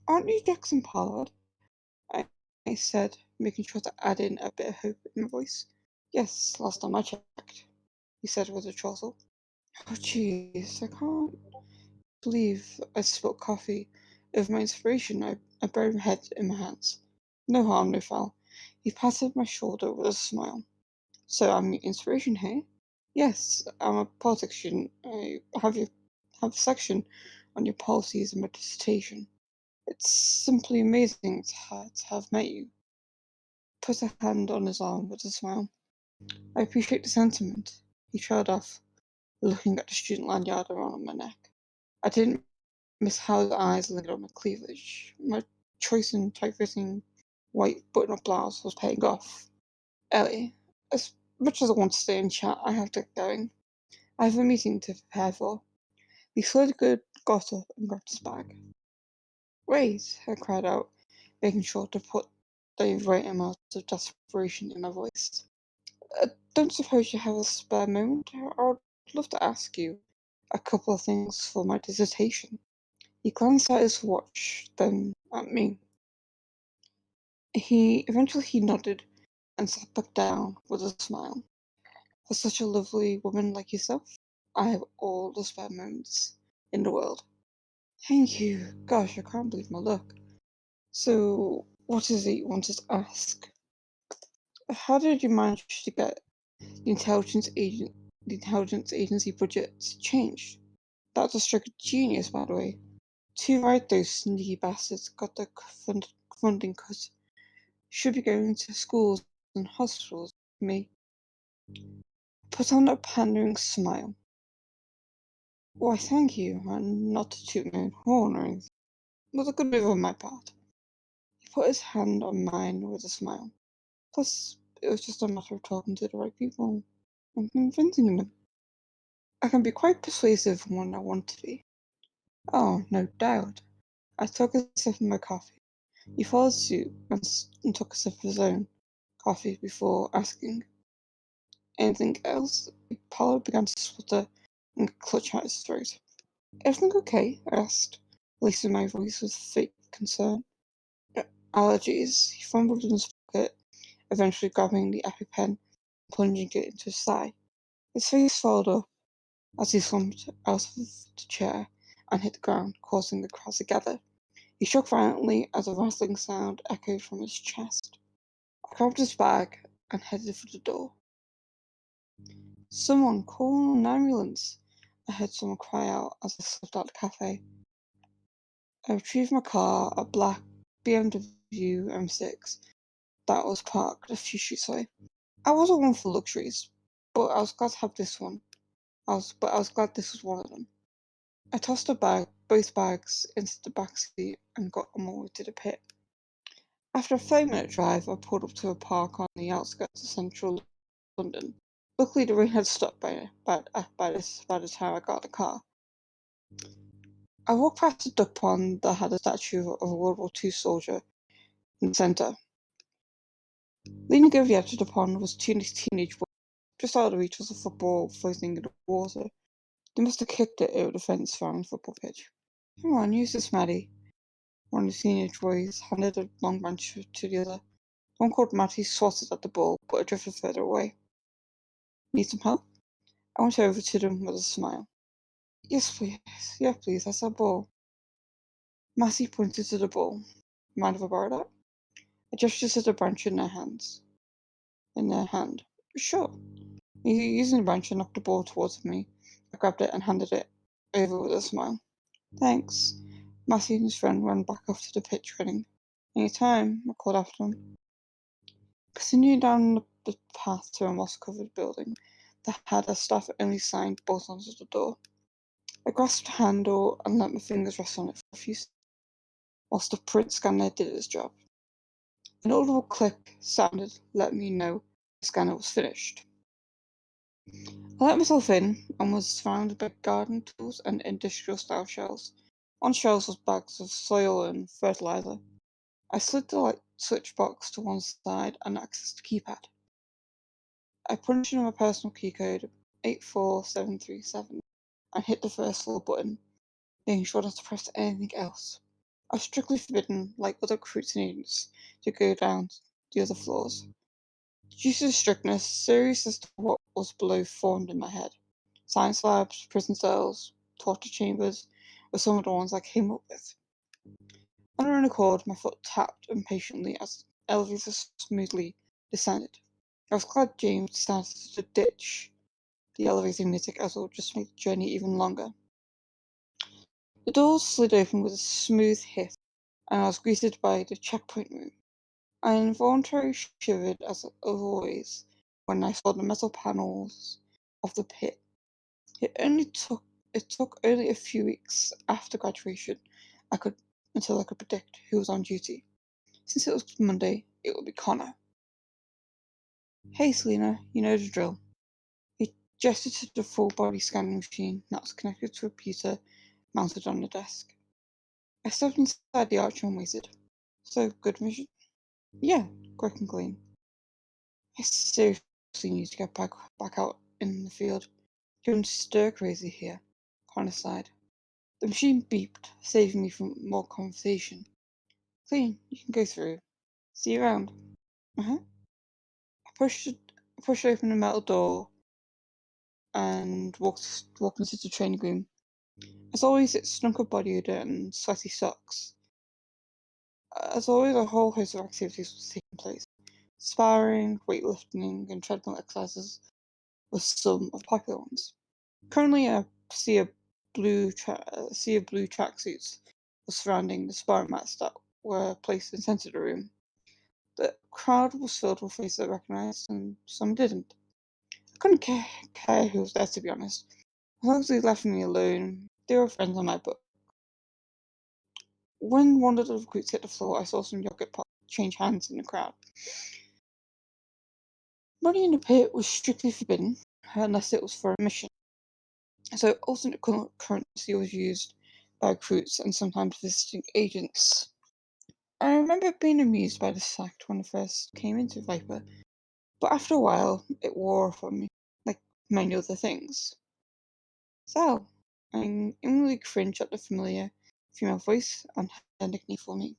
aren't you Jackson Pollard? I said, making sure to add in a bit of hope in my voice. Yes, last time I checked, he said with a chortle. Oh jeez, I can't believe I spilled coffee over my inspiration. I buried my head in my hands. No harm, no foul. He patted my shoulder with a smile. So I'm your inspiration here? Yes, I'm a politics student. I have a section on your policies in my dissertation. It's simply amazing to have met you. Put a hand on his arm with a smile. I appreciate the sentiment. He trailed off, looking at the student lanyard around my neck. I didn't miss how his eyes lingered on my cleavage. My choice in tight-fitting white button-up blouse was paying off. Ellie, as much as I want to stay and chat, I have to get going. I have a meeting to prepare for. He slowly got up and grabbed his bag. Wait, I cried out, making sure to put the right amount of desperation in my voice. Don't suppose you have a spare moment? I would love to ask you a couple of things for my dissertation. He glanced at his watch, then at me. Eventually he nodded and sat back down with a smile. For such a lovely woman like yourself, I have all the spare moments in the world. Thank you. Gosh, I can't believe my luck. So, what is it you wanted to ask? How did you manage to get the intelligence agency budget changed? That's a stroke of genius, by the way. Too right, those sneaky bastards got their funding cut. Should be going to schools and hospitals. Me. Put on a pandering smile. Why, thank you, and not to toot my own horn or anything. It was a good move on my part. He put his hand on mine with a smile. Plus, it was just a matter of talking to the right people and convincing them. I can be quite persuasive when I want to be. Oh, no doubt. I took a sip of my coffee. He followed suit and took a sip of his own coffee before asking, anything else? Pollard began to splutter and clutch at his throat. Everything okay? I asked, releasing my voice with fake concern. Allergies. He fumbled in his pocket, eventually grabbing the EpiPen and plunging it into his thigh. His face followed up as he slumped out of the chair and hit the ground, causing the crowd to gather. He shook violently as a rattling sound echoed from his chest. I grabbed his bag and headed for the door. Someone call an ambulance! I heard someone cry out as I slipped out the cafe. I retrieved my car, a black BMW M6 that was parked a few streets away. I wasn't one for luxuries, but I was glad to have this one. I was glad this was one of them. I tossed both bags into the back seat and got on my way to the pit. After a 30-minute drive, I pulled up to a park on the outskirts of central London. Luckily, the rain had stopped by the time I got the car. I walked past a duck pond that had a statue of a World War II soldier in the centre. Leaning over the edge of the pond was two teenage boys. Just out of reach was a football floating in the water. They must have kicked it over the fence around the football pitch. Come on, use this, Maddie. One of the teenage boys handed a long branch to the other. One called Matty swatted at the ball, but it drifted further away. Need some help? I went over to them with a smile. Yes, please. Yeah, please, that's our ball. Matty pointed to the ball. Mind if I borrow that? I gestured to the branch in their hand. Sure. Using the branch, I knocked the ball towards me. I grabbed it and handed it over with a smile. Thanks. Matthew and his friend ran back off to the pitch running. Any time, I called after them. Continuing down the path to a moss-covered building that had a staff-only sign bolted onto the door. I grasped the handle and let my fingers rest on it for a few seconds, whilst the print scanner did its job. An audible click sounded, letting me know the scanner was finished. I let myself in and was surrounded by garden tools and industrial-style shelves. On shelves was bags of soil and fertilizer. I slid the light switch box to one side and accessed the keypad. I punched in my personal key code 84737 and hit the first floor button, making sure not to press anything else. I was strictly forbidden, like other recruits and agents, to go down the other floors. Due to the strictness, theories as to what was below formed in my head. Science labs, prison cells, torture chambers were some of the ones I came up with. On her own accord, my foot tapped impatiently as the elevator smoothly descended. I was glad James started to ditch the elevator music as it would just make the journey even longer. The doors slid open with a smooth hiss, and I was greeted by the checkpoint room. I involuntarily shivered as always when I saw the metal panels of the pit. It took only a few weeks after graduation until I could predict who was on duty. Since it was Monday, it would be Connor. Hey Selena, you know the drill. He gestured to the full body scanning machine that was connected to a computer mounted on the desk. I stepped inside the arch and waited. So, good mission? Yeah, quick and clean. I seriously need to get back out in the field. Doing stir crazy here. Connor sighed. The machine beeped, saving me from more conversation. Clean, you can go through. See you around. Uh-huh. I pushed open the metal door and walked into the training room. As always, it stunk of body odor and sweaty socks. As always, a whole host of activities was taking place. Sparring, weightlifting, and treadmill exercises were some of the popular ones. Currently, a sea of blue tracksuits was surrounding the sparring mats that were placed in the centre of the room. The crowd was filled with faces I recognised, and some didn't. I couldn't care who was there, to be honest. As long as they left me alone, they were friends on my book. When one of the recruits hit the floor, I saw some yogurt pots change hands in the crowd. Money in the pit was strictly forbidden, unless it was for a mission. So alternate currency was used by recruits and sometimes visiting agents. I remember being amused by this fact when I first came into Viper, but after a while it wore off on me, like many other things. Sal, I inwardly cringed at the familiar female voice and her nickname for me.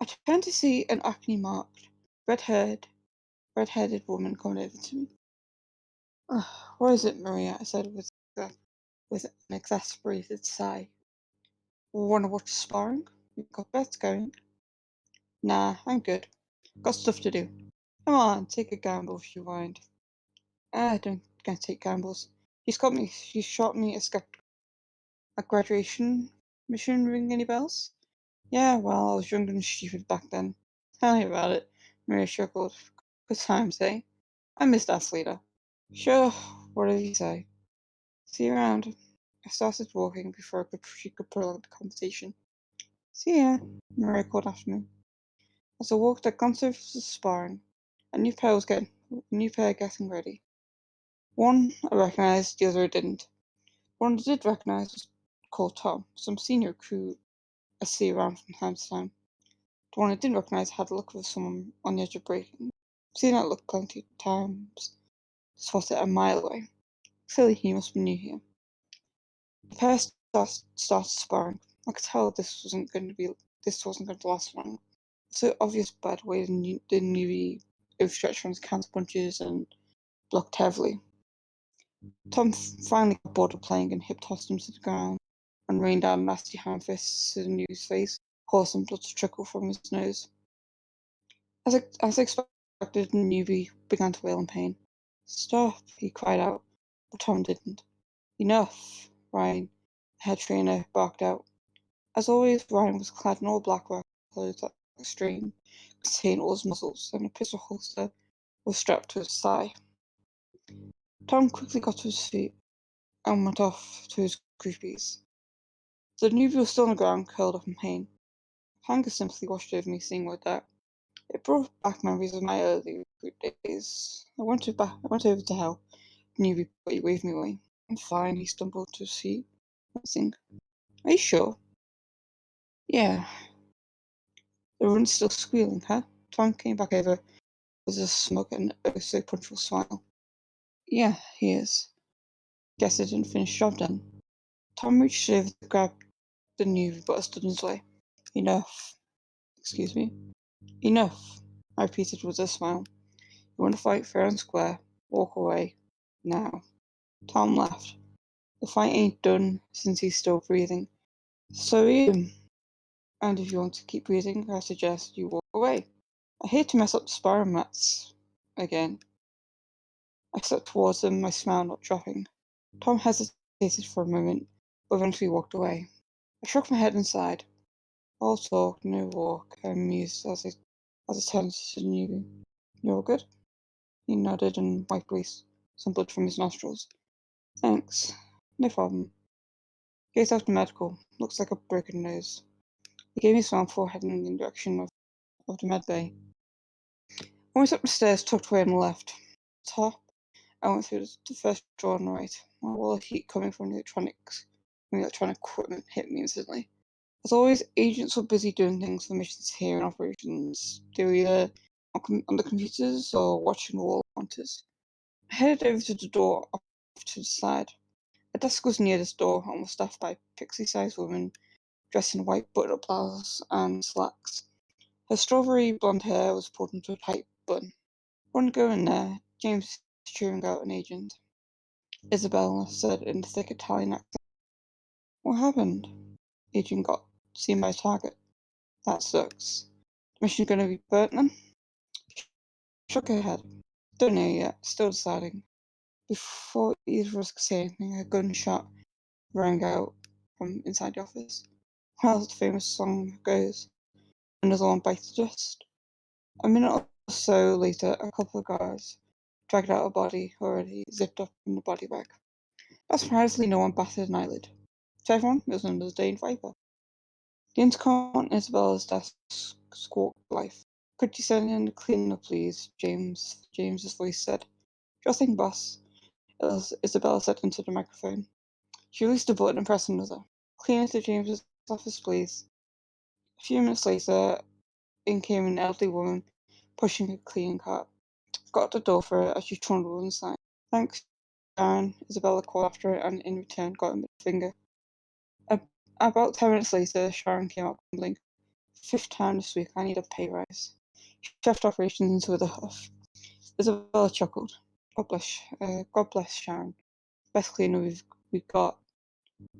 I turned to see an acne-marked, red-headed woman coming over to me. What is it, Maria? I said with an exasperated sigh. Wanna watch sparring? We've got bets going. Nah, I'm good. Got stuff to do. Come on, take a gamble if you mind. I don't gonna take gambles. He shot me a skeptical. A graduation mission ring any bells? Yeah, well, I was young and stupid back then. Tell me about it. Maria chuckled. Good times, eh? I missed us later. Sure, whatever you say. See you around. I started walking before she could prolong the conversation. See ya, Maria called after me. As I walked, I glanced over the sparring. A new pair getting ready. One I recognised, the other I didn't. One I did recognise was called Tom, some senior recruit I see around from time to time. The one I didn't recognise had a look of someone on the edge of breaking. I've seen that look plenty of times, spotted it a mile away. Clearly he must be new here. The pair started sparring. I could tell this wasn't going to last long. So obvious by the way the newbie overstretched from his counter punches and blocked heavily. Tom finally got bored of playing and hip tossed him to the ground and rained down nasty hand fists to the newbie's face, causing blood to trickle from his nose. As expected, the newbie began to wail in pain. Stop, he cried out, but Tom didn't. Enough, Ryan, the head trainer barked out. As always, Ryan was clad in all black work clothes that contained all his muscles, and a pistol holster was strapped to his thigh. Tom quickly got to his feet and went off to his groupies. The newbie was still on the ground, curled up in pain. Anger simply washed over me seeing like that. It brought back memories of my early recruit days. I went over to help. The newbie, but he waved me away. I'm fine, he stumbled to his feet. Are you sure? Yeah. The runt's still squealing, huh? Tom came back over with a smug and oh so punchful smile. Yeah, he is. Guess I didn't finish the job then. Tom reached over to grab the newbie, but I stood in his way. Enough. Excuse me? Enough, I repeated with a smile. You want to fight fair and square? Walk away. Now. Tom laughed. The fight ain't done since he's still breathing. So you. And if you want to keep breathing, I suggest you walk away. I hate to mess up the sparring mats again. I stepped towards him, my smile not dropping. Tom hesitated for a moment, but eventually walked away. I shook my head and sighed. All talk, no walk, I mused as I turned to the newbie. You all good? He nodded and wiped some blood from his nostrils. Thanks. No problem. Gazed after medical. Looks like a broken nose. He gave me a smile before heading in the direction of the med bay. I went up the stairs tucked away on the left. Top, I went through the first door on the right. A wall of heat coming from the electronic equipment hit me instantly. As always, agents were busy doing things for missions here in operations. They were either on the computers or watching the wall monitors. I headed over to the door off to the side. A desk was near this door and was staffed by a pixie-sized woman dressed in a white button-up blouse and slacks. Her strawberry blonde hair was pulled into a tight bun. Wouldn't go in there. James is chewing out an agent. Isabella said in a thick Italian accent. What happened? Agent got seen by a target. That sucks. Mission gonna be burnt then? Shook her head. Don't know yet. Still deciding. Before either of us could say anything, a gunshot rang out from inside the office. Well, the famous song goes, another one bites the dust. A minute or so later, a couple of guards dragged out a body already zipped up in the body bag. But surprisingly, no one batted an eyelid. To everyone, it was another day in Viper. The intercom on Isabella's desk squawked life. Could you send in the cleaner, please? James's voice said. Sure thing, boss, Isabella said into the microphone. She released a button and pressed another. Cleaner to James's office, please. A few minutes later, in came an elderly woman pushing a cleaning cart. Got the door for her as she trundled inside. Thanks, Sharon, Isabella called after her and in return got a middle finger. About 10 minutes later, Sharon came out grumbling. Fifth time this week, I need a pay rise. She left operations with a huff. Isabella chuckled. God bless Sharon. Best cleaner we've got.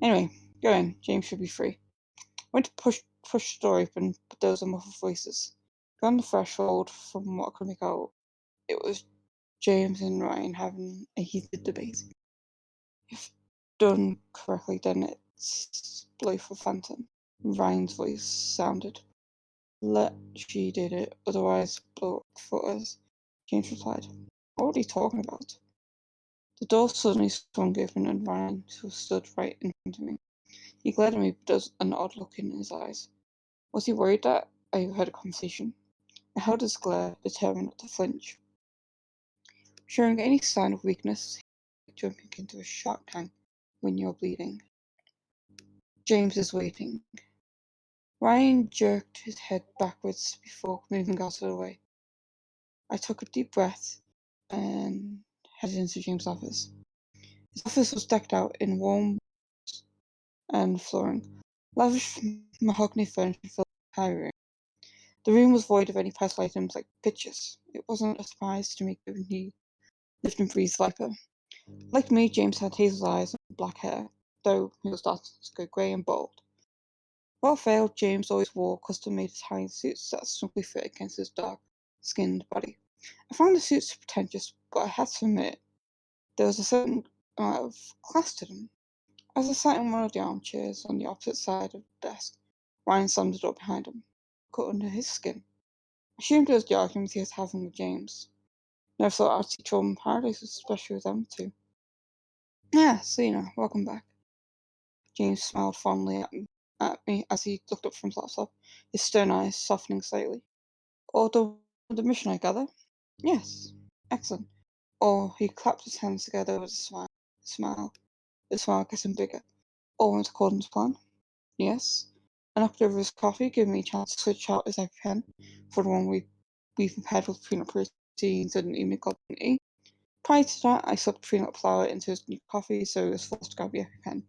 Anyway, go in. James should be free. Went to push the door open, but there was a muffled voices. Beyond the threshold, from what I could make out, it was James and Ryan having a heated debate. If done correctly, then it's blow for Phantom. Ryan's voice sounded. Let she did it, otherwise blow up for us, James replied. What are you talking about? The door suddenly swung open and Ryan stood right in front of me. He glared at me but there was an odd look in his eyes. Was he worried that I overheard a conversation? I held his glare, determined not to flinch. Showing any sign of weakness, he jumping into a shark tank when you're bleeding. James is waiting. Ryan jerked his head backwards before moving out of the way. I took a deep breath and headed into James' office. His office was decked out in warm and flooring. Lavish mahogany furniture filled the entire room. The room was void of any personal items like pictures. It wasn't a surprise to me given he lived and breathed Viper. Like me, James had hazel eyes and black hair, though he was starting to go grey and bald. Without fail, James always wore custom-made Italian suits that snugly fit against his dark-skinned body. I found the suits pretentious, but I had to admit there was a certain amount of class to them. As I sat in one of the armchairs on the opposite side of the desk, Ryan slammed the door behind him. Cut under his skin. I assumed it was the argument he was having with James. Never thought I'd see trouble in paradise, especially with them two. Yeah, Selena, welcome back. James smiled fondly at me as he looked up from his laptop, his stern eyes softening slightly. All done with the mission, I gather? Yes. Excellent. Oh, he clapped his hands together with a smile. The smile getting bigger. All went according to plan? Yes. I knocked over his coffee, giving me a chance to switch out his EpiPen for the one we prepared with peanut proteins and immunity. Prior to that, I slipped peanut flour into his new coffee, so he was forced to grab the EpiPen.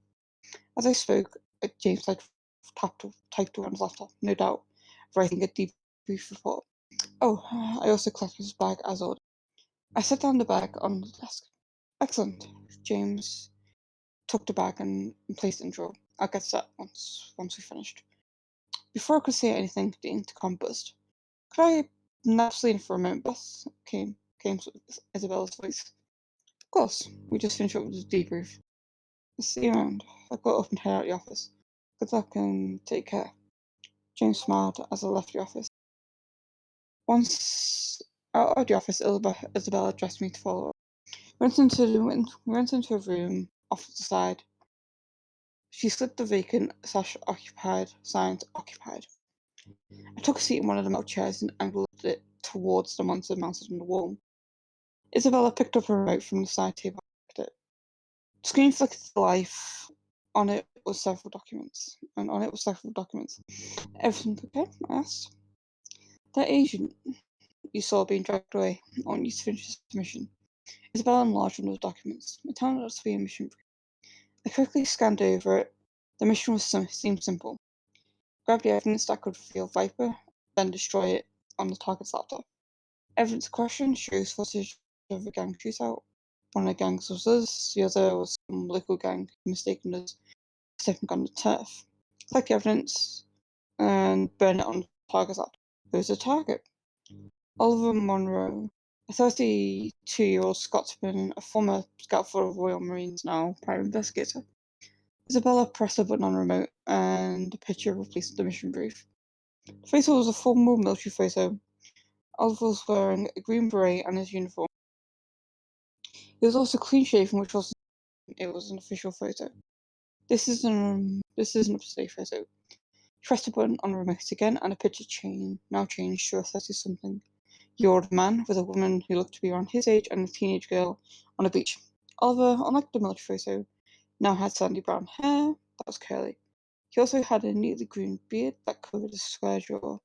As I spoke, James typed away on his laptop, no doubt, writing a debrief report. Oh, I also collected his bag as ordered. I set down the bag on the desk. Excellent. James took the bag and placed it in the drawer. I'll get to that once we finished. Before I could say anything, the intercom buzzed. Could I nap Selena for a moment, boss? Came Isabella's voice. Of course. We just finished up with the debrief. I'll see you around. I got up and head out the office. Good luck and take care. James smiled as I left the office. Once out of the office, Isabella addressed me to follow up. We went into a room off to the side. She slipped the vacant / occupied sign to occupied. I took a seat in one of the metal chairs and angled it towards the monitor mounted on the wall. Isabella picked up a remote from the side table and looked at it. The screen flickered to life. On it was several documents. Everything okay? I asked. That agent you saw being dragged away. I want you to finish this mission. Isabella enlarged one of the documents. It turned out to be a mission brief. I quickly scanned over it. The mission seemed simple. Grab the evidence that could reveal Viper, then destroy it on the target's laptop. Evidence question shows footage of a gang shootout. One of the gangs was us, the other was some local gang mistaken as stepping on the turf. Collect the evidence and burn it on the target's laptop. Who's the target? Oliver Monroe, a 32-year-old Scotsman, a former scout for the Royal Marines, now private investigator. Isabella pressed a button on the remote, and the picture replaced the mission brief. The photo was a formal military photo. Oliver was wearing a green beret and his uniform. He was also clean-shaven, which was an official photo. This is an up-to-date photo. He pressed a button on the remote again, and the picture now changed to a 30-something-year-old man with a woman who looked to be around his age and a teenage girl on a beach. Oliver, unlike the military photo, now had sandy brown hair that was curly. He also had a neatly groomed beard that covered his square jaw.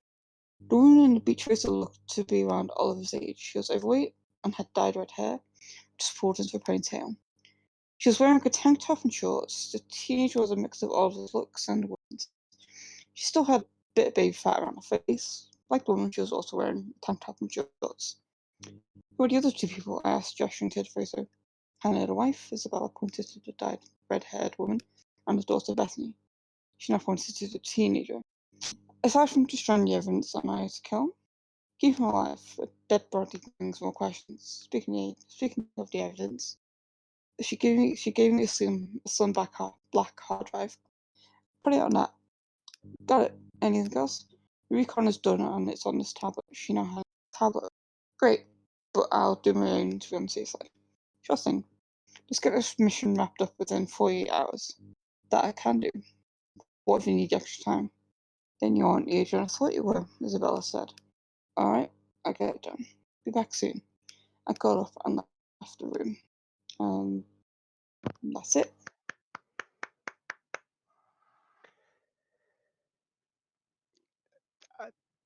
The woman in the beach photo looked to be around Oliver's age. She was overweight and had dyed red hair, which was pulled into a ponytail. She was wearing a tank top and shorts. The teenager was a mix of Oliver's looks and woman's. She still had a bit of baby fat around her face. Like the woman, she was also wearing a tank top and shorts. Who are the other two people? I asked, gesturing to the photo. Hannah, the wife, Isabella pointed to the dyed red-haired woman, and the daughter, Bethany. She now pointed to the teenager. Aside from destroying the evidence and I to kill, keep him alive. A dead body brings more questions. Speaking of the evidence, she gave me a slim black hard drive. Put it on that. Got it. Anything else? The recon is done and it's on this tablet. She now has a tablet. Great. but I'll do my own to be on the safe side. Sure thing. Just get this mission wrapped up within 48 hours. That I can do. What if you need extra time? Then you aren't the agent I thought you were, Isabella said. Alright, I get it done. Be back soon. I got up and left the room. That's it.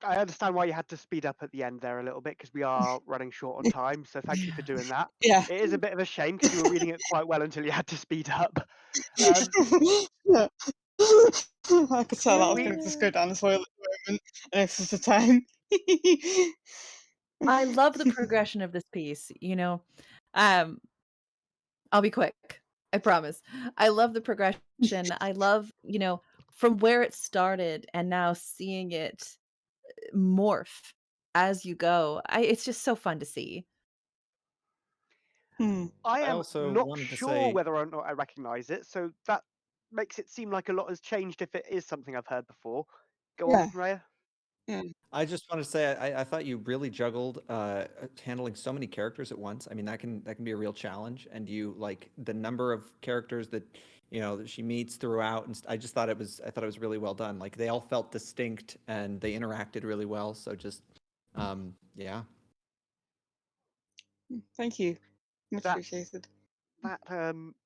I understand why you had to speed up at the end there a little bit because we are running short on time. So thank you for doing that. Yeah. It is a bit of a shame because you were reading it quite well until you had to speed up. Yeah. I could tell that was going to just go down the toilet moment, and it's just a time. I love the progression of this piece. I'll be quick. I promise. I love the progression. I love, from where it started and now seeing it morph as you go. It's just so fun to see. I am also not wanted to sure say- whether or not I recognize it, so that makes it seem like a lot has changed if it is something I've heard before. Go on, Raya. I just want to say I thought you really juggled handling so many characters at once. I mean that can be a real challenge, and you like the number of characters that that she meets throughout, and I thought it was really well done. Like they all felt distinct and they interacted really well. So just yeah. Thank you. Much That- appreciated. That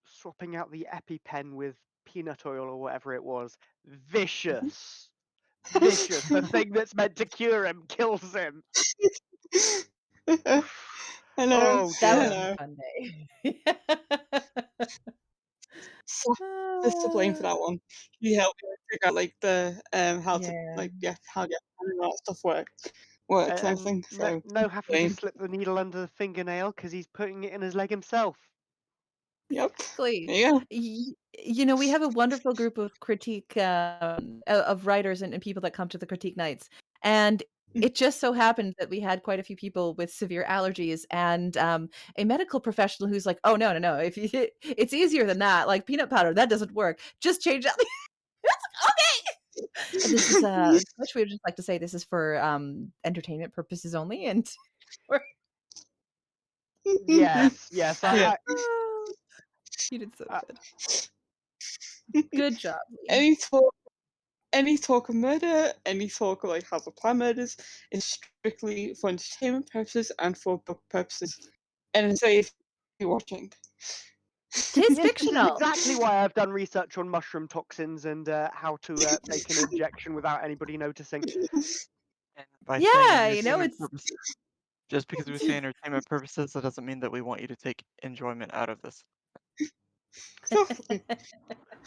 swapping out the EpiPen with peanut oil or whatever it was, vicious. Vicious. The thing that's meant to cure him kills him. I know. Oh That was dear. a fun day. Just to blame for that one. He helped me figure out like the how to how to get all that stuff works and everything. So no having to blame. slip the needle under the fingernail because he's putting it in his leg himself. Yep. Exactly. Yeah. We have a wonderful group of critique of writers and people that come to the critique nights, and it just so happened that we had quite a few people with severe allergies, and a medical professional who's like, "Oh no! If it's easier than that. Like peanut powder, that doesn't work. Just change out." Okay. And this is which we would just like to say this is for entertainment purposes only, and Yes. Yeah. You did so good. Good job, Lee. Any talk of murder, any talk of like House of Plan murders is strictly for entertainment purposes and for book purposes. And say if you're watching. Tis This is fictional. exactly why I've done research on mushroom toxins and how to make an injection without anybody noticing. By Yeah, saying you know, entertainment it's purposes, just because we say entertainment purposes, that doesn't mean that we want you to take enjoyment out of this.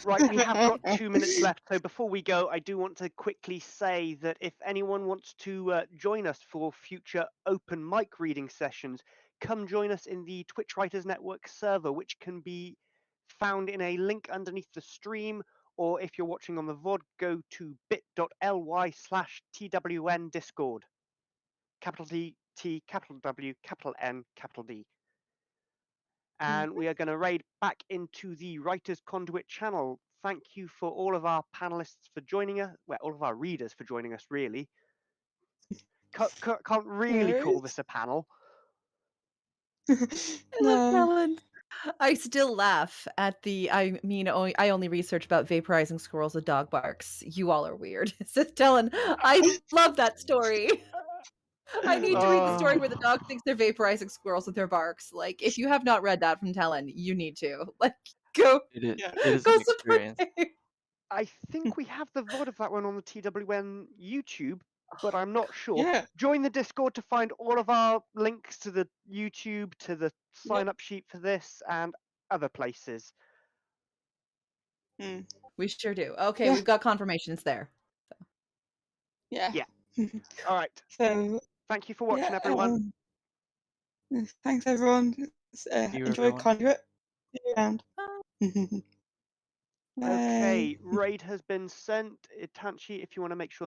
Right, we have got 2 minutes left. So before we go, I do want to quickly say that if anyone wants to join us for future open mic reading sessions, come join us in the Twitch Writers Network server, which can be found in a link underneath the stream. Or if you're watching on the VOD, go to bit.ly/TWN Discord. Capital T, capital W, capital N, capital D. And we are going to raid back into the Writers Conduit channel. Thank you for all of our panelists for joining us. Well, all of our readers for joining us, really. Can't really call this a panel. Helen. I still laugh at I only research about vaporizing squirrels with dog barks. You all are weird. Says Dylan. I love that story. I need to read the story where the dog thinks they're vaporizing squirrels with their barks. Like, if you have not read that from Talon, you need to. Like, go. It is go an experience. I think we have the VOD of that one on the TWN YouTube, but I'm not sure. Yeah. Join the Discord to find all of our links to the YouTube, to the sign-up sheet for this, and other places. We sure do. Okay, Yeah. we've got confirmations there. Yeah. All right. So thank you for watching, everyone. Thanks, everyone. You, Enjoy everyone. Conduit. See you around. Okay, raid has been sent. Itanchi, if you want to make sure